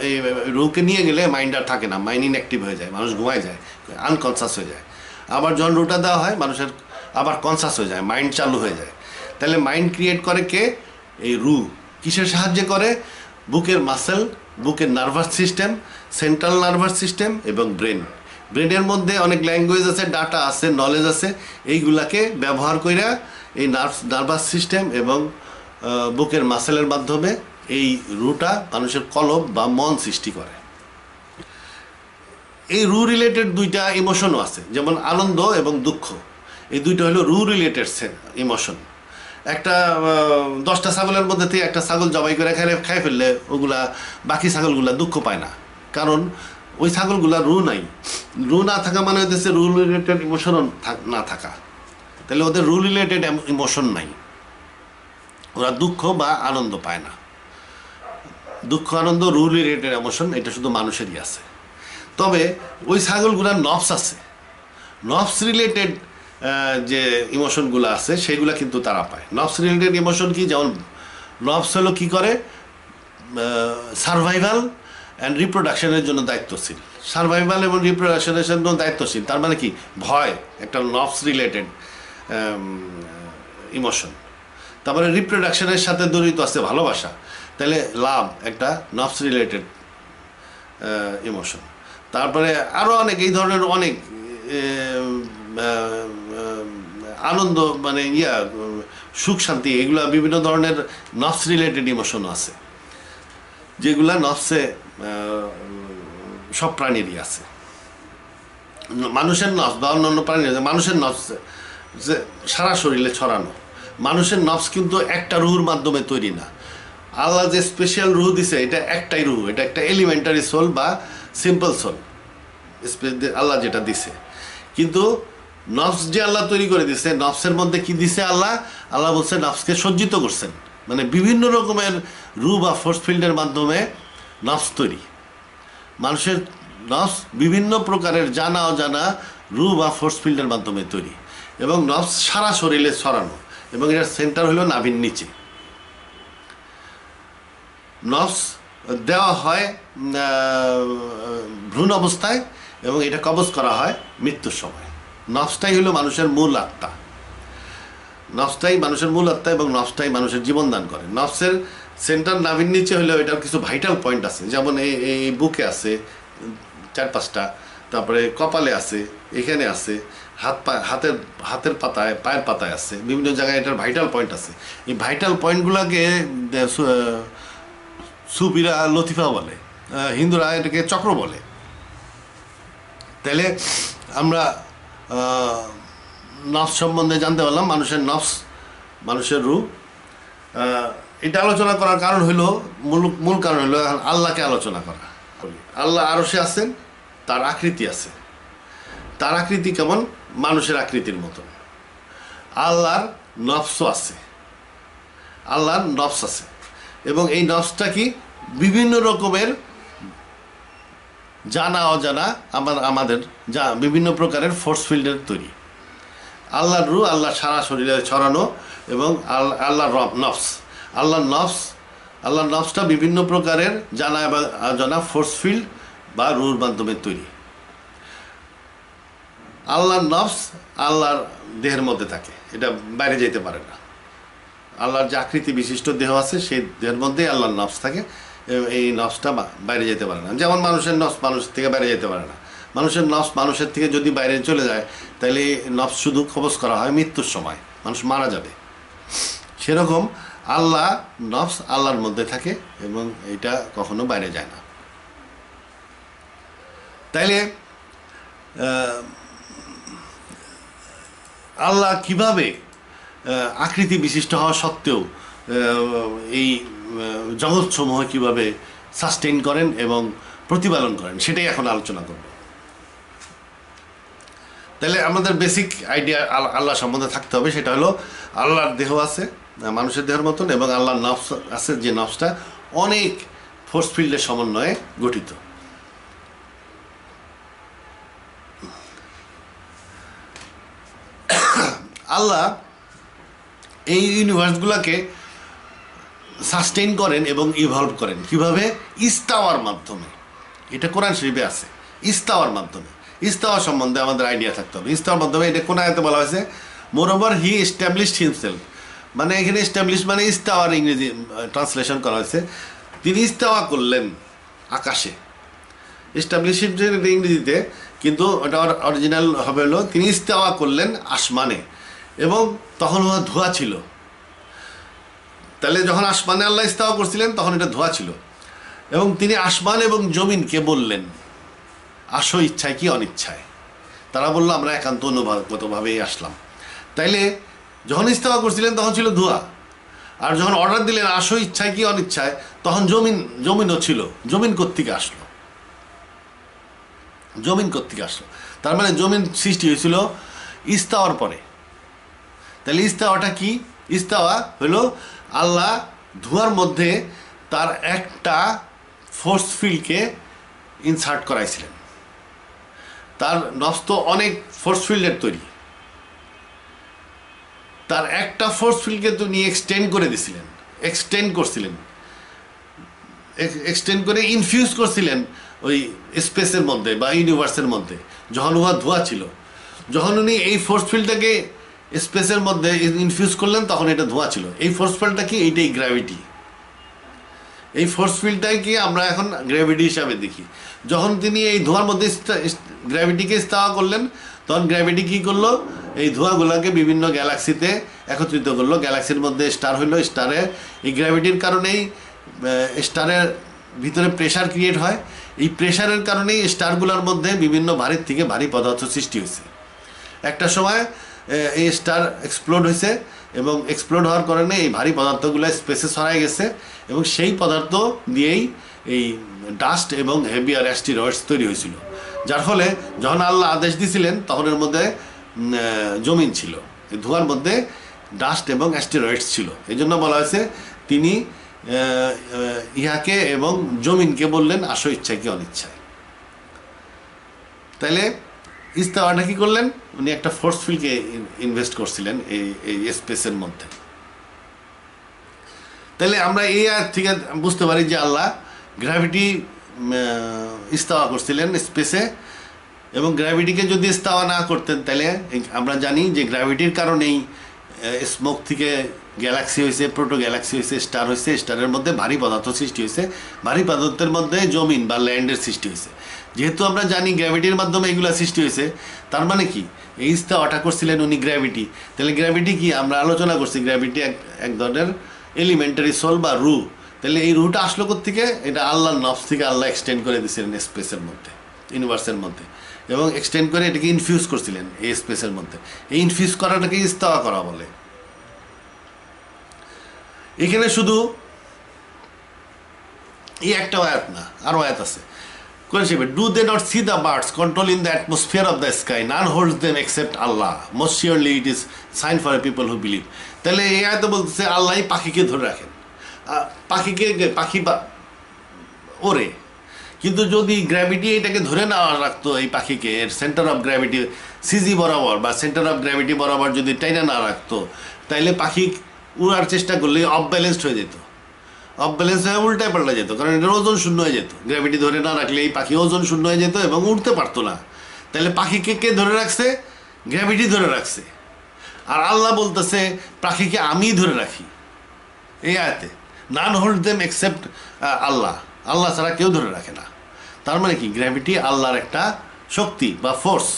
এই রুকে নিয়ে গেলে মাইন্ড আর থাকে না, মাইন্ড ইনঅ্যাক্টিভ হয়ে যায়, মানুষ ঘুমায় যায়, আনকনসাস হয়ে যায়। আবার যখন রুটা দেওয়া হয় মানুষের আবার কনসাস হয়ে যায়, মাইন্ড চালু হয়ে যায়। তাহলে মাইন্ড ক্রিয়েট করে কে? এই রু। কিসের সাহায্যে করে? বুকের মাসেল, বুকের nervous system, central nervous system এবং ব্রেনের মধ্যে অনেক ল্যাঙ্গুয়েজ আছে, ডাটা আছে, নলেজ আছে। এইগুলাকে ব্যবহার করে এই নার্ভাস সিস্টেম এবং বুকের মাসেলের মাধ্যমে এই রুটা মানুষের কলব বা মন সৃষ্টি করে। এই রু রিলেটেড দুইটা ইমোশনও আছে, যেমন আনন্দ এবং দুঃখ। এই দুইটা হলো রু রিলেটেড ইমোশন। একটা 10টা ছাগলের মধ্যে থেকে একটা ছাগল জবাই করে খাই ফেললে ওগুলা বাকি ছাগলগুলা দুঃখ পায় না, কারণ ওই ছাগলগুলা রু নাই। রু না থাকা মানে হচ্ছে রু রিলেটেড ইমোশন না থাকা। তাহলে ওদের রু রিলেটেড ইমোশন নাই, ওরা দুঃখ বা আনন্দ পায় না। দুঃখ, আনন্দ, রু রিলেটেড ইমোশন এটা শুধু মানুষেরই আছে। তবে ওই ছাগলগুলার নফস আছে, নফস রিলেটেড যে ইমোশনগুলো আছে সেগুলো কিন্তু তারা পায়। নফস রিলেটেড ইমোশন কি? যেমন নফস হলো কী করে? সার্ভাইভাল অ্যান্ড রিপ্রোডাকশনের জন্য দায়িত্বশীল। সার্ভাইভাল এবং রিপ্রোডাকশনের জন্য দায়িত্বশীল, তার মানে কি? ভয় একটা নফস রিলেটেড ইমোশন। তারপরে রিপ্রোডাকশনের সাথে জড়িত আছে ভালোবাসা, তাহলে লাভ একটা নফস রিলেটেড ইমোশন। তারপরে আরও অনেক এই ধরনের অনেক আনন্দ মানে সুখ, শান্তি, এগুলা বিভিন্ন ধরনের নফস রিলেটেড ইমোশন আছে, যেগুলা নফসে সব প্রাণীরই আছে। মানুষের নফস বা অন্যান্য প্রাণীর, মানুষের নফস যে সারা শরীরে ছড়ানো। মানুষের নফস কিন্তু একটা রুহুর মাধ্যমে তৈরি না। আল্লাহ যে স্পেশাল রুহ দিছে এটা একটাই রুহ, এটা একটা এলিমেন্টারি সোল বা সিম্পল সোল আল্লাহ যেটা দিছে। কিন্তু নফস যে আল্লাহ তৈরি করে দিছে, নফসের মধ্যে কি দিছে আল্লাহ বলছে নফসকে সজ্জিত করছেন, মানে বিভিন্ন রকমের রু বা ফোর্স ফিল্ডের মাধ্যমে নফস তৈরি। মানুষের নফস বিভিন্ন প্রকারের জানা অজানা রু বা ফোর্স ফিল্ডের মাধ্যমে তৈরি এবং নফস সারা শরীরে ছড়ানো এবং এটার সেন্টার হলো নাভির নিচে। নফস দেওয়া হয় ভ্রূণ অবস্থায় এবং এটা কবজ করা হয় মৃত্যুর সময়। নফসটাই হলো মানুষের মূল আত্মা, নফসটাই মানুষের মূল আত্মা এবং নফসটাই মানুষের জীবন দান করে। নফসের সেন্টার নাভির নিচে হলেও এটার কিছু ভাইটাল পয়েন্ট আছে, যেমন এই বুকে আছে 4-5টা, তারপরে কপালে আছে, এখানে আছে, হাতের পাতায়, পায়ের পাতায় আছে, বিভিন্ন জায়গায় এটার ভাইটাল পয়েন্ট আছে। এই ভাইটাল পয়েন্টগুলোকে সুফিরা লতিফা বলে, হিন্দুরা এটাকে চক্র বলে। তাহলে আমরা নফস সম্বন্ধে জানতে পারলাম, মানুষের নফস, মানুষের রূহ। এটা আলোচনা করার কারণ হইল, মূল কারণ হইল আল্লাহকে আলোচনা করা। আল্লাহ আরশে আছেন, তার আকৃতি আছে। তার আকৃতি কেমন? মানুষের আকৃতির মতন। আল্লাহর নফসও আছে, আল্লাহর নফস আছে, এবং এই নফসটা কি বিভিন্ন রকমের জানা অজানা আমাদের যা বিভিন্ন প্রকারের ফোর্স ফিল্ডের তৈরি। আল্লাহর রূহ আল্লাহ সারা শরীরে ছড়ানো, এবং আল্লাহর নফস, আল্লাহর নফসটা বিভিন্ন প্রকারের জানা এবং অজানা ফোর্স ফিল্ড বা রুহর মাধ্যমে তৈরি। আল্লাহর নফস আল্লাহর দেহের মধ্যে থাকে, এটা বাইরে যেতে পারে না। আল্লাহর যে আকৃতি বিশিষ্ট দেহ আছে সেই দেহের মধ্যেই আল্লাহর নফস থাকে, এই নফসটা বাইরে যেতে পারে না। যেমন মানুষের নফস মানুষ থেকে বাইরে যেতে পারে না। মানুষের নফস মানুষের থেকে যদি বাইরে চলে যায় তাহলে নফস শুধু কবজ করা হয় মৃত্যুর সময়, মানুষ মারা যাবে। সেরকম আল্লাহ নফস আল্লাহর মধ্যে থাকে এবং এটা কখনো বাইরে যায় না। তাইলে আল্লাহ কিভাবে আকৃতি বিশিষ্ট হওয়া সত্ত্বেও এই জগৎসমূহ কিভাবে সাস্টেইন করেন এবং প্রতিপালন করেন সেটাই এখন আলোচনা করব। তাহলে আমাদের বেসিক আইডিয়া আল্লাহ সম্বন্ধে থাকতে হবে, সেটা হলো আল্লাহর দেহ আছে মানুষের দেহের মতন, এবং আল্লাহর নফস আছে যে নফসটা অনেক ফোর্স ফিল্ডের সমন্বয়ে গঠিত। আল্লাহ এই ইউনিভার্সগুলোকে সাস্টেইন করেন এবং ইভলভ করেন কিভাবে? ইস্তাওয়ার মাধ্যমে। এটা কোরআন শরীফে আছে, ইস্তাওয়ার মাধ্যমে। ইস্তাওয়া সম্বন্ধে আমাদের আইডিয়া থাকতে হবে। ইস্তাওয়ার মাধ্যমে এটা কোন আয়াতে বলা হয়েছে? মোরওভার হি এস্টাবলিশড হিমসেলফ, মানে এখানে এস্টাবলিশ মানে ইস্তাওয়ার ইংরেজি ট্রান্সলেশন করা হয়েছে। তিনি ইস্তাওয়া করলেন আকাশে। এস্টাবলিশ ইংরেজিতে, কিন্তু ওটা অরিজিনাল হবে হলো তিনি ইস্তাওয়া করলেন আসমানে, এবং তখন ধোঁয়া ছিল। তাহলে যখন আসমানে আল্লাহ ইস্তাওয়া করছিলেন তখন এটা ধোঁয়া ছিল, এবং তিনি আসমান এবং জমিনকে বললেন আসো ইচ্ছায় কি অনিচ্ছায়। তারা বললো আমরা একান্ত অনুভবগতভাবেই আসলাম। তাইলে যখন ইস্তাওয়া করছিলেন তখন ছিল ধোঁয়া, আর যখন অর্ডার দিলেন আসো ইচ্ছায় কি অনিচ্ছায় তখন জমিনও ছিল। জমিন কোত্থেকে আসলো? জমিন কোত্থেকে আসলো? তার মানে জমিন সৃষ্টি হয়েছিল ইস্তাওয়ার পরে। তাহলে ইস্তাওয়াটা কি? ইস্তাওয়া হলো আল্লাহ ধোঁয়ার মধ্যে তার একটা ফোর্স ফিল্ডকে ইনসার্ট করাইছিলেন। তার নফস তো অনেক ফোর্স ফিল্ডের তৈরি, তার একটা ফোর্স ফিল্ডকে তো নিয়ে এক্সটেন্ড করে দিছিলেন, এক্সটেন্ড করে ইনফিউজ করছিলেন ওই স্পেসের মধ্যে বা ইউনিভার্সের মধ্যে। যখন উহা ধোঁয়া ছিল, যখন উনি এই ফোর্স ফিল্ডটাকে স্পেসের মধ্যে ইনফিউজ করলেন তখন এটা ধোঁয়া ছিল। এই ফোর্স ফিল্ডটা কি? এইটাই গ্র্যাভিটি। এই ফোর্স ফিল্ডটাই কি আমরা এখন গ্র্যাভিটি হিসাবে দেখি। যখন তিনি এই ধোঁয়ার মধ্যে গ্র্যাভিটিকে ইস্তাওয়া করলেন তখন গ্র্যাভিটি কী করলো? এই ধোঁয়াগুলোকে বিভিন্ন গ্যালাক্সিতে একত্রিত করলো। গ্যালাক্সির মধ্যে স্টার হইলো। স্টারে এই গ্র্যাভিটির কারণেই স্টারের ভিতরে প্রেশার ক্রিয়েট হয়। এই প্রেশারের কারণেই স্টারগুলোর মধ্যে বিভিন্ন ভারীর থেকে ভারী পদার্থ সৃষ্টি হয়েছে। একটা সময় এই স্টার এক্সপ্লোড হয়েছে, এবং এক্সপ্লোড হওয়ার কারণে এই ভারী পদার্থগুলো স্পেসে ছড়াই গেছে, এবং সেই পদার্থ দিয়েই এই ডাস্ট এবং হেভিয়ার অ্যাস্টেরয়েডস তৈরি হয়েছিল। যার ফলে যখন আল্লাহ আদেশ দিয়েছিলেন তখন এর মধ্যে জমিন ছিল, ধোঁয়ার মধ্যে ডাস্ট এবং অ্যাস্টেরয়েডস ছিল। এই জন্য বলা হয়েছে তিনি ইহাকে এবং জমিনকে বললেন আসো ইচ্ছায় কি অনিচ্ছায়। তাইলে ইস্তাওয়াটা কি করলেন? উনি একটা ফোর্স ফিল্ডকে ইনভেস্ট করছিলেন এই স্পেসের মধ্যে। তাহলে আমরা এই আর থেকে বুঝতে পারি যে আল্লাহ গ্র্যাভিটি ইস্তাওয়া করছিলেন স্পেসে, এবং গ্র্যাভিটিকে যদি ইস্তাওয়া না করতেন তাহলে আমরা জানি যে গ্র্যাভিটির কারণেই স্মোক থেকে গ্যালাক্সি হয়েছে, প্রোটো গ্যালাক্সি হয়েছে, স্টার হয়েছে, স্টারের মধ্যে ভারী পদার্থ সৃষ্টি হয়েছে, ভারী পদার্থের মধ্যে জমিন বা ল্যান্ডের সৃষ্টি হয়েছে। যেহেতু আমরা জানি গ্র্যাভিটির মাধ্যমে এগুলো সৃষ্টি হয়েছে, তার মানে কি এই ইস্তাওয়াটা করছিলেন উনি গ্র্যাভিটি। তাহলে গ্র্যাভিটি কি? আমরা আলোচনা করছি গ্র্যাভিটি এক ধরনের এলিমেন্টারি সোল বা রু। তাহলে এই রুটা আসলো কোত্থেকে? এটা আল্লাহর নফস থেকে আল্লাহ এক্সটেন্ড করে দিয়েছিলেন স্পেসের মধ্যে, ইউনিভার্সের মধ্যে, এবং এক্সটেন্ড করে এটাকে ইনফিউজ করছিলেন এই স্পেসের মধ্যে। এই ইনফিউজ করাটাকে ইস্তাওয়া করা বলে। এখানে শুধু এই একটা আয়াত না, আরও আয়াত আছে। কোরআন শরীফে, do they not see the birds control in the atmosphere of the sky, none holds them except Allah, most surely it is sign for a people who believe. তাহলে এই আয়াতে বলতেছে আল্লাহই পাখিকে ধরে রাখেন, পাখি ওরে, কিন্তু যদি গ্র্যাভিটি এটাকে ধরে না রাখতো, এই পাখিকে এর সেন্টার অফ গ্র্যাভিটি সিজি বরাবর বা সেন্টার অফ গ্র্যাভিটি বরাবর যদি টাইনা না রাখতো, তাইলে পাখি উড়ার চেষ্টা করলে অফ ব্যালেন্সড হয়ে যেত, অফ ব্যালেন্স হয়ে উল্টায় পাল্টা যেত, কারণ এটার ওজন শূন্য হয়ে যেত। গ্র্যাভিটি ধরে না রাখলে এই পাখি ওজন শূন্য হয়ে যেত এবং উঠতে পারতো না। তাহলে পাখিকে কে ধরে রাখছে? গ্র্যাভিটি ধরে রাখছে। আর আল্লাহ বলতেছে পাখিকে আমি ধরে রাখি এই আয়াতে, নান হোল্ড দেম এক্সেপ্ট আল্লাহ, আল্লাহ ছাড়া কেউ ধরে রাখে না। তার মানে কি, গ্র্যাভিটি আল্লাহর একটা শক্তি বা ফোর্স।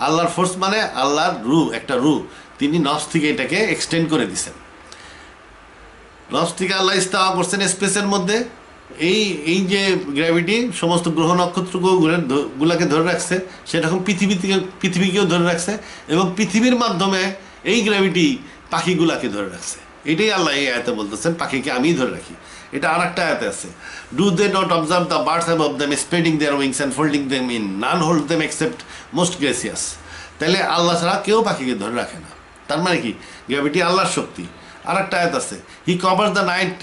আল্লাহর ফোর্স মানে আল্লাহর রু, একটা রু, তিনি নফস থেকে এটাকে এক্সটেন্ড করে দিছেন। নফস থেকে আল্লাহ ইস্তাওয়া করছেন স্পেসের মধ্যে। এই যে গ্র্যাভিটি সমস্ত গ্রহ নক্ষত্রগুলোকে ধরে রাখছে, সেরকম পৃথিবীকেও ধরে রাখছে, এবং পৃথিবীর মাধ্যমে এই গ্র্যাভিটি পাখিগুলাকে ধরে রাখছে। এটাই আল্লাহ এই আয়াতে বলতেছেন পাখিকে আমি ধরে রাখি। এটা আর একটা আয়াতে আছে, do they not observe the birds above them spreading their wings and folding them in, none hold them except most gracious. তাহলে আল্লাহ ছাড়া কেউ পাখিকে ধরে রাখে না। তার মানে কি, গ্র্যাভিটি আল্লাহর শক্তি। আর একটা আয়াত আছে, he covers the night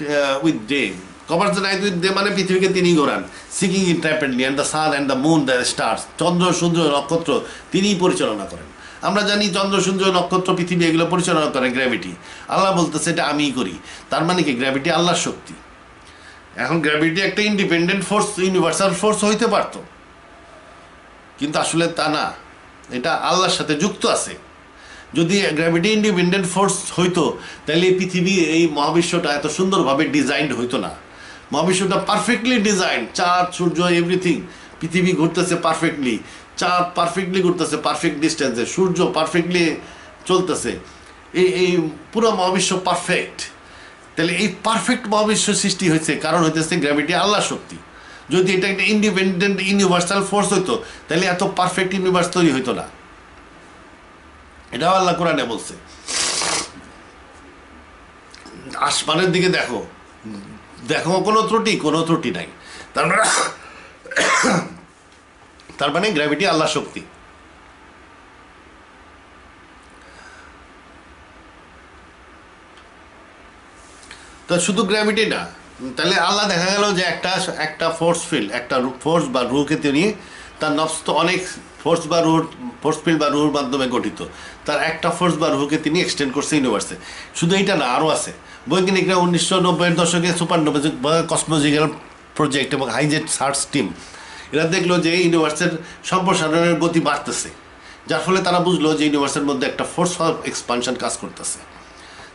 with day, covers the night with day মানে পৃথিবীকে তিনি ঘোরান, seeking it rapidly, and the sun and the moon the stars, চন্দ্র সূর্য নক্ষত্র তিনিই পরিচালনা করেন। আমরা জানি চন্দ্র সূর্য নক্ষত্র পৃথিবী এগুলো পরিচালনা করে গ্র্যাভিটি। আল্লাহ বলতেছে এটা আমিই করি। তার মানে কি, গ্র্যাভিটি আল্লাহর শক্তি। এখন গ্র্যাভিটি একটা ইন্ডিপেন্ডেন্ট ফোর্স, ইউনিভার্সাল ফোর্স হইতে পারতো, কিন্তু আসলে তা না, এটা আল্লাহর সাথে যুক্ত আছে। যদি গ্র্যাভিটি ইন্ডিপেন্ডেন্ট ফোর্স হইতো, তাহলে এই পৃথিবী, এই মহাবিশ্বটা এত সুন্দরভাবে ডিজাইনড হইতো না। মহাবিশ্বটা পারফেক্টলি ডিজাইন, চাঁদ সূর্য এভরিথিং, পৃথিবী ঘুরতেছে পারফেক্টলি, চাঁদ পারফেক্টলি ঘুরতেছে পারফেক্ট ডিস্টেন্সে, সূর্য পারফেক্টলি চলতেছে, এই পুরো মহাবিশ্ব পারফেক্ট। তাহলে এই পারফেক্ট মহাবিশ্ব সৃষ্টি হয়েছে কারণ হইতেছে গ্র্যাভিটি আল্লাহর শক্তি। যদি এটা একটা ইন্ডিপেন্ডেন্ট ইউনিভার্সাল ফোর্স হইতো, তাহলে এত পারফেক্ট ইউনিভার্স তৈরি হইতো না। এটাও আল্লাহ কোরআনে বলছে। আসমানের দিকে দেখো, দেখো কোনো ত্রুটি নাই। তার মানে গ্র্যাভিটি আল্লাহর শক্তি। তো শুধু গ্র্যাভিটি না, তাহলে আল্লাহ দেখা গেল যে একটা ফোর্স ফিল্ড, একটা ফোর্স বা রুকে তিনি, তার নফস তো অনেক ফোর্স ফিল্ড বা রুর মাধ্যমে গঠিত, তার একটা ফোর্স বা রুকে তিনি এক্সটেন্ড করছে ইউনিভার্সে। শুধু এইটা না, আরও আছে। বৈজ্ঞানিকরা 1990-এর দশকে সুপারনোভা কসমোলজিক্যাল প্রজেক্ট এবং হাইজেট সার্চ টিম এরা দেখলো যে ইউনিভার্সের সম্প্রসারণের গতি বাড়তেছে, যার ফলে তারা বুঝলো যে ইউনিভার্সের মধ্যে একটা ফোর্স অফ এক্সপানশন কাজ করতেছে।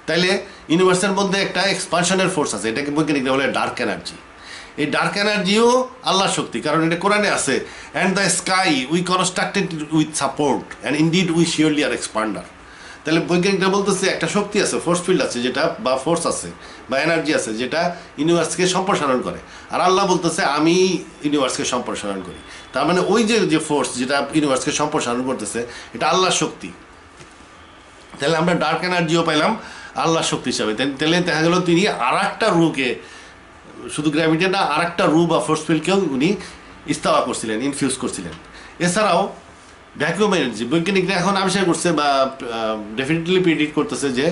তাইলে ইউনিভার্সের মধ্যে একটা এক্সপানশনের ফোর্স আছে, এটাকে বৈজ্ঞানিকরা বলে ডার্ক এনার্জি। এই ডার্ক এনার্জিও আল্লাহর শক্তি, কারণ এটা কোরআনে আছে, and the sky we constructed with support and indeed we surely are expander. তাহলে বৈজ্ঞানিকরা বলতেছে একটা শক্তি আছে, ফোর্স ফিল্ড আছে যেটা, বা ফোর্স আছে বা এনার্জি আছে যেটা ইউনিভার্সকে সম্প্রসারণ করে। আর আল্লাহ বলতেছে আমি ইউনিভার্সকে সম্প্রসারণ করি। তার মানে ওই যে ফোর্স যেটা ইউনিভার্সকে সম্প্রসারণ করতেছে, এটা আল্লাহর শক্তি। তাহলে আমরা ডার্ক এনার্জিও পাইলাম আল্লাহর শক্তি হিসাবে। তাহলে দেখা গেল তিনি আর একটা রুকে, শুধু গ্র্যাভিটি না, আর একটা রু বা ফোর্স ফিল্ডকেও উনি ইস্তাওয়া করছিলেন, ইনফিউজ করছিলেন। এছাড়াও ভ্যাকুয়াম এনার্জি, বৈজ্ঞানিকরা এখন আবিষ্কার করছে বা ডেফিনেটলি প্রেডিক্ট করতেছে যে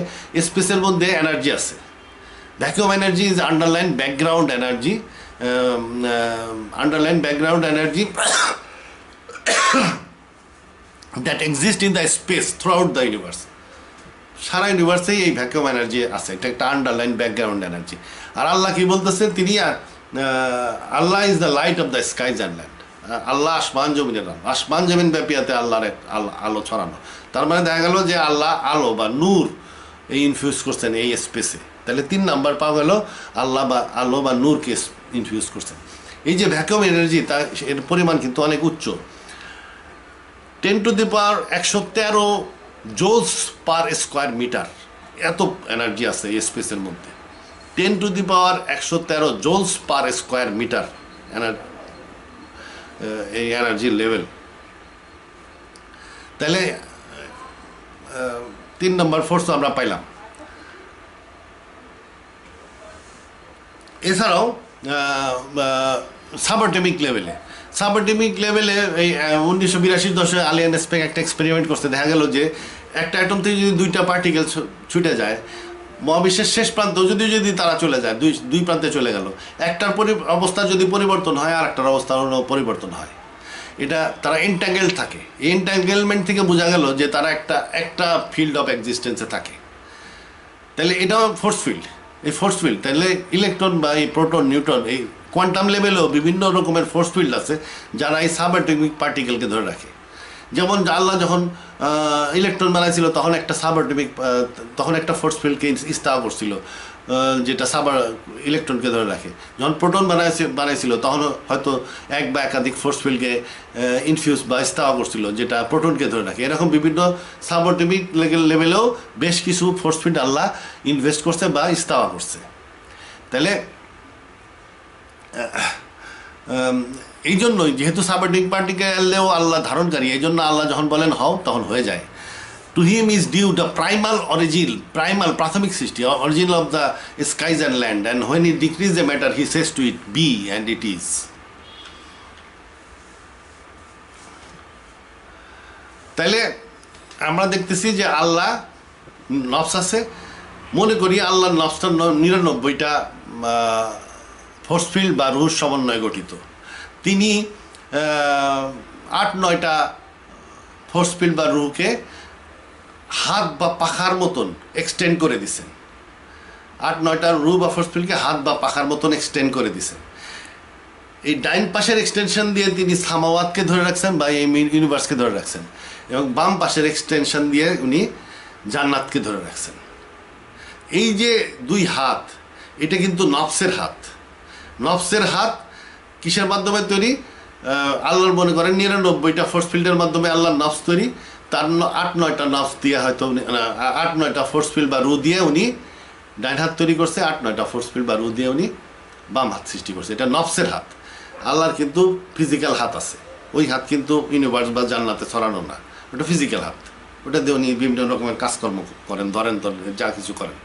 স্পেসের মধ্যে এনার্জি আছে। Vacuum energy is underlying background energy, that exist in the space throughout the universe. সারা ইউনিভার্সেই এই ভ্যাকুয়াম এনার্জি আছে, এটা একটা আন্ডারলাইন ব্যাকগ্রাউন্ড এনার্জি। আর আল্লাহ কি বলতেছে, তিনি Allah is the light of the skies and land. Allah আসমান জমিনের আলো, আসমান জমিন ব্যাপিয়াতে আল্লাহর আলো ছড়ানো। তার মানে দেখা গেল যে আল্লাহ আলো বা নূর এই ইনফিউজ করছেন এই স্পেসে। তাহলে 3 নাম্বার পাওয়া গেল, আল্লাহ বা আলো বা নূরকে ইনফিউজ করছেন। এই যে ভ্যাকুয়াম এনার্জি, এর পরিমাণ কিন্তু অনেক উচ্চ, 10⁻113 জোলস পার স্কোয়ার মিটার। এত এনার্জি আছে এই স্পেসের মধ্যে, 10⁻113 জোলস পার স্কোয়ার মিটার এই এনার্জির লেভেল। তাহলে 3 নম্বর ফোর্স আমরা পাইলাম। এছাড়াও সাবঅ্যাটমিক সাবঅ্যাটমিক লেভেলে এই 1982 দশকে আলিয়ান স্পেক একটা এক্সপেরিমেন্ট করতে দেখা গেল যে একটা অ্যাটম থেকে যদি দুইটা পার্টিকেল ছুটে যায়, মহাবিশ্বের শেষ প্রান্তেও যদি তারা চলে যায়, দুই প্রান্তে চলে গেল, একটার অবস্থা যদি পরিবর্তন হয় আর একটার অবস্থার পরিবর্তন হয়, এটা তারা এন্ট্যাঙ্গেল থাকে। এই এন্ট্যাঙ্গেলমেন্ট থেকে বোঝা গেল যে তারা একটা ফিল্ড অফ এক্সিস্টেন্সে থাকে। তাহলে এটাও ফোর্স ফিল্ড। এই ফোর্স ফিল্ড তাহলে ইলেকট্রন বা এই প্রোটন নিউট্রন এই কোয়ান্টাম লেভেলেও বিভিন্ন রকমের ফোর্স ফিল্ড আছে যারা এই সাবঅ্যাটমিক পার্টিকেলকে ধরে রাখে। যেমন আল্লাহ যখন ইলেকট্রন বানাইছিল তখন একটা ফোর্স ফিল্ডকে ইস্তাহা করছিল যেটা ইলেকট্রনকে ধরে রাখে। যখন প্রোটন বানাইছিল তখন হয়তো এক বা একাধিক ফোর্স ফিল্ডকে ইনফিউজ বা ইস্তাহা করছিল যেটা প্রোটনকে ধরে রাখে। এরকম বিভিন্ন সাবঅ্যাটমিক লেভেলেও বেশ কিছু ফোর্স ফিল্ড আল্লাহ ইনভেস্ট করছে বা ইস্তাহা করছে। তাহলে এই জন্যই যেহেতু সাবঅ্যাটমিক পার্টিকেলেও আল্লাহ ধারণকারী, এই জন্য আল্লাহ যখন বলেন হও তখন হয়ে যায়। To him is due the প্রাথমিক সৃষ্টি, origin of the skies and land, and when he decrees a matter he says to it be and it is. তাইলে আমরা দেখতেছি যে আল্লাহ নফস আছে, মনে করি আল্লাহর নফসটা 99টা ফোর্স ফিল্ড বা রুহ সমন্বয়ে গঠিত। তিনি 8-9টা ফোর্স ফিল্ড বা রুহকে হাত বা পাখার মতন এক্সটেন্ড করে দিছেন। 8-9টা রুহ বা ফোর্স ফিল্ডকে হাত বা পাখার মতন এক্সটেন্ড করে দিছেন। এই ডাইন পাশের এক্সটেনশন দিয়ে তিনি সামাওয়াতকে ধরে রাখছেন বা এই ইউনিভার্সকে ধরে রাখছেন, এবং বাম পাশের এক্সটেনশন দিয়ে উনি জান্নাতকে ধরে রাখছেন। এই যে দুই হাত, এটা কিন্তু নফসের হাত। নফসের হাত কিসের মাধ্যমে তৈরি? আল্লাহর মনে করেন 99টা ফোর্স ফিল্ডের মাধ্যমে আল্লাহর নফস তৈরি। তার 8-9টা নফস দিয়ে হয়তো 8-9টা ফোর্স ফিল্ড বা রু দিয়ে উনি ডাইন হাত তৈরি করছে, 8-9টা ফোর্স ফিল্ড বা রু দিয়ে উনি বাম হাত সৃষ্টি করছে। এটা নফসের হাত। আল্লাহর কিন্তু ফিজিক্যাল হাত আছে, ওই হাত কিন্তু ইউনিভার্স বা জান্নাতে ছড়ানো না, ওটা ফিজিক্যাল হাত। ওটা দিয়ে উনি বিভিন্ন রকমের কাজকর্ম করেন, ধরেন যা কিছু করেন।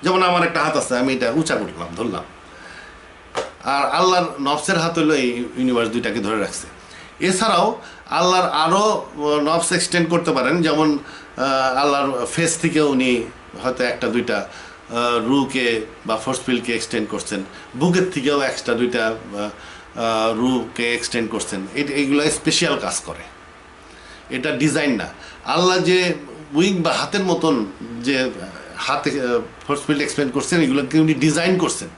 যেমন আমার একটা হাত আছে, আমি এটা উঁচা করলাম, ধরলাম। আর আল্লাহর নফসের হাত হলো এই ইউনিভার্স দুইটাকে ধরে রাখছে। এছাড়াও আল্লাহর আরও নফস এক্সটেন্ড করতে পারেন, যেমন আল্লাহর ফেস থেকে উনি হয়তো 1-2টা রুকে বা ফোর্স ফিল্ডকে এক্সটেন্ড করছেন, বুকের থেকেও 1-2টা রুকে এক্সটেন্ড করছেন। এইগুলো স্পেশাল কাজ করে, এটা ডিজাইন না। আল্লাহ যে উইং বা হাতের মতন যে হাতে ফোর্স ফিল্ড এক্সপ্লেন করছেন, এগুলোকে উনি ডিজাইন করছেন,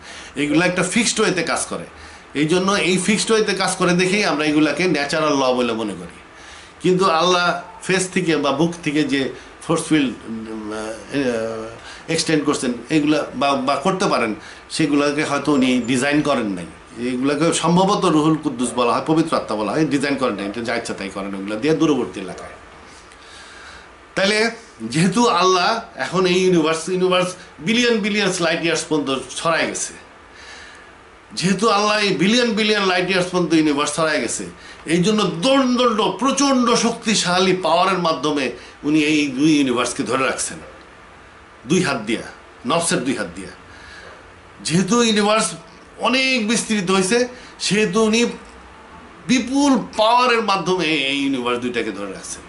এগুলো একটা ফিক্সড ওয়েতে কাজ করে। এই জন্য এই ফিক্সড ওয়েতে কাজ করে দেখেই আমরা এগুলাকে ন্যাচারাল ল বলে মনে করি। কিন্তু আল্লাহ ফেস থেকে বা বুক থেকে যে ফোর্স ফিল্ড এক্সটেন্ড করছেন এগুলা বা করতে পারেন, সেগুলোকে হয়তো উনি ডিজাইন করেন নাই। এগুলোকে সম্ভবত রুহুল কুদ্দুস বলা হয়, পবিত্র আত্মা বলা হয়, ডিজাইন করেন নাই, এটা যা ইচ্ছা তাই করেন ওগুলো দিয়ে দূরবর্তী এলাকায়। তাহলে যেহেতু আল্লাহ এখন এই ইউনিভার্স বিলিয়ন লাইট ইয়ার্স পর্যন্ত ছড়ায় গেছে, যেহেতু আল্লাহ এই বিলিয়ন লাইট ইয়ার্স পর্যন্ত ইউনিভার্স ছড়ায় গেছে, এই জন্য প্রচণ্ড শক্তিশালী পাওয়ারের মাধ্যমে উনি এই দুই ইউনিভার্সকে ধরে রাখছেন দুই হাত দিয়া, নফসের দুই হাত দিয়া। যেহেতু ইউনিভার্স অনেক বিস্তৃত হয়েছে, সেহেতু উনি বিপুল পাওয়ারের মাধ্যমে এই ইউনিভার্স দুইটাকে ধরে রাখছেন,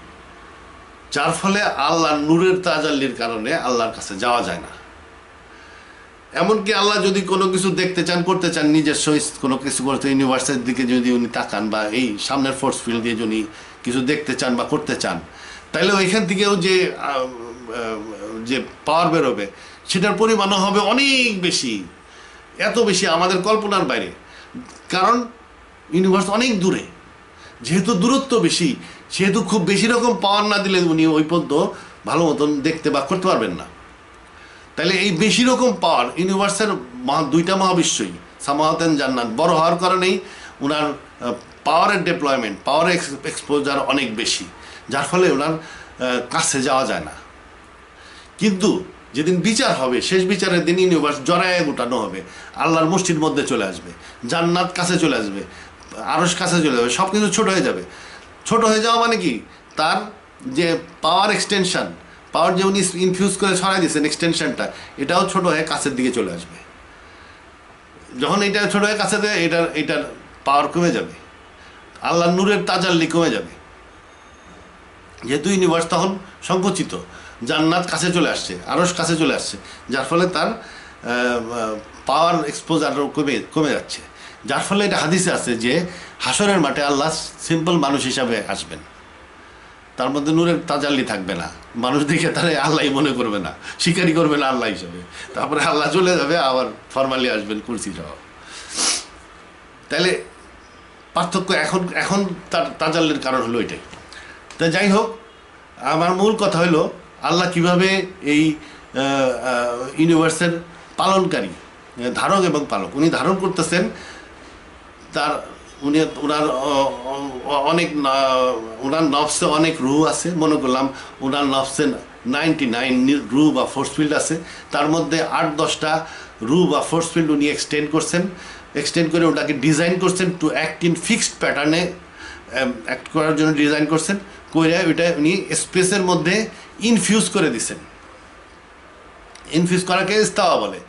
যার ফলে আল্লাহর নূরের তাজাল্লির কারণে আল্লাহর কাছে যাওয়া যায় না। এমনকি আল্লাহ যদি কোনো কিছু দেখতে চান, করতে চান, নিজস্ব কোনো কিছু করতে, ইউনিভার্সের দিকে যদি উনি তাকান বা এই সামনের ফোর্স ফিল্ড দিয়ে যদি কিছু দেখতে চান বা করতে চান, তাহলে ওইখান থেকেও যে পাওয়ার বেরোবে সেটার পরিমাণও হবে অনেক বেশি, এত বেশি আমাদের কল্পনার বাইরে। কারণ ইউনিভার্স অনেক দূরে, যেহেতু দূরত্ব বেশি, সেহেতু খুব বেশি রকম পাওয়ার না দিলে উনি ওই পর্যন্ত ভালো মতন দেখতে বা করতে পারবেন না। তাহলে এই বেশি রকম পাওয়ার ইউনিভার্সের দুইটা মহাবিশ্বই সামাওয়াতেন জান্নাত বড় হওয়ার কারণেই ওনার পাওয়ারের ডেপ্লয়মেন্ট, পাওয়ারের এক্সপোজার অনেক বেশি, যার ফলে ওনার কাছে যাওয়া যায় না। কিন্তু যেদিন বিচার হবে, শেষ বিচারের দিন ইউনিভার্স জড়ায় গুটানো হবে, আল্লাহর মসজিদ মধ্যে চলে আসবে, জান্নাত কাছে চলে আসবে, আরশ কাছে চলে যাবে, সব কিছু ছোট হয়ে যাবে। ছোট হয়ে যাওয়া মানে কি? তার যে পাওয়ার এক্সটেনশন, পাওয়ার যে উনি ইনফিউজ করে ছড়াই দিয়েছেন এক্সটেনশনটা, এটাও ছোট হয়ে কাছের দিকে চলে আসবে। যখন এটা ছোট হয়ে কাছে দেয়, এটার পাওয়ার কমে যাবে। আল্লাহর নূরের তাজাল্লি কমে যাবে, যেহেতু ইউনিভার্স তখন সংকুচিত, জান্নাত কাছে চলে আসছে, আরশ কাছে চলে আসছে, যার ফলে তার পাওয়ার এক্সপোজার কমে যাচ্ছে। যার ফলে এটা হাদিসে আছে যে হাসরের মাঠে আল্লাহ সিম্পল মানুষ হিসাবে আসবেন, তার মধ্যে নূরের তাজাল্লি থাকবে না, মানুষ দেখে তারা আল্লাহ মনে করবে না, স্বীকারই করবে না আল্লাহ হিসাবে, তারপরে আল্লাহ চলে যাবে, আবার ফরমালি আসবেন কুরসি সহ। তাহলে পার্থক্য এখন তার তাজাল্লির কারণ হলো এটাই। তা যাই হোক, আমার মূল কথা হলো আল্লাহ কিভাবে এই ইউনিভার্সের পালনকারী, ধারক এবং পালক, উনি ধারণ করতেছেন। তার ওনার নফসে অনেক রুহ আছে, মনে করলাম ওনার নফসে 99 রুহ বা ফোর্স ফিল্ড আছে, তার মধ্যে 8-10টা রুহ বা ফোর্স ফিল্ড উনি এক্সটেন্ড করে ওটাকে ডিজাইন করছেন টু অ্যাক্ট ইন ফিক্সড প্যাটার্নে অ্যাক্ট করার জন্য ডিজাইন করছেন, করে ওইটা উনি স্পেসের মধ্যে ইনফিউজ করে দিছেন। ইনফিউজ করাকে ইস্তাওয়া বলে।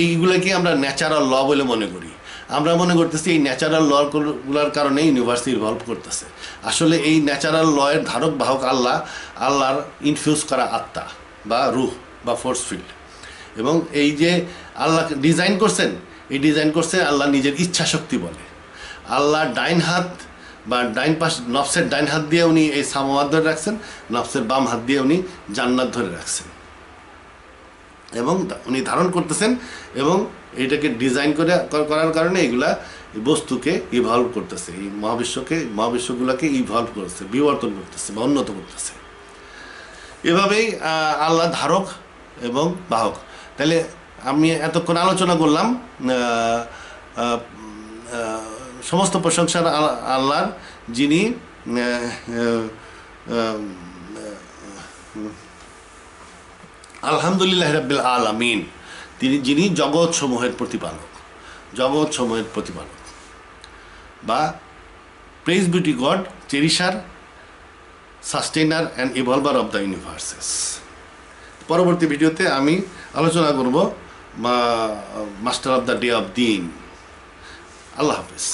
এইগুলোকে আমরা ন্যাচারাল ল বলে মনে করি। আমরা মনে করতেছি এই ন্যাচারাল লগুলোর কারণে ইউনিভার্স ইভলভ করতেছে। আসলে এই ন্যাচারাল লয়ের ধারক বাহক আল্লাহর ইনফিউজ করা আত্মা বা রুহ বা ফোর্স ফিল্ড। এবং এই যে আল্লাহ ডিজাইন করছেন, এই ডিজাইন করছে আল্লাহ নিজের ইচ্ছা শক্তি বলে। আল্লাহ ডাইন হাত বা ডাইন পাশ, নফসের ডাইন হাত দিয়ে উনি এই সামাওয়াত ধরে রাখছেন, নফসের বাম হাত দিয়ে উনি জান্নাত ধরে রাখছেন, এবং উনি ধারণ করতেছেন। এবং এইটাকে ডিজাইন করার কারণে এগুলা বস্তুকে ইভলভ করতেছে, এই মহাবিশ্বগুলোকে ইভলভ করতেছে, বিবর্তন করতেছে বা উন্নত করতেছে। এভাবেই আল্লাহ ধারক এবং বাহক। তাহলে আমি এতক্ষণ আলোচনা করলাম সমস্ত প্রশংসা আল্লাহর, যিনি আলহামদুলিল্লাহ রাব্বিল আলামিন, যিনি জগৎসমূহের প্রতিপালক বা praise be to God, cherisher, sustainer and evolver of the universes. পরবর্তী ভিডিওতে আমি আলোচনা করব master of the day of দিন। আল্লাহ হাফেজ।